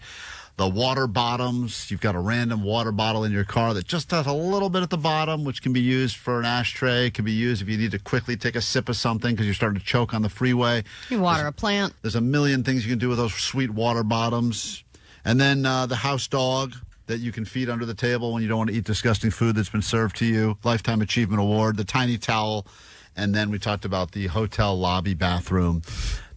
The water bottoms. You've got a random water bottle in your car that just has a little bit at the bottom, which can be used for an ashtray. It can be used if you need to quickly take a sip of something because you're starting to choke on the freeway. You water a plant. There's a million things you can do with those sweet water bottoms. And then the house dog that you can feed under the table when you don't want to eat disgusting food that's been served to you. Lifetime Achievement Award. The tiny towel. And then we talked about the hotel lobby bathroom,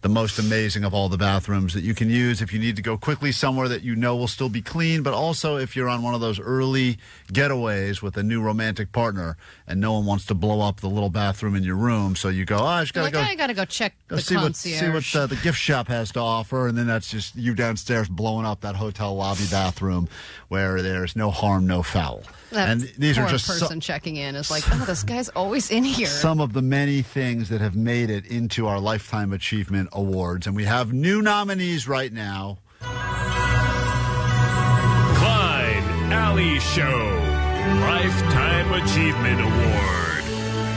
the most amazing of all the bathrooms that you can use if you need to go quickly somewhere that you know will still be clean, but also if you're on one of those early getaways with a new romantic partner and no one wants to blow up the little bathroom in your room. So you go, I got to go check the see concierge. what the gift shop has to offer. And then that's just you downstairs blowing up that hotel lobby bathroom where there's no harm, no foul. That these poor are just person checking in is like, oh, this guy's always in here. some of the many things that have made it into our Lifetime Achievement Awards. And we have new nominees right now. Klein Ally Show Lifetime Achievement Award.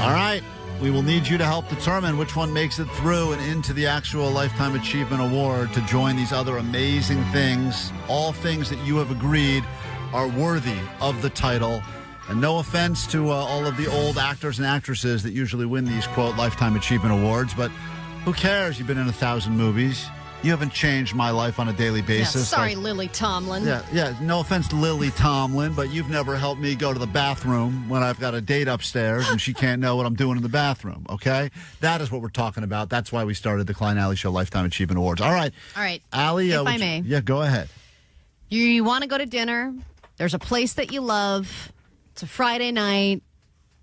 All right. We will need you to help determine which one makes it through and into the actual Lifetime Achievement Award to join these other amazing things. All things that you have agreed are worthy of the title. And no offense to all of the old actors and actresses that usually win these, quote, Lifetime Achievement Awards, but who cares? You've been in 1,000 movies. You haven't changed my life on a daily basis. Yeah, sorry, Lily Tomlin. Yeah. No offense to Lily Tomlin, but you've never helped me go to the bathroom when I've got a date upstairs and she can't know what I'm doing in the bathroom, okay? That is what we're talking about. That's why we started the Klein Ally Show Lifetime Achievement Awards. All right. Ally, if I may. Yeah, go ahead. You want to go to dinner. There's a place that you love. It's a Friday night.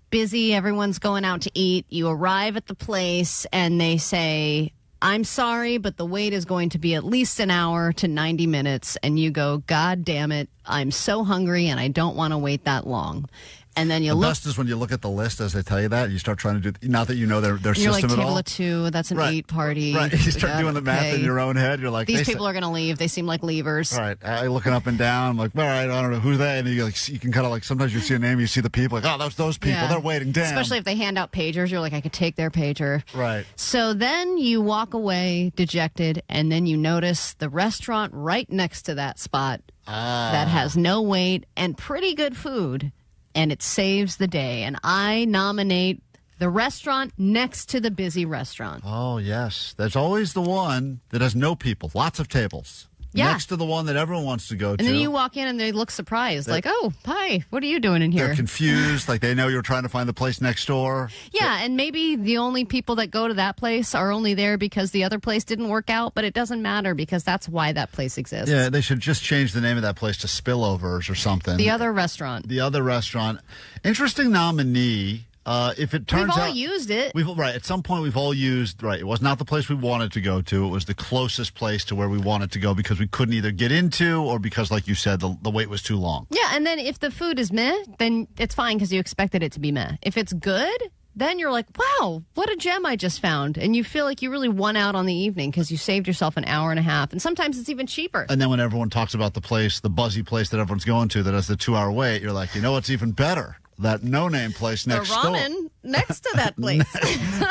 Busy. Everyone's going out to eat. You arrive at the place and they say, I'm sorry, but the wait is going to be at least an hour to 90 minutes. And you go, God damn it, I'm so hungry and I don't want to wait that long. And then you the look. best is when you look at the list as they tell you that, and you start trying to do, not that you know their You're system like, at all. table of two, that's an 8 party. Right, you start doing the math in your own head. You're like, these people are going to leave. They seem like leavers. Right, looking up and down. I'm like, all right, I don't know who they. And you can kind of like, sometimes you see a name, you see the people, like, oh, those people. Yeah. They're waiting. Damn. Especially if they hand out pagers, you're like, I could take their pager. Right. So then you walk away dejected, and then you notice the restaurant right next to that spot that has no wait and pretty good food. And it saves the day. And I nominate the restaurant next to the busy restaurant. Oh, yes. There's always the one that has no people, lots of tables. Yeah. Next to the one that everyone wants to go to. And then you walk in and they look surprised. Like, oh, hi, what are you doing in here? They're confused. Like they know you're trying to find the place next door. Yeah, and maybe the only people that go to that place are only there because the other place didn't work out, but it doesn't matter because that's why that place exists. Yeah, they should just change the name of that place to Spillovers or something. The other restaurant. The other restaurant. Interesting nominee. If it turns out we've all used it. At some point we've all used, right, it was not the place we wanted to go to. It was the closest place to where we wanted to go because we couldn't either get into or because, like you said, the wait was too long. Yeah, and then if the food is meh, then it's fine because you expected it to be meh. If it's good, then you're like, wow, what a gem I just found. And you feel like you really won out on the evening because you saved yourself an hour and a half. And sometimes it's even cheaper. And then when everyone talks about the place, the buzzy place that everyone's going to that has the 2-hour wait, you're like, you know what's even better? That no-name place next door. The ramen next to that place.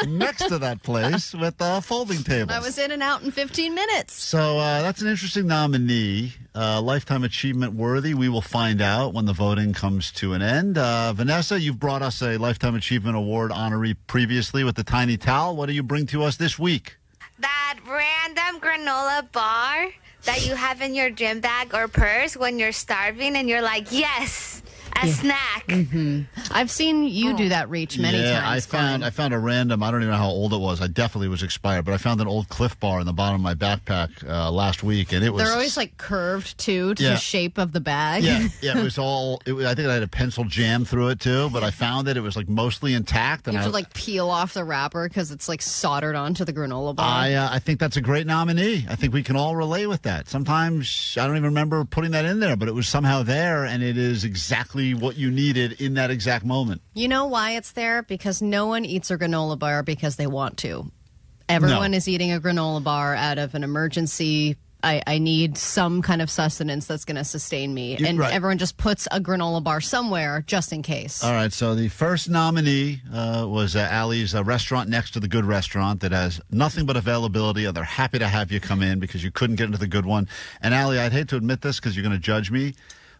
Next to that place with folding tables. I was in and out in 15 minutes. So that's an interesting nominee. Lifetime Achievement worthy. We will find out when the voting comes to an end. Vanessa, you've brought us a Lifetime Achievement Award honoree previously with the Tiny Towel. What do you bring to us this week? That random granola bar that you have in your gym bag or purse when you're starving and you're like, yes, a snack. Mm-hmm. I've seen you do that reach many times. I found a random, I don't even know how old it was. I definitely was expired, but I found an old Cliff Bar in the bottom of my backpack last week, and it was... They're always like curved, too, to the shape of the bag. Yeah, it was all... I think I had a pencil jam through it, too, but I found it was like mostly intact. And you have to like peel off the wrapper because it's like soldered onto the granola bar. I think that's a great nominee. I think we can all relate with that. Sometimes, I don't even remember putting that in there, but it was somehow there, and it is exactly what you needed in that exact moment. You know why it's there? Because no one eats a granola bar because they want to. Everyone is eating a granola bar out of an emergency. I need some kind of sustenance that's going to sustain me. And everyone just puts a granola bar somewhere just in case. All right, so the first nominee was Allie's restaurant next to the good restaurant that has nothing but availability, and they're happy to have you come in because you couldn't get into the good one. And Allie, I'd hate to admit this because you're going to judge me,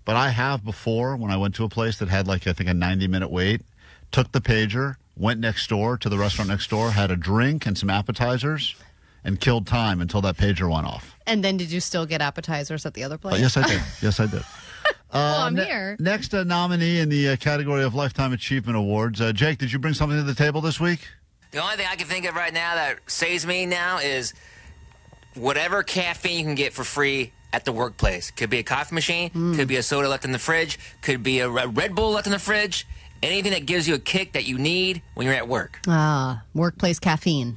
but I have before when I went to a place that had like, I think, a 90-minute wait, took the pager, went next door to the restaurant next door, had a drink and some appetizers, and killed time until that pager went off. And then did you still get appetizers at the other place? Yes, I did. Yes, I did. Well, I'm here. Next nominee in the category of Lifetime Achievement Awards. Jake, did you bring something to the table this week? The only thing I can think of right now that saves me now is whatever caffeine you can get for free at the workplace. Could be a coffee machine, could be a soda left in the fridge, could be a Red Bull left in the fridge. Anything that gives you a kick that you need when you're at work. Workplace caffeine.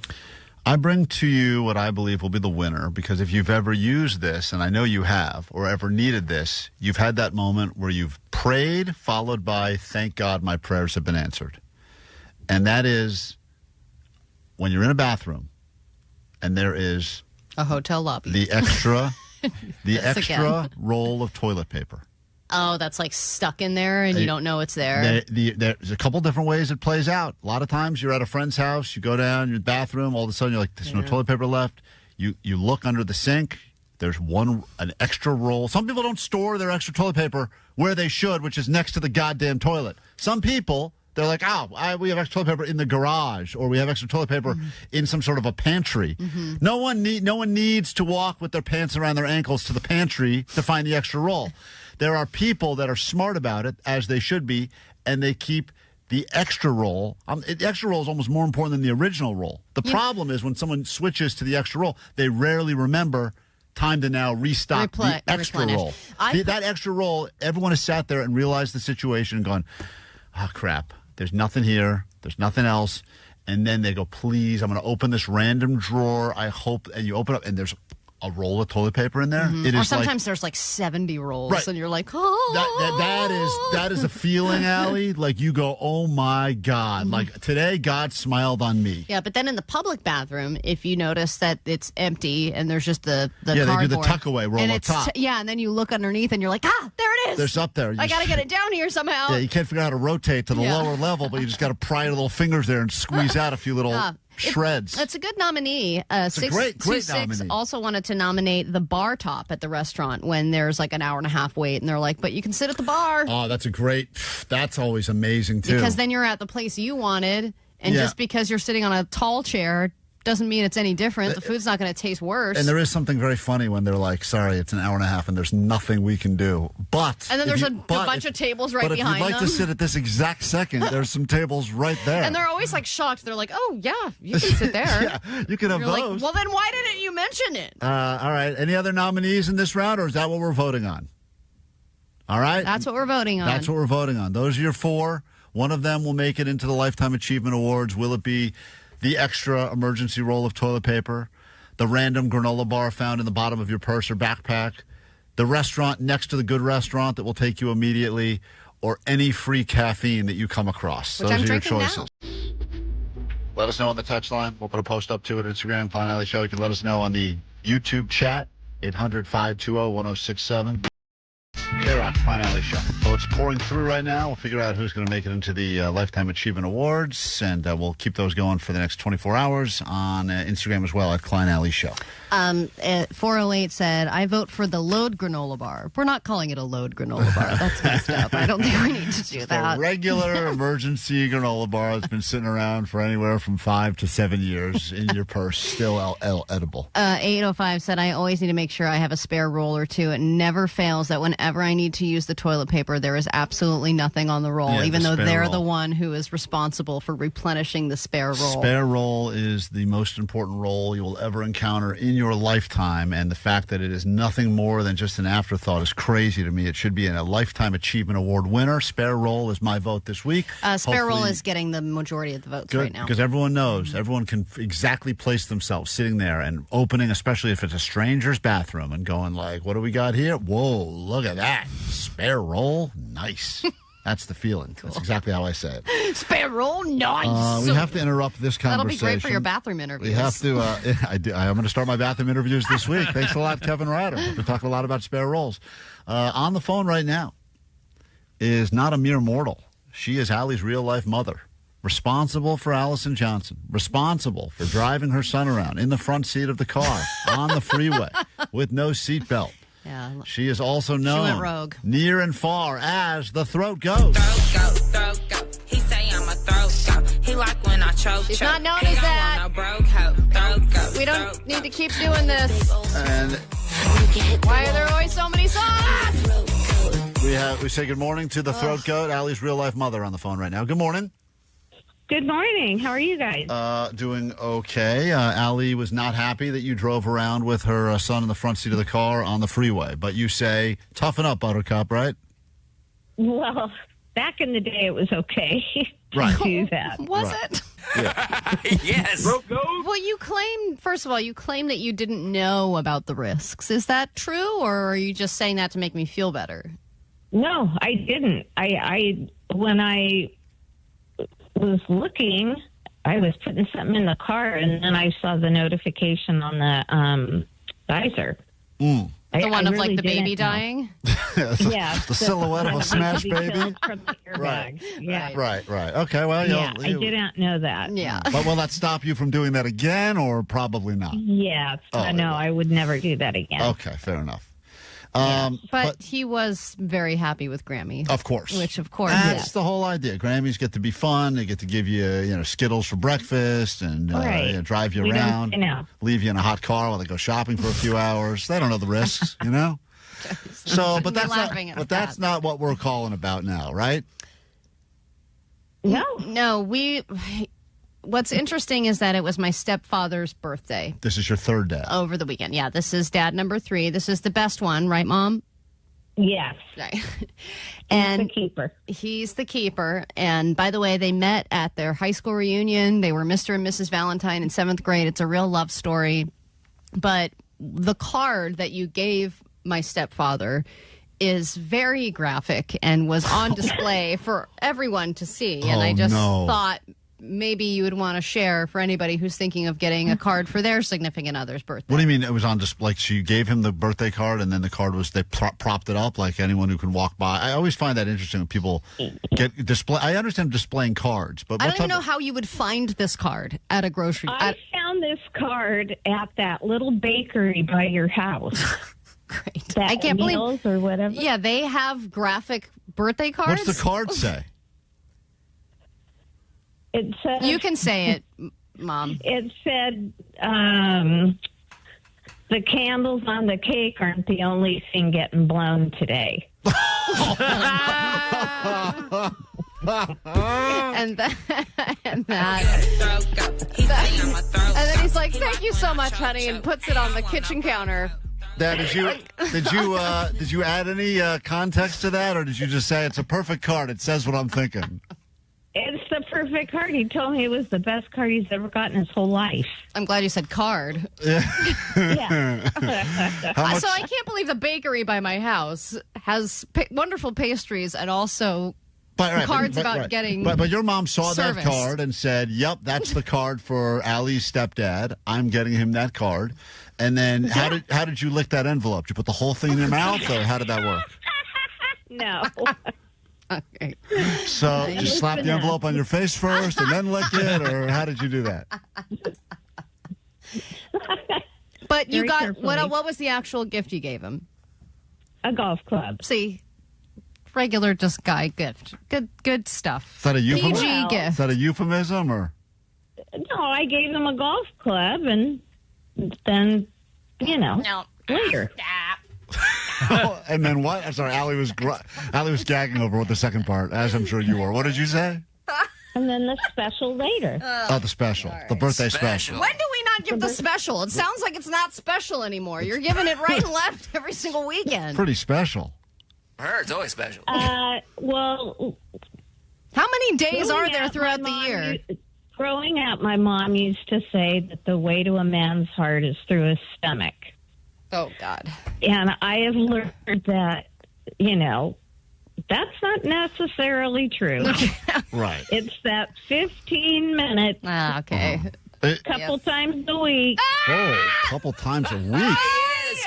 I bring to you what I believe will be the winner, because if you've ever used this, and I know you have, or ever needed this, you've had that moment where you've prayed, followed by, thank God my prayers have been answered. And that is when you're in a bathroom and there is a hotel lobby. The extra roll of toilet paper. Oh, that's like stuck in there and you don't know it's there. There's a couple different ways it plays out. A lot of times you're at a friend's house, you go down, you're in the bathroom, all of a sudden you're like, there's no toilet paper left. You look under the sink, there's an extra roll. Some people don't store their extra toilet paper where they should, which is next to the goddamn toilet. Some people, they're like, we have extra toilet paper in the garage, or we have extra toilet paper in some sort of a pantry. No one needs to walk with their pants around their ankles to the pantry to find the extra roll. There are people that are smart about it, as they should be, and they keep the extra roll. The extra roll is almost more important than the original roll. The problem is when someone switches to the extra roll, they rarely remember time to now restock the extra roll. That extra roll, everyone has sat there and realized the situation and gone, oh, crap, there's nothing here, there's nothing else. And then they go, please, I'm going to open this random drawer. I hope, and you open up, and there's a roll of toilet paper in there. It or is sometimes there's like 70 rolls, right. And you're like, oh. That is a feeling, Allie. Like you go, oh my God. Like today, God smiled on me. Yeah, but then in the public bathroom, if you notice that it's empty and there's just the they do the tuck away roll and up top. And then you look underneath and you're like, there it is. There's up there. I got to get it down here somehow. Yeah, you can't figure out how to rotate to the lower level, but you just got to pry your little fingers there and squeeze out a few little shreds. It's a good nominee. It's a great nominee. Also wanted to nominate the bar top at the restaurant when there's like an hour and a half wait, and they're like, but you can sit at the bar. Oh, that's always amazing too. Because then you're at the place you wanted, and just because you're sitting on a tall chair doesn't mean it's any different. The food's not going to taste worse. And there is something very funny when they're like, sorry, it's an hour and a half and there's nothing we can do. And then there's a bunch of tables right behind them. But if you'd like to sit at this exact second, there's some tables right there. And they're always like shocked. They're like, oh, yeah, you can sit there. Yeah, you can have those. Like, well, then why didn't you mention it? All right. Any other nominees in this round, or is that what we're voting on? All right. That's what we're voting on. That's what we're voting on. Those are your four. One of them will make it into the Lifetime Achievement Awards. Will it be the extra emergency roll of toilet paper, the random granola bar found in the bottom of your purse or backpack, the restaurant next to the good restaurant that will take you immediately, or any free caffeine that you come across? Which Those I'm are your drinking choices. Now. Let us know on the text line. We'll put a post up to it. Instagram, Klein and Ally Show. You can let us know on the YouTube chat, 800-520-1067. KROQ Klein and Ally Show. So it's pouring through right now. We'll figure out who's going to make it into the Lifetime Achievement Awards, and we'll keep those going for the next 24 hours on Instagram as well at Klein and Ally Show. 408 said, I vote for the load granola bar. We're not calling it a load granola bar. That's messed up. I don't think we need to do that. The regular emergency granola bar has been sitting around for anywhere from 5 to 7 years in your purse, still edible. 805 said, I always need to make sure I have a spare roll or two. It never fails that whenever I need to use the toilet paper, there is absolutely nothing on the roll, even though they're the one who is responsible for replenishing the spare roll. Spare roll is the most important roll you will ever encounter in your lifetime, and the fact that it is nothing more than just an afterthought is crazy to me. It should be a Lifetime Achievement Award winner. Spare roll is my vote this week. Spare roll is getting the majority of the votes right now. Because everyone knows, everyone can exactly place themselves sitting there and opening, especially if it's a stranger's bathroom, and going like, what do we got here? Whoa, look at that. Spare roll? Nice. That's the feeling. Cool. That's exactly how I say it. Spare roll? Nice. We have to interrupt this conversation. That'll be great for your bathroom interviews. We have to. I'm going to start my bathroom interviews this week. Thanks a lot, Kevin Ryder. We're talking a lot about spare rolls. On the phone right now is not a mere mortal. She is Allie's real-life mother. Responsible for Allison Johnson. Responsible for driving her son around in the front seat of the car on the freeway with no seatbelt. Yeah. She is also known she went rogue. Near and far as the Throat Goat. Throat goat. He say I'm a throat goat. He like when I choke. She's not known as that. We don't need to keep doing this. And why are there always so many songs? we say good morning to the Throat Goat, Allie's real life mother, on the phone right now. Good morning. Good morning. How are you guys? Doing okay. Allie was not happy that you drove around with her son in the front seat of the car on the freeway. But you say, toughen up, Buttercup, right? Well, back in the day, it was okay to do that. Was it? Yes. Well, you claim, first of all, that you didn't know about the risks. Is that true, or are you just saying that to make me feel better? No, I didn't. When I was looking, I was putting something in the car, and then I saw the notification on the geyser. Mm. The one of really the baby didn't know. dying? Yeah. The silhouette of a smash baby? From the airbag. Yeah. Right. Okay, well, I didn't know that. Yeah. But will that stop you from doing that again, or probably not? Yeah. Oh, No, I would never do that again. Okay, fair enough. But he was very happy with Grammy. Of course. Which, of course, That's the whole idea. Grammys get to be fun. They get to give you, Skittles for breakfast and drive you around, leave you in a hot car while they go shopping for a few hours. They don't know the risks, So, but that's not what we're calling about now, right? No, what's interesting is that it was my stepfather's birthday. This is your third dad. Over the weekend. Yeah, this is dad number 3. This is the best one, right, Mom? Yes. Right. And the keeper. He's the keeper. And by the way, they met at their high school reunion. They were Mr. and Mrs. Valentine in 7th grade. It's a real love story. But the card that you gave my stepfather is very graphic and was on display for everyone to see. And I just thought maybe you would want to share for anybody who's thinking of getting a card for their significant other's birthday. What do you mean it was on display? Like, so you gave him the birthday card, and then the card was, they propped it up like anyone who can walk by. I always find that interesting when people get display. I understand displaying cards, but I don't even know how you would find this card at a grocery. I found this card at that little bakery by your house. Great. That I can't Meals believe. Or whatever. Yeah, they have graphic birthday cards. What's the card say? It said, you can say it, Mom. It said, the candles on the cake aren't the only thing getting blown today. and then he's like, "Thank you so much, honey," and puts it on the kitchen counter. Dad, did you add any context to that, or did you just say it's a perfect card? It says what I'm thinking. It's the perfect card. He told me it was the best card he's ever gotten in his whole life. I'm glad you said card. Yeah. So I can't believe the bakery by my house has wonderful pastries and also cards about getting. But your mom saw service. that card and said, "Yep, that's the card for Ali's stepdad. I'm getting him that card." And then how did you lick that envelope? Did you put the whole thing in your mouth, or how did that work? No. Okay. So you slapped the envelope on your face first and then lick it, or how did you do that? But you got what was the actual gift you gave him? A golf club. See, regular just guy gift. Good stuff. Is that a euphemism? PG gift. Is that a euphemism, or? No, I gave him a golf club, and then later. And then what? I'm sorry, Allie was gagging over what the second part, as I'm sure you were. What did you say? And then the special later. The special. Right. The birthday special. When do we not give the special? It sounds like it's not special anymore. You're giving it right and left every single weekend. Pretty special. It's always special. Well, how many days are there throughout the year? Growing up, my mom used to say that the way to a man's heart is through his stomach. Oh, God. And I have learned that, that's not necessarily true. Right. It's that 15 minutes. Okay. Couple times a week. Oh, a couple times a week.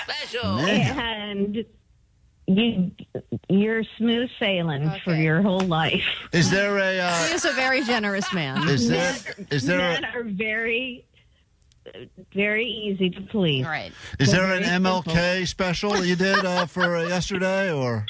Special. Man. And you're smooth sailing for your whole life. Is there He is a very generous man. Is there men are very, very easy to please. Right. Is there an MLK special that you did for yesterday, or?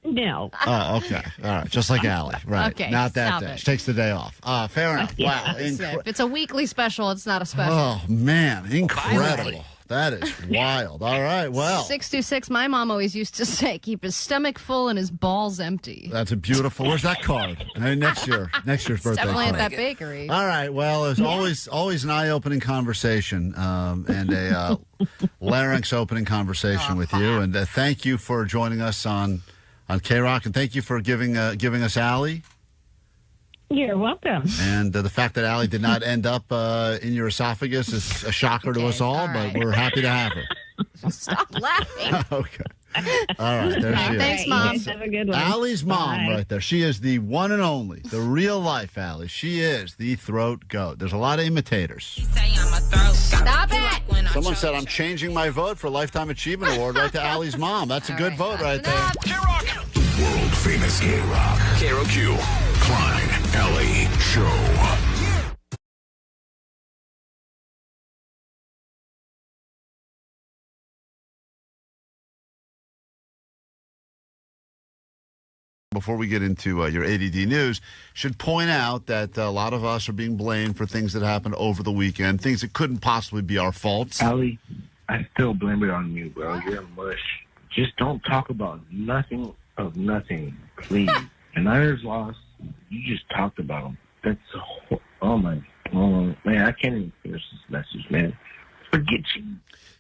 No. Oh, okay. All right. Just like Allie. Right. Okay, Not that stop day. it. She takes the day off. Fair enough. Wow. If it's a weekly special, it's not a special. Oh, man. Incredible. That is wild. All right. Well. 626. My mom always used to say, keep his stomach full and his balls empty. That's a beautiful. Where's that card? Next year's birthday Definitely card. at that bakery. All right. Well, it's always an eye-opening conversation and a larynx-opening conversation with you. And thank you for joining us on on KROQ. And thank you for giving us Allie. You're welcome. And the fact that Allie did not end up in your esophagus is a shocker to us all, but we're happy to have her. Stop laughing. Okay. All right, there she is. Thanks, Mom. Have a good one. Allie's mom Bye. right there. She is the one and only, the real life Allie. She is the Throat G.O.A.T. There's a lot of imitators. Stop it. Someone said, I'm changing my vote for Lifetime Achievement Award right to Allie's mom. That's a good vote right there. World famous KROQ. KROQ. Klein, Ally Show. Before we get into your ADD news, should point out that a lot of us are being blamed for things that happened over the weekend, things that couldn't possibly be our faults. Allie, I still blame it on you, bro. You're a mush. Just don't talk about nothing of nothing, please. The Niners lost. You just talked about them. That's man, I can't even finish this message, man. Forget you.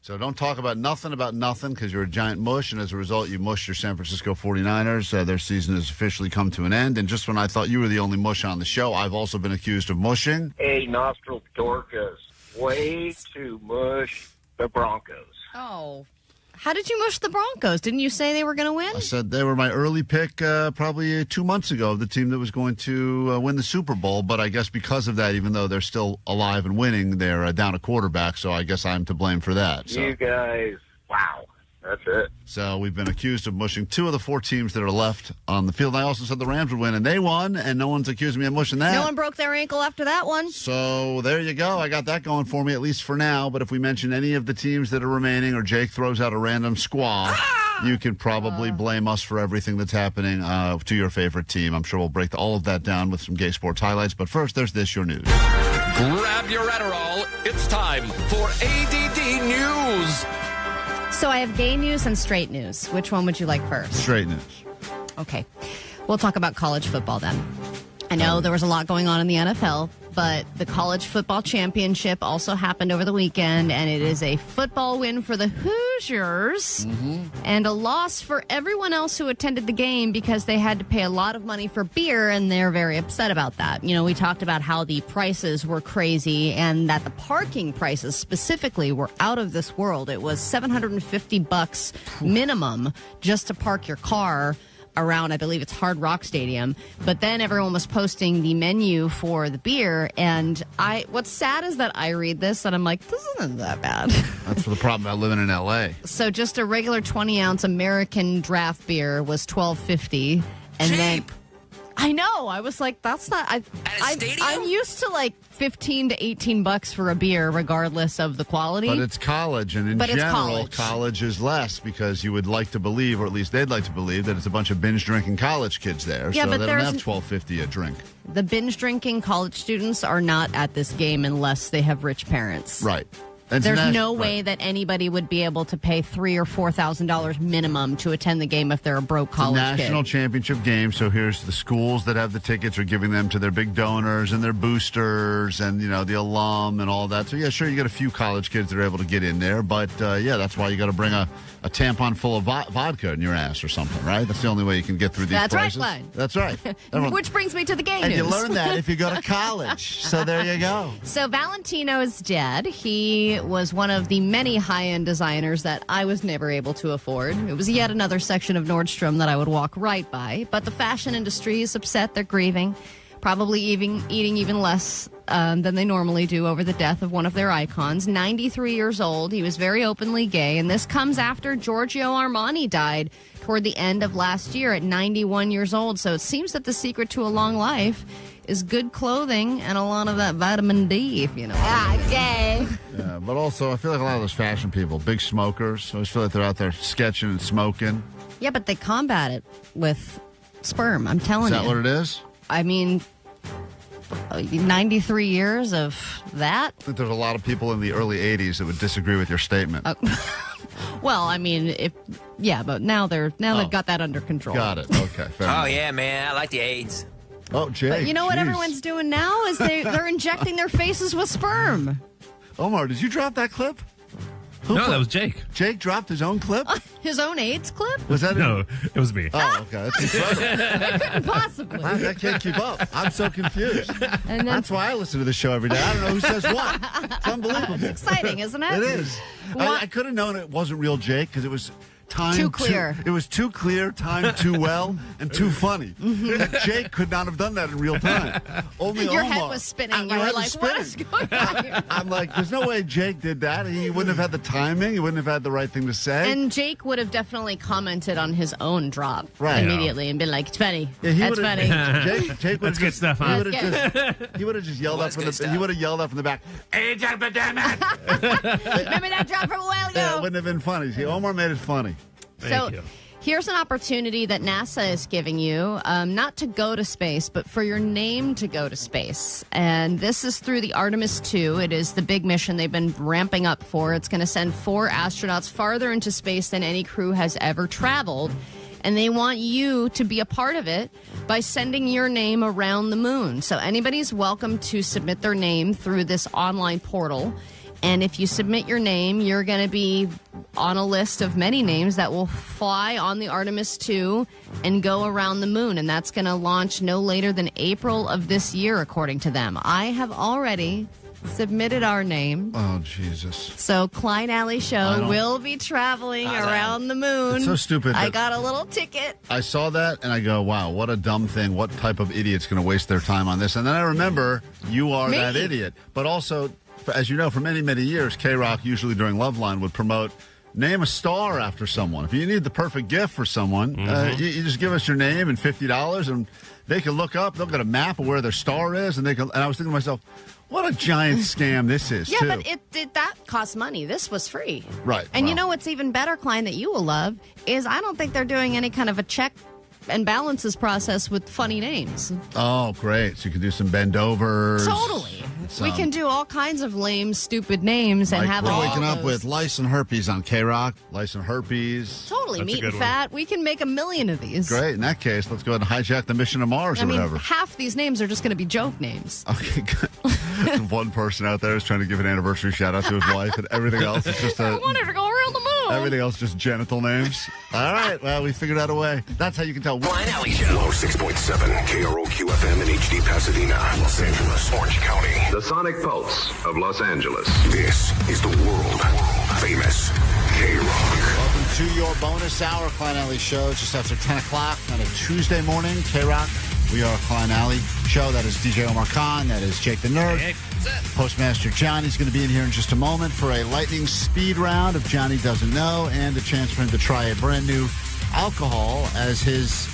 So don't talk about nothing because you're a giant mush, and as a result, you mush your San Francisco 49ers. Their season has officially come to an end, and just when I thought you were the only mush on the show, I've also been accused of mushing. Hey, Nostril Dorcas, way to mush the Broncos. Oh. How did you mush the Broncos? Didn't you say they were going to win? I said they were my early pick probably 2 months ago of the team that was going to win the Super Bowl. But I guess because of that, even though they're still alive and winning, they're down a quarterback. So I guess I'm to blame for that. So. You guys, wow. That's it. So we've been accused of mushing 2 of the 4 teams that are left on the field. I also said the Rams would win, and they won, and no one's accused me of mushing that. No one broke their ankle after that one. So there you go. I got that going for me, at least for now. But if we mention any of the teams that are remaining or Jake throws out a random squaw, you can probably blame us for everything that's happening to your favorite team. I'm sure we'll break all of that down with some gay sports highlights. But first, there's this, your news. Grab your Adderall. It's time for ADD News. So I have gay news and straight news. Which one would you like first? Straight news. Okay. We'll talk about college football then. I know there was a lot going on in the NFL, but the college football championship also happened over the weekend, and it is a football win for the Hoosiers and a loss for everyone else who attended the game because they had to pay a lot of money for beer, and they're very upset about that. You know, we talked about how the prices were crazy and that the parking prices specifically were out of this world. It was $750 minimum just to park your car around, I believe it's Hard Rock Stadium. But then everyone was posting the menu for the beer, and what's sad is that I read this and I'm like, this isn't that bad. That's the problem about living in L.A. So just a regular 20-ounce American draft beer was $12.50, and then I know, I was like, that's not. I'm used to like $15 to $18 for a beer, regardless of the quality. But it's college, and in general, college is less because you would like to believe, or at least they'd like to believe, that it's a bunch of binge drinking college kids there. Yeah, so but they don't have $12.50 a drink. The binge drinking college students are not at this game unless they have rich parents. Right. There's no way that anybody would be able to pay $3,000 or $4,000 minimum to attend the game if they're a broke college kid. It's a national championship game, so here's the schools that have the tickets are giving them to their big donors and their boosters and, you know, the alum and all that. So, yeah, sure, you get a few college kids that are able to get in there, but, yeah, that's why you got to bring a tampon full of vodka in your ass or something, right? That's the only way you can get through these prices. Right, Klein. That's right. Which brings me to the gay news. And you news. learn that if you go to college. So there you go. So Valentino is dead. He was one of the many high-end designers that I was never able to afford. It was yet another section of Nordstrom that I would walk right by. But the fashion industry is upset. They're grieving, probably eating even less than they normally do over the death of one of their icons. 93 years old. He was very openly gay. And this comes after Giorgio Armani died toward the end of last year at 91 years old. So it seems that the secret to a long life is good clothing and a lot of that vitamin D, if you know. Gay. Yeah, but also I feel like a lot of those fashion people, big smokers, I always feel like they're out there sketching and smoking. Yeah, but they combat it with sperm, I'm telling you. Is that what it is? I mean, 93 years of that? I think there's a lot of people in the early 80s that would disagree with your statement. Well, I mean, but now they've got that under control. Got it. Okay. Oh, yeah, man. I like the AIDS. Oh, Jay. But you know what everyone's doing now is they're injecting their faces with sperm. Omar, did you drop that clip? No, that was Jake. Jake dropped his own clip? His own AIDS clip? Was that No, it was me. Oh, okay. That's incredible. It couldn't possibly. I can't keep up. I'm so confused. And then, That's why I listen to the show every day. I don't know who says what. It's unbelievable. It's exciting, isn't it? It is. I could have known it wasn't real Jake because it was timed Too clear. It was too clear, timed too well, and too funny. And Jake could not have done that in real time. Only Your Omar. head was spinning. My You were head like, was what is spinning. going on here? I'm like, there's no way Jake did that. He wouldn't have had the timing. He wouldn't have had the right thing to say. And Jake would have definitely commented on his own drop Right. immediately and been like, it's funny. Yeah, he That's would've- funny. Jake would That's good stuff, huh? He would have just yelled out from the. He would have yelled out from the back. Hey, gentlemen, damn it! Remember that drop from a while ago? Yeah, it wouldn't have been funny. See, Omar made it funny. So here's an opportunity that NASA is giving you, not to go to space, but for your name to go to space. And this is through the Artemis II. It is the big mission they've been ramping up for. It's going to send 4 astronauts farther into space than any crew has ever traveled. And they want you to be a part of it by sending your name around the moon. So anybody's welcome to submit their name through this online portal. And if you submit your name, you're going to be on a list of many names that will fly on the Artemis II and go around the moon. And that's going to launch no later than April of this year, according to them. I have already submitted our name. Oh, Jesus. So Klein Ally Show will be traveling around the moon. It's so stupid I that- got a little ticket. I saw that and I go, wow, what a dumb thing. What type of idiot's going to waste their time on this? And then I remember you are Me. that idiot. But also, as you know, for many, many years, KROQ, usually during Loveline, would promote name a star after someone. If you need the perfect gift for someone, you just give us your name and $50, and they can look up. They'll get a map of where their star is, and they can. And I was thinking to myself, what a giant scam this is, Yeah, too. but that cost money. This was free. Right. And you well, know what's even better, Klein, that you will love, is I don't think they're doing any kind of a check and balances process with funny names. Oh, great. So you can do some bend overs. Totally. We can do all kinds of lame, stupid names and have we're all waking up those. with lice and herpes on KROQ. Lice and herpes. Totally, meat and fat. We can make a million of these. Great. In that case, let's go ahead and hijack the mission to Mars I or mean, whatever. half these names are just going to be joke names. Okay, good. One person out there is trying to give an anniversary shout out to his wife, and everything else is just I wanted to go around the moon. everything else just genital names. All right, well, we figured out a way. That's how you can tell. Klein Ally Show. 106.7 KROQ FM in HD Pasadena, Los Angeles, Orange County. The Sonic Pulse of Los Angeles. This is the world famous KROQ. Welcome to your bonus hour, Klein Ally Show. Just after 10 o'clock on a Tuesday morning, KROQ. We are Klein Ally Show. That is DJ Omar Khan. That is Jake the Nerd. Hey, what's up? Postmaster Johnny's going to be in here in just a moment for a lightning speed round of Johnny Doesn't Know and a chance for him to try a brand new alcohol as his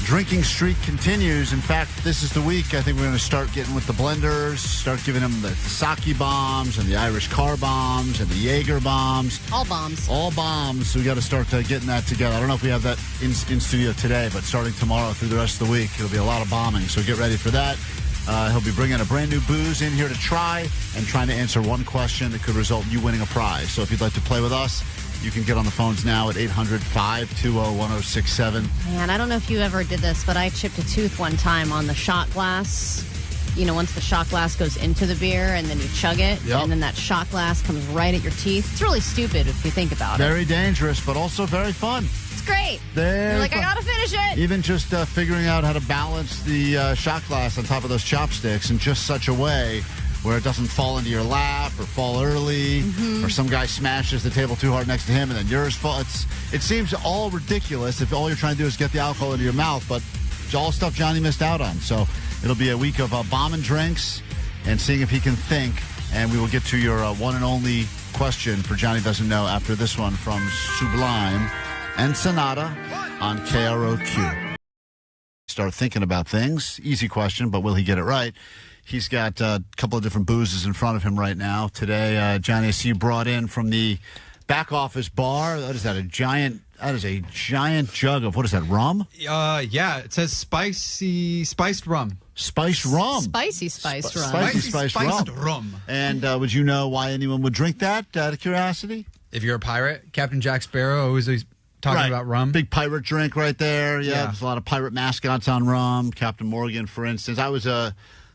drinking streak continues. In fact, this is the week I think we're going to start getting with the blenders, start giving him the sake bombs and the Irish car bombs and the Jaeger bombs. All bombs. All bombs. So we got to start getting that together. I don't know if we have that in studio today, but starting tomorrow through the rest of the week, it'll be a lot of bombing. So get ready for that. He'll be bringing a brand new booze in here to try and trying to answer one question that could result in you winning a prize. So if you'd like to play with us, you can get on the phones now at 800-520-1067. Man, I don't know if you ever did this, but I chipped a tooth one time on the shot glass. You know, once the shot glass goes into the beer and then you chug it, and then that shot glass comes right at your teeth. It's really stupid if you think about it. Very dangerous, but also very fun. It's great. Very You're like, fun. I gotta finish it. Even just figuring out how to balance the shot glass on top of those chopsticks in just such a way where it doesn't fall into your lap or fall early, or some guy smashes the table too hard next to him and then yours falls. It seems all ridiculous if all you're trying to do is get the alcohol into your mouth, but it's all stuff Johnny missed out on. So it'll be a week of bombing drinks and seeing if he can think, and we will get to your one and only question for Johnny Doesn't Know after this one from Sublime and Sonata on KROQ. Start thinking about things. Easy question, but will he get it right? He's got a couple of different boozes in front of him right now. Today, Johnny, I see you brought in from the back office bar. That is a giant jug of, what is that, rum? Yeah, it says spiced rum. Spiced rum. Spicy spiced rum. Spicy spiced rum. And would you know why anyone would drink that, out of curiosity? If you're a pirate, Captain Jack Sparrow always talking about rum. Big pirate drink right there. Yeah, Yeah. there's a lot of pirate mascots on rum. Captain Morgan, for instance. I was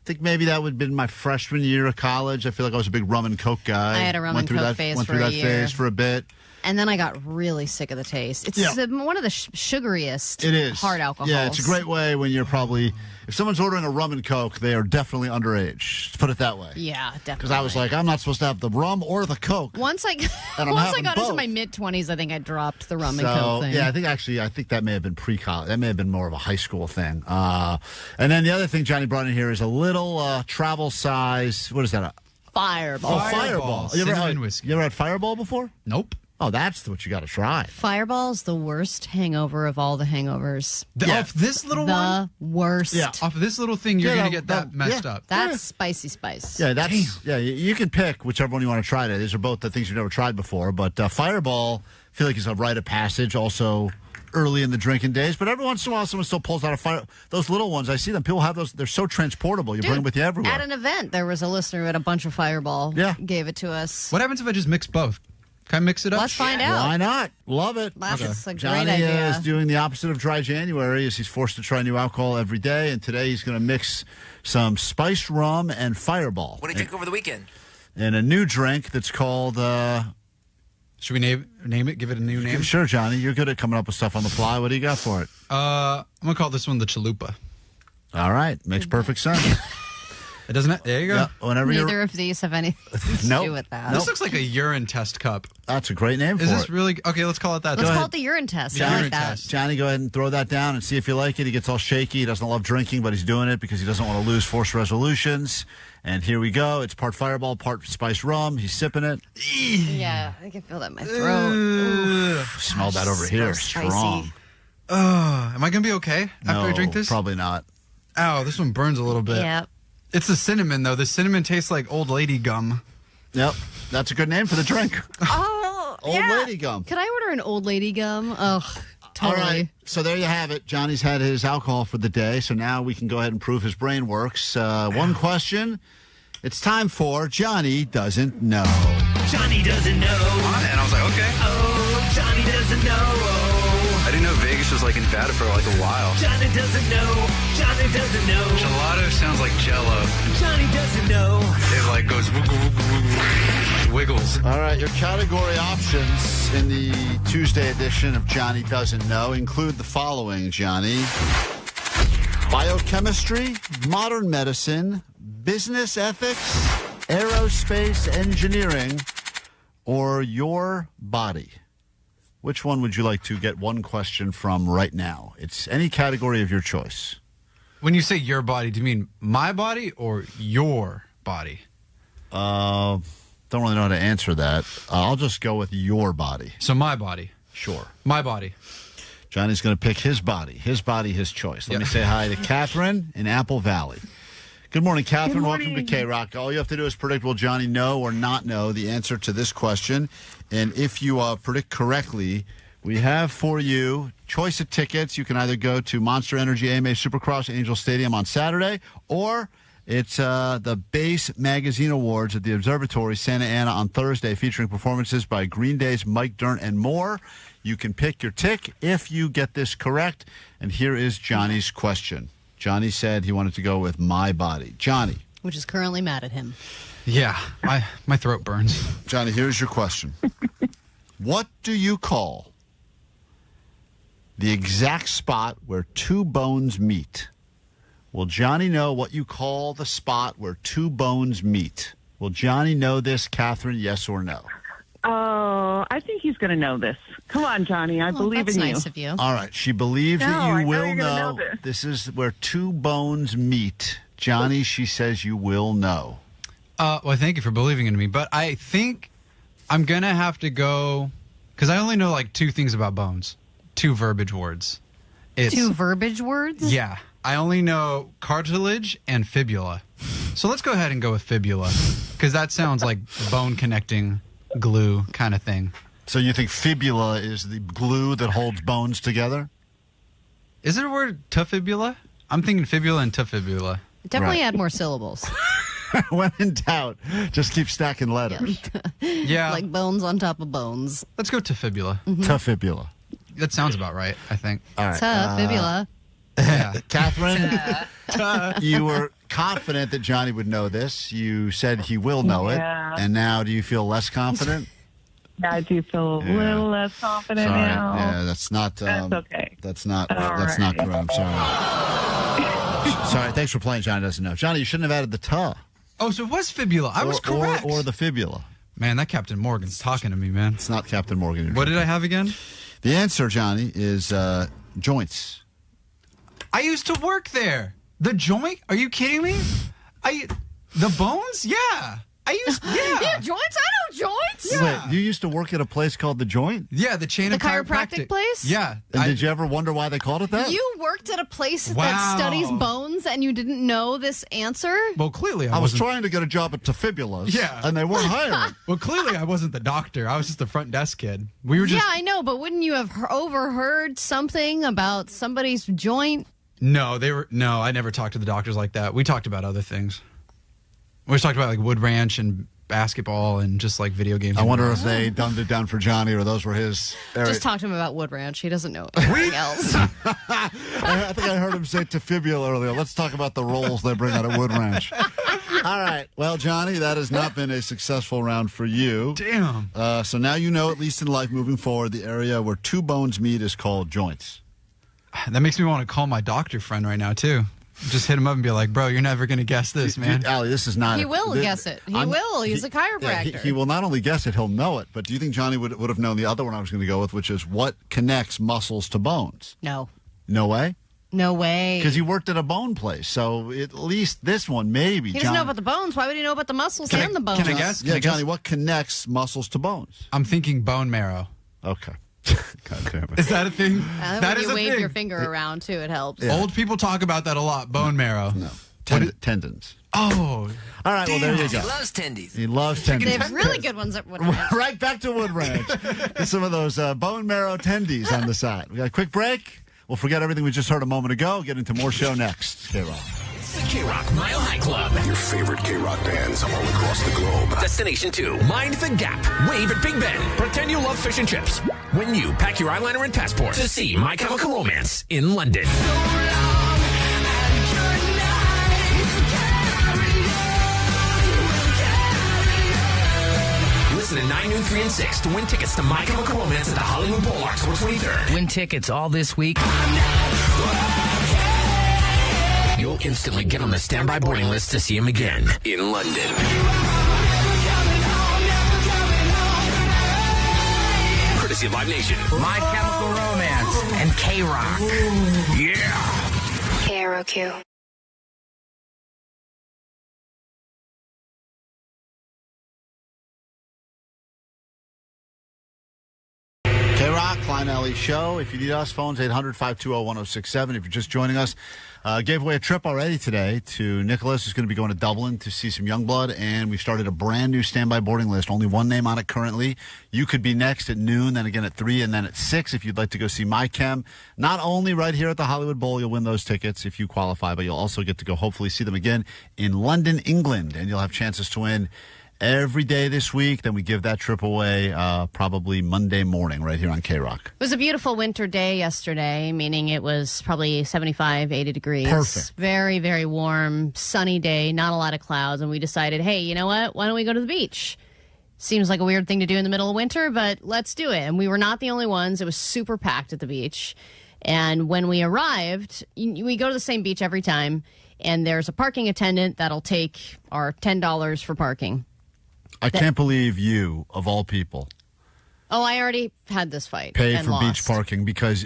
think maybe that would have been my freshman year of college. I feel like I was a big rum and Coke guy. I had a rum and Coke phase Went for through a that year. phase for a bit. And then I got really sick of the taste. It's one of the sugariest hard alcohols. Yeah, it's a great way when you're probably, if someone's ordering a rum and Coke, they are definitely underage. Let's put it that way. Yeah, definitely. Because I was like, I'm not supposed to have the rum or the Coke. Once I And I'm got having into both. my mid-20s, I think I dropped the rum and Coke thing. Yeah, I think that may have been pre-college. That may have been more of a high school thing. And then the other thing Johnny brought in here is a little travel size, what is that? Fireball. Oh, Fireball. Cinnamon whiskey. You ever had Fireball before? Nope. Oh, that's what you got to try. Fireball's the worst hangover of all the hangovers. Off this little one? The worst. Yeah. Off of this little thing, you're going to get that messed up. That's spicy spice. Yeah, you can pick whichever one you want to try today. These are both the things you've never tried before. But Fireball, I feel like is a rite of passage also early in the drinking days. But every once in a while, someone still pulls out a fire. Those little ones, I see them. People have those. They're so transportable. You bring them with you everywhere. At an event, there was a listener who had a bunch of Fireball. Yeah. Gave it to us. What happens if I just mix both? Can I mix it up? Let's find out. Why not? Love it. That's a great Johnny idea. is doing the opposite of dry January as he's forced to try new alcohol every day. And today he's going to mix some spiced rum and Fireball. What did you drink over the weekend? And a new drink that's called... Should we name it? Give it a new name? Sure, Johnny. You're good at coming up with stuff on the fly. What do you got for it? I'm going to call this one the Chalupa. All right. Makes perfect sense. It doesn't. There you go. Yeah, whenever Neither of these have anything to do with that. This looks like a urine test cup. That's a great name for it. Is this really? Okay, let's call it that. Let's call it the urine test. I like that. Johnny, go ahead and throw that down and see if you like it. He gets all shaky. He doesn't love drinking, but he's doing it because he doesn't want to lose forced resolutions. And here we go. It's part Fireball, part spiced rum. He's sipping it. Yeah, I can feel that in my throat. Smell that over here. spicy. Strong. Am I going to be okay after I drink this? Probably not. Ow, this one burns a little bit. Yep. It's the cinnamon, though. The cinnamon tastes like old lady gum. Yep. That's a good name for the drink. Oh, Old lady gum. Could I order an old lady gum? Ugh, totally. All right. So there you have it. Johnny's had his alcohol for the day, so now we can go ahead and prove his brain works. One question. It's time for Johnny Doesn't Know. Johnny doesn't know. And I was like, okay. Oh, Johnny doesn't know. I didn't know Vegas was like in Nevada for like a while. Johnny doesn't know. Johnny doesn't know. Gelato sounds like Jello. Johnny doesn't know. It like goes wiggles. All right, your category options in the Tuesday edition of Johnny Doesn't Know include the following, Johnny. Biochemistry, modern medicine, business ethics, aerospace engineering, or your body. Which one would you like to get one question from right now? It's any category of your choice. When you say your body, do you mean my body or your body? Don't really know how to answer that. I'll just go with your body. So my body. Sure. My body. Johnny's going to pick his body. His body, his choice. Let me say hi to Catherine in Apple Valley. Good morning, Catherine. Good morning. Welcome to KROQ. All you have to do is predict, will Johnny know or not know the answer to this question? And if you predict correctly, we have for you choice of tickets. You can either go to Monster Energy AMA Supercross Angel Stadium on Saturday, or it's the Base Magazine Awards at the Observatory Santa Ana on Thursday, featuring performances by Green Day's Mike Durnt and more. You can pick your tick if you get this correct. And here is Johnny's question. Johnny said he wanted to go with my body. Johnny. Which is currently mad at him. Yeah, my throat burns. Johnny, here's your question. What do you call the exact spot where two bones meet? Will Johnny know what you call the spot where two bones meet? Will Johnny know this, Catherine, yes or no? Oh, I think he's going to know this. Come on, Johnny. I believe in you. That's nice of you. All right. She believes that I you will you're gonna know. know This is where two bones meet. Johnny, she says you will know. Well, thank you for believing in me, but I think I'm going to have to go, because I only know like two things about bones. Two verbiage words. Two verbiage words? Yeah. I only know cartilage and fibula. So let's go ahead and go with fibula, because that sounds like bone connecting glue kind of thing. So you think fibula is the glue that holds bones together? Is it a word, tafibula? I'm thinking fibula and tafibula. Definitely add more syllables. When in doubt, just keep stacking letters. Yeah. Like bones on top of bones. Let's go tafibula. Tafibula. That sounds about right, I think. All right. Tafibula. Yeah. Catherine, you were confident that Johnny would know this. You said he will know it. And now do you feel less confident? I do feel a little less confident Sorry. now. Yeah, that's not. That's okay. That's not correct. I'm sorry. Sorry. Thanks for playing. Johnny doesn't know. Johnny, you shouldn't have added the tuh. Oh, so it was fibula. I was correct. Or the fibula. Man, that Captain Morgan's talking to me, man. It's not Captain Morgan. What did I have again? The answer, Johnny, is joints. I used to work there. The joint? Are you kidding me? The bones? Yeah. Yeah, joints? I know joints. Yeah. Wait, you used to work at a place called The Joint? Yeah, the chain of chiropractic place? Yeah. And did you ever wonder why they called it that? You worked at a place Wow. that studies bones and you didn't know this answer? Well, clearly I was trying to get a job at Fibulas. Yeah. And they weren't hiring. Well, clearly I wasn't the doctor. I was just the front desk kid. We were just... Yeah, I know, but wouldn't you have overheard something about somebody's joint? No, I never talked to the doctors like that. We talked about other things. We talked about like Wood Ranch and basketball and just like video games. I wonder if they dumbed it down for Johnny or those were his areas. Just talk to him about Wood Ranch. He doesn't know anything else. I think I heard him say Tafibula earlier. Let's talk about the rolls they bring out at Wood Ranch. All right. Well, Johnny, that has not been a successful round for you. Damn. So now you know, at least in life moving forward, the area where two bones meet is called joints. That makes me want to call my doctor friend right now, too. Just hit him up and be like, bro, you're never going to guess this, man. Allie, this is not... He will guess it. He will. He's a chiropractor. He will not only guess it, he'll know it. But do you think Johnny would have known the other one I was going to go with, which is what connects muscles to bones? No. No way? No way. Because you worked at a bone place, so at least this one, maybe. He doesn't know about the bones. Why would he know about the muscles and the bones? Can I guess? Johnny, what connects muscles to bones? I'm thinking bone marrow. Okay. God damn it. Is that a thing? That is a thing. You wave your finger around, too. It helps. Yeah. Old people talk about that a lot. Bone marrow. No. Tendons. Oh. All right, well, there you go. He loves tendies. He loves tendies. They have really good ones at Wood Ranch. Right back to Wood Ranch. Get some of those bone marrow tendies on the side. We got a quick break. We'll forget everything we just heard a moment ago. Get into more show next. KROQ. The KROQ Mile High Club. Your favorite KROQ bands all across the globe. Destination 2. Mind the Gap. Wave at Big Ben. Pretend you love fish and chips. When you pack your eyeliner and passport to see My Chemical Romance in London. Listen at 9, noon, 3, and 6 to win tickets to My Chemical Romance at the Hollywood Bowl October 23rd. Win tickets all this week. You'll instantly get on the standby boarding list to see him again in London. Courtesy of Live Nation. My Chemical Romance and KROQ. Yeah. KROQ. KROQ, Klein and Ally Show. If you need us, phones 800-520-1067. If you're just joining us, gave away a trip already today to Nicholas, who's going to be going to Dublin to see some Yungblud, and we've started a brand new standby boarding list. Only one name on it currently. You could be next at noon, then again at 3, and then at 6 if you'd like to go see My Chem. Not only right here at the Hollywood Bowl, you'll win those tickets if you qualify, but you'll also get to go hopefully see them again in London, England, and you'll have chances to win every day this week. Then we give that trip away probably Monday morning right here on KROQ. It was a beautiful winter day yesterday, meaning it was probably 75, 80 degrees. Perfect. Very, very warm, sunny day, not a lot of clouds. And we decided, hey, you know what? Why don't we go to the beach? Seems like a weird thing to do in the middle of winter, but let's do it. And we were not the only ones. It was super packed at the beach. And when we arrived, we go to the same beach every time, and there's a parking attendant that'll take our $10 for parking. I can't believe you, of all people, Oh, I already had this fight. pay and for lost. beach parking because,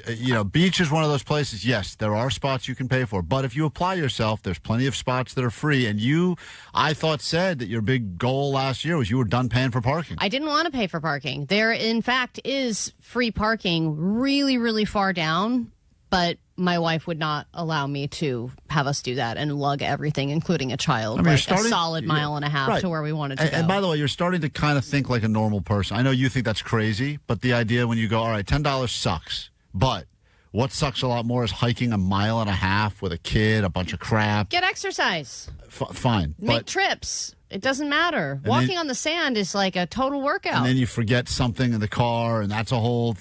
beach is one of those places, yes, there are spots you can pay for. But if you apply yourself, there's plenty of spots that are free. And you, I thought, said that your big goal last year was you were done paying for parking. I didn't want to pay for parking. There, in fact, is free parking really, really far down, but my wife would not allow me to have us do that and lug everything, including a child, a solid mile and a half to where we wanted to go. And by the way, you're starting to kind of think like a normal person. I know you think that's crazy, but the idea when you go, all right, $10 sucks, but what sucks a lot more is hiking a mile and a half with a kid, a bunch of crap. Get exercise. Fine. Make trips. It doesn't matter. Walking on the sand is like a total workout. And then you forget something in the car, and that's a whole...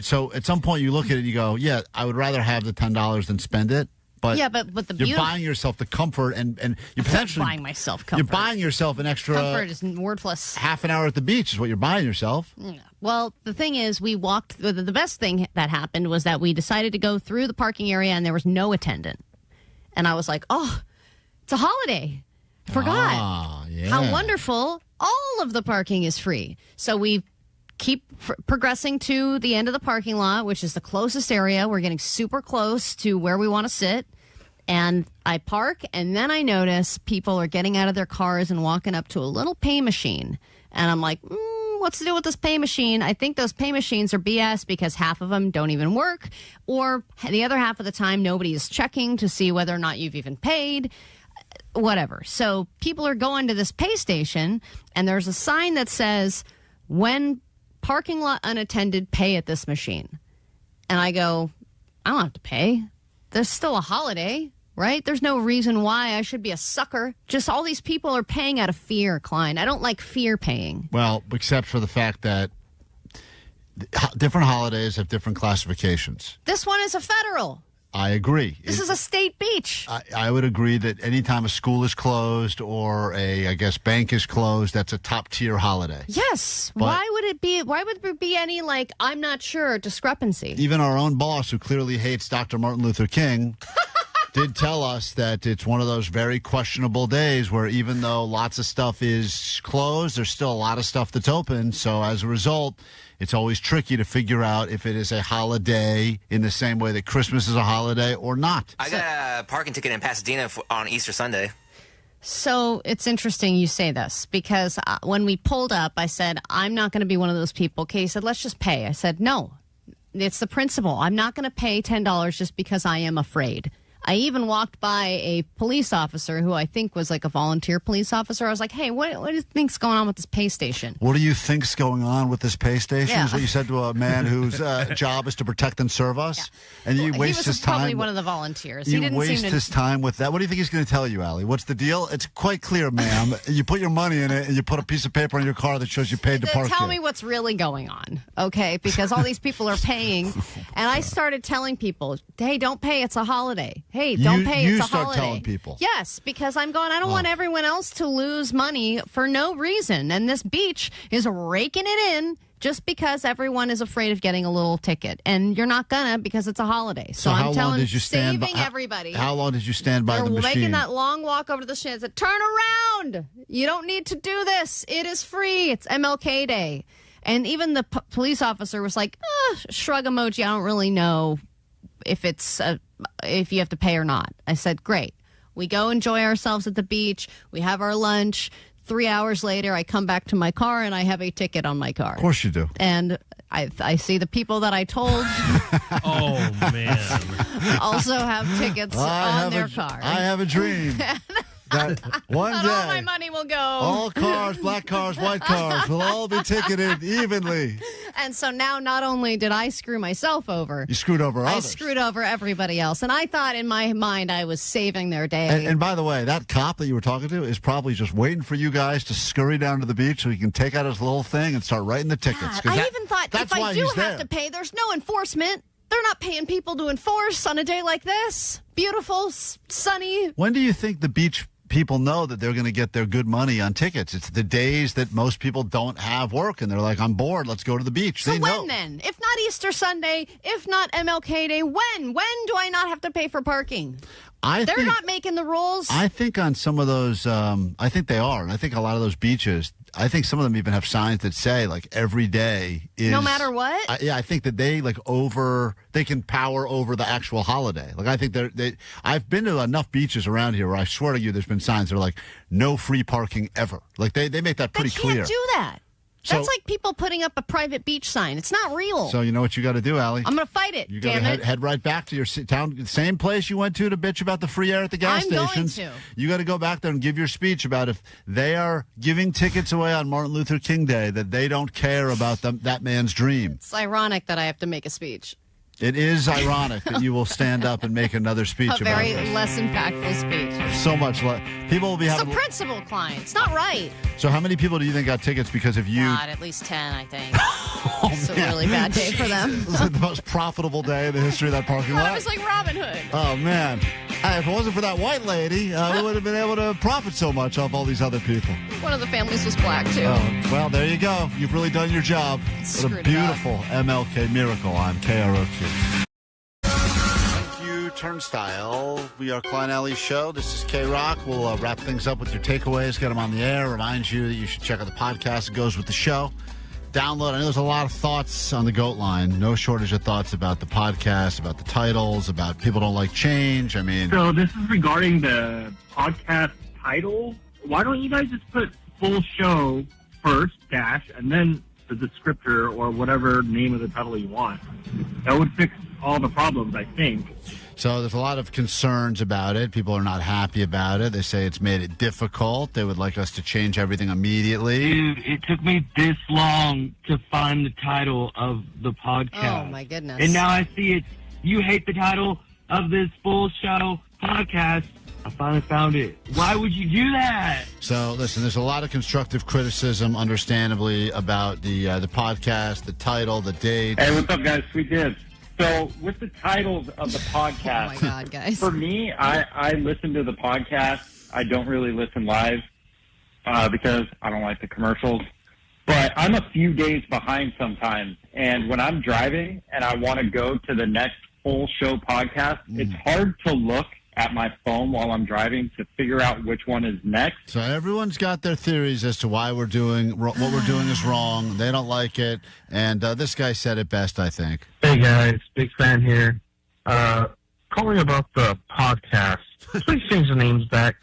So at some point you look at it and you go, yeah, I would rather have the $10 than spend it. But yeah, but the you're beautiful buying yourself the comfort, and you potentially buying myself comfort. You're buying yourself an extra comfort is wordless. half an hour at the beach is what you're buying yourself. Yeah. Well, the thing is, we walked. The best thing that happened was that we decided to go through the parking area, and there was no attendant. And I was like, "Oh, it's a holiday! I forgot how wonderful! All of the parking is free." So we keep progressing to the end of the parking lot, which is the closest area. We're getting super close to where we want to sit. And I park, and then I notice people are getting out of their cars and walking up to a little pay machine. And I'm like, what's the deal with this pay machine? I think those pay machines are BS because half of them don't even work, or the other half of the time nobody is checking to see whether or not you've even paid. Whatever. So people are going to this pay station, and there's a sign that says, when parking lot unattended, pay at this machine. And I go, I don't have to pay. There's still a holiday, right? There's no reason why I should be a sucker. Just all these people are paying out of fear, Klein. I don't like fear paying. Well, except for the fact that different holidays have different classifications. This one is a federal. I agree. This is a state beach. I would agree that anytime a school is closed or I guess, bank is closed, that's a top-tier holiday. Yes. But why would there be any, I'm not sure, discrepancy? Even our own boss, who clearly hates Dr. Martin Luther King, did tell us that it's one of those very questionable days where even though lots of stuff is closed, there's still a lot of stuff that's open. So as a result, it's always tricky to figure out if it is a holiday in the same way that Christmas is a holiday or not. I got a parking ticket in Pasadena on Easter Sunday. So it's interesting you say this because when we pulled up, I said, I'm not going to be one of those people. Okay, he said, let's just pay. I said, no, it's the principle. I'm not going to pay $10 just because I am afraid. I even walked by a police officer who I think was like a volunteer police officer. I was like, hey, what do you think's going on with this pay station? What do you think's going on with this pay station? Yeah. Is what you said to a man whose job is to protect and serve us? Yeah. And you waste his time. He was probably one of the volunteers. You waste his time with that. What do you think he's going to tell you, Allie? What's the deal? It's quite clear, ma'am. You put your money in it and you put a piece of paper on your car that shows you paid to park Tell here. me what's really going on, okay? Because all these people are paying. And I started telling people, hey, don't pay. It's a holiday. Hey, don't pay. It's a start holiday. telling people. Yes, because I'm going, I don't want everyone else to lose money for no reason. And this beach is raking it in just because everyone is afraid of getting a little ticket. And you're not gonna because it's a holiday. So I'm telling saving everybody. How long did you stand by the machine? They're making that long walk over to the machine and said, turn around. You don't need to do this. It is free. It's MLK Day. And even the police officer was like, shrug emoji. I don't really know if it's if you have to pay or not. I said, great. We go enjoy ourselves at the beach. We have our lunch. 3 hours later, I come back to my car and I have a ticket on my car. Of course you do. And I see the people that I told. Oh, man. Also have tickets on their car. I have a dream. That one day, all my money will go. All cars, black cars, white cars, will all be ticketed evenly. And so now not only did I screw myself over, you screwed over others. I screwed over everybody else. And I thought in my mind I was saving their day. And by the way, that cop that you were talking to is probably just waiting for you guys to scurry down to the beach so he can take out his little thing and start writing the tickets. I even thought if I do have to pay, there's no enforcement. They're not paying people to enforce on a day like this. Beautiful, sunny. When do you think the beach people know that they're going to get their good money on tickets? It's the days that most people don't have work and they're like, I'm bored, let's go to the beach. So they when know. Then? If not Easter Sunday, if not MLK Day, when? When do I not have to pay for parking? They're not making the rules. I think on some of those, I think they are. And I think a lot of those beaches, I think some of them even have signs that say, like, every day is... No matter what? I think that they, they can power over the actual holiday. Like, I think I've been to enough beaches around here where I swear to you there's been signs that are like, no free parking ever. Like, they make that pretty clear. They can't do that. That's like people putting up a private beach sign. It's not real. So you know what you got to do, Allie? I'm going to fight it, you got to head right back to your town, same place you went to bitch about the free air at the gas stations. Going to. You got to go back there and give your speech about if they are giving tickets away on Martin Luther King Day, that they don't care about that man's dream. It's ironic that I have to make a speech. It is ironic that you will stand up and make another speech about this. A very this. less impactful speech. So much less. People will be having... It's a principal, Klein. It's not right. So how many people do you think got tickets because of you? God, at least 10, I think. It's a really bad day for them. It was the most profitable day in the history of that parking lot. It was like Robin Hood. Oh, man. Hey, if it wasn't for that white lady, we would have been able to profit so much off all these other people. One of the families was black, too. Oh, well, there you go. You've really done your job. What a beautiful MLK miracle on KROQ. Thank you, Turnstile. We are Klein Ally Show. This is KROQ. We'll wrap things up with your takeaways, get them on the air. Remind you that you should check out the podcast that goes with the show. Download. I know there's a lot of thoughts on the GOAT line. No shortage of thoughts about the podcast, about the titles, about people don't like change. I mean, So this is regarding the podcast title. Why don't you guys just put full show first, dash, and then the descriptor or whatever name of the title you want? That would fix all the problems, I think. so there's a lot of concerns about it. People are not happy about it. They say it's made it difficult. They would like us to change everything immediately. Dude, it took me this long to find the title of the podcast. Oh, my goodness. And now I see it. You hate the title of this full show podcast. I finally found it. Why would you do that? So, listen, there's a lot of constructive criticism, understandably, about the podcast, the title, the date. Hey, what's up, guys? Sweet Dibs. So, with the titles of the podcast, Oh, my God, guys. for me, I listen to the podcast. I don't really listen live because I don't like the commercials. But I'm a few days behind sometimes. And when I'm driving and I want to go to the next full show podcast, it's hard to look at my phone while I'm driving to figure out which one is next. So everyone's got their theories as to why we're doing what we're doing is wrong. They don't like it, and this guy said it best, I think. Hey guys, big fan here. Calling about the podcast. Please change the names back.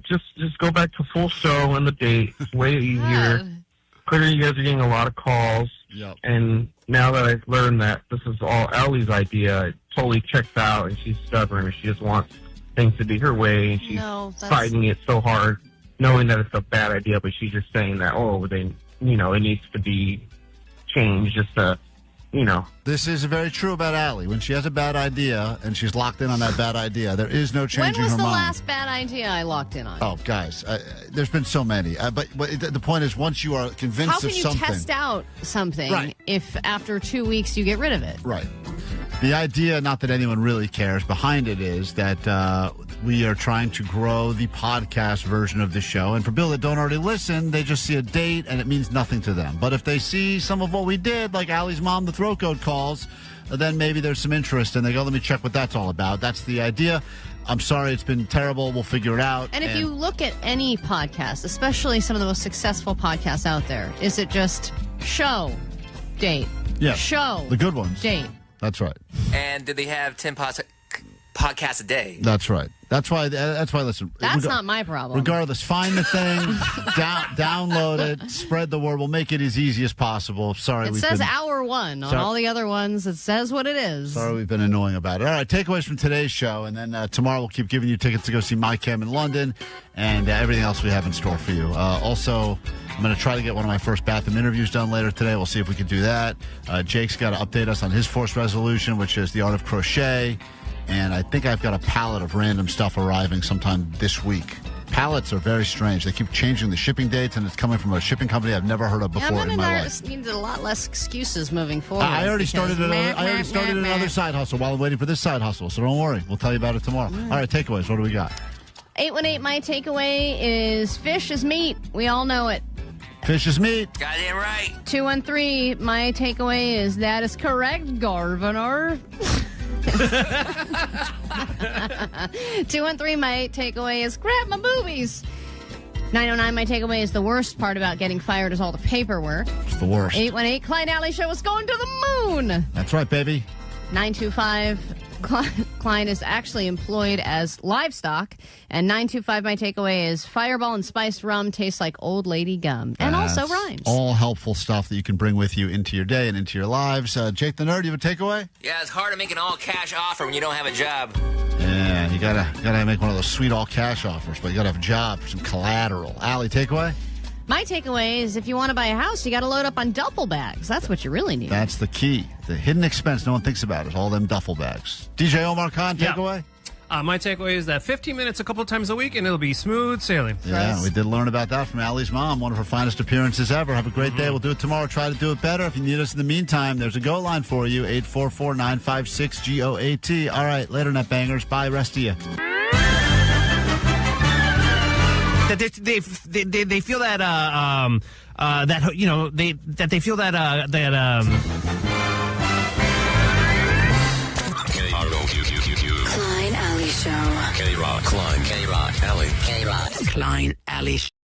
Just go back to full show and the date. It's way easier. Clearly, you guys are getting a lot of calls. Yep. And now that I've learned that this is all Allie's idea, it totally checks out, and she's stubborn, and she just wants things to be her way, and she's fighting it so hard, knowing that it's a bad idea, but she's just saying that, it needs to be changed just to, This is very true about Allie. When she has a bad idea and she's locked in on that bad idea, there is no changing her mind. When was the last bad idea I locked in on? Oh, guys, there's been so many. But the point is, once you are convinced of something... How can you test out something if after 2 weeks you get rid of it? Right. The idea, not that anyone really cares, behind it is that we are trying to grow the podcast version of the show. And for people that don't already listen, they just see a date and it means nothing to them. But if they see some of what we did, like Allie's mom, the throat goat calls, then maybe there's some interest and they go, let me check what that's all about. That's the idea. I'm sorry, it's been terrible. We'll figure it out. And if you look at any podcast, especially some of the most successful podcasts out there, is it just show, date, show, the good ones, date? That's right. And did they have 10 podcasts a day? That's right. That's why. Listen. That's not my problem. Regardless, find the thing, download it, spread the word. We'll make it as easy as possible. Sorry, it says hour one on all the other ones. It says what it is. Sorry, we've been annoying about it. All right, takeaways from today's show, and then tomorrow we'll keep giving you tickets to go see My Cam in London, and everything else we have in store for you. Also, I'm going to try to get one of my first bathroom interviews done later today. We'll see if we can do that. Jake's got to update us on his forced resolution, which is the art of crochet. And I think I've got a pallet of random stuff arriving sometime this week. Pallets are very strange. They keep changing the shipping dates, and it's coming from a shipping company I've never heard of before in my life. It means a lot less excuses moving forward. I already started another side hustle while I'm waiting for this side hustle, so don't worry. We'll tell you about it tomorrow. All right, takeaways. What do we got? 818, my takeaway is fish is meat. We all know it. Fish is meat. Goddamn right. 213, my takeaway is that is correct, Governor. 213, my takeaway is grab my boobies. 909, my takeaway is the worst part about getting fired is all the paperwork. It's the worst. 818, Klein Ally Show is going to the moon. That's right, baby. 925, Klein is actually employed as livestock. And 925, my takeaway is Fireball and Spiced Rum tastes like old lady gum. And also rhymes. All helpful stuff that you can bring with you into your day and into your lives. Jake the Nerd, you have a takeaway? Yeah, it's hard to make an all-cash offer when you don't have a job. Yeah, you gotta make one of those sweet all-cash offers, but you gotta have a job for some collateral. Allie, takeaway? My takeaway is if you want to buy a house, you got to load up on duffel bags. That's what you really need. That's the key. The hidden expense no one thinks about is all them duffel bags. DJ Omar Khan, takeaway? My takeaway is that 15 minutes a couple of times a week, and it'll be smooth sailing. Yeah, we did learn about that from Allie's mom, one of her finest appearances ever. Have a great day. We'll do it tomorrow. Try to do it better. If you need us in the meantime, there's a GOAT line for you, 844-956-GOAT. All right, later, net bangers. Bye, rest of you. that they feel that that you know they feel that Klein Ally Show. KROQ, Klein, KROQ, Ally. KROQ, Klein Ally Show.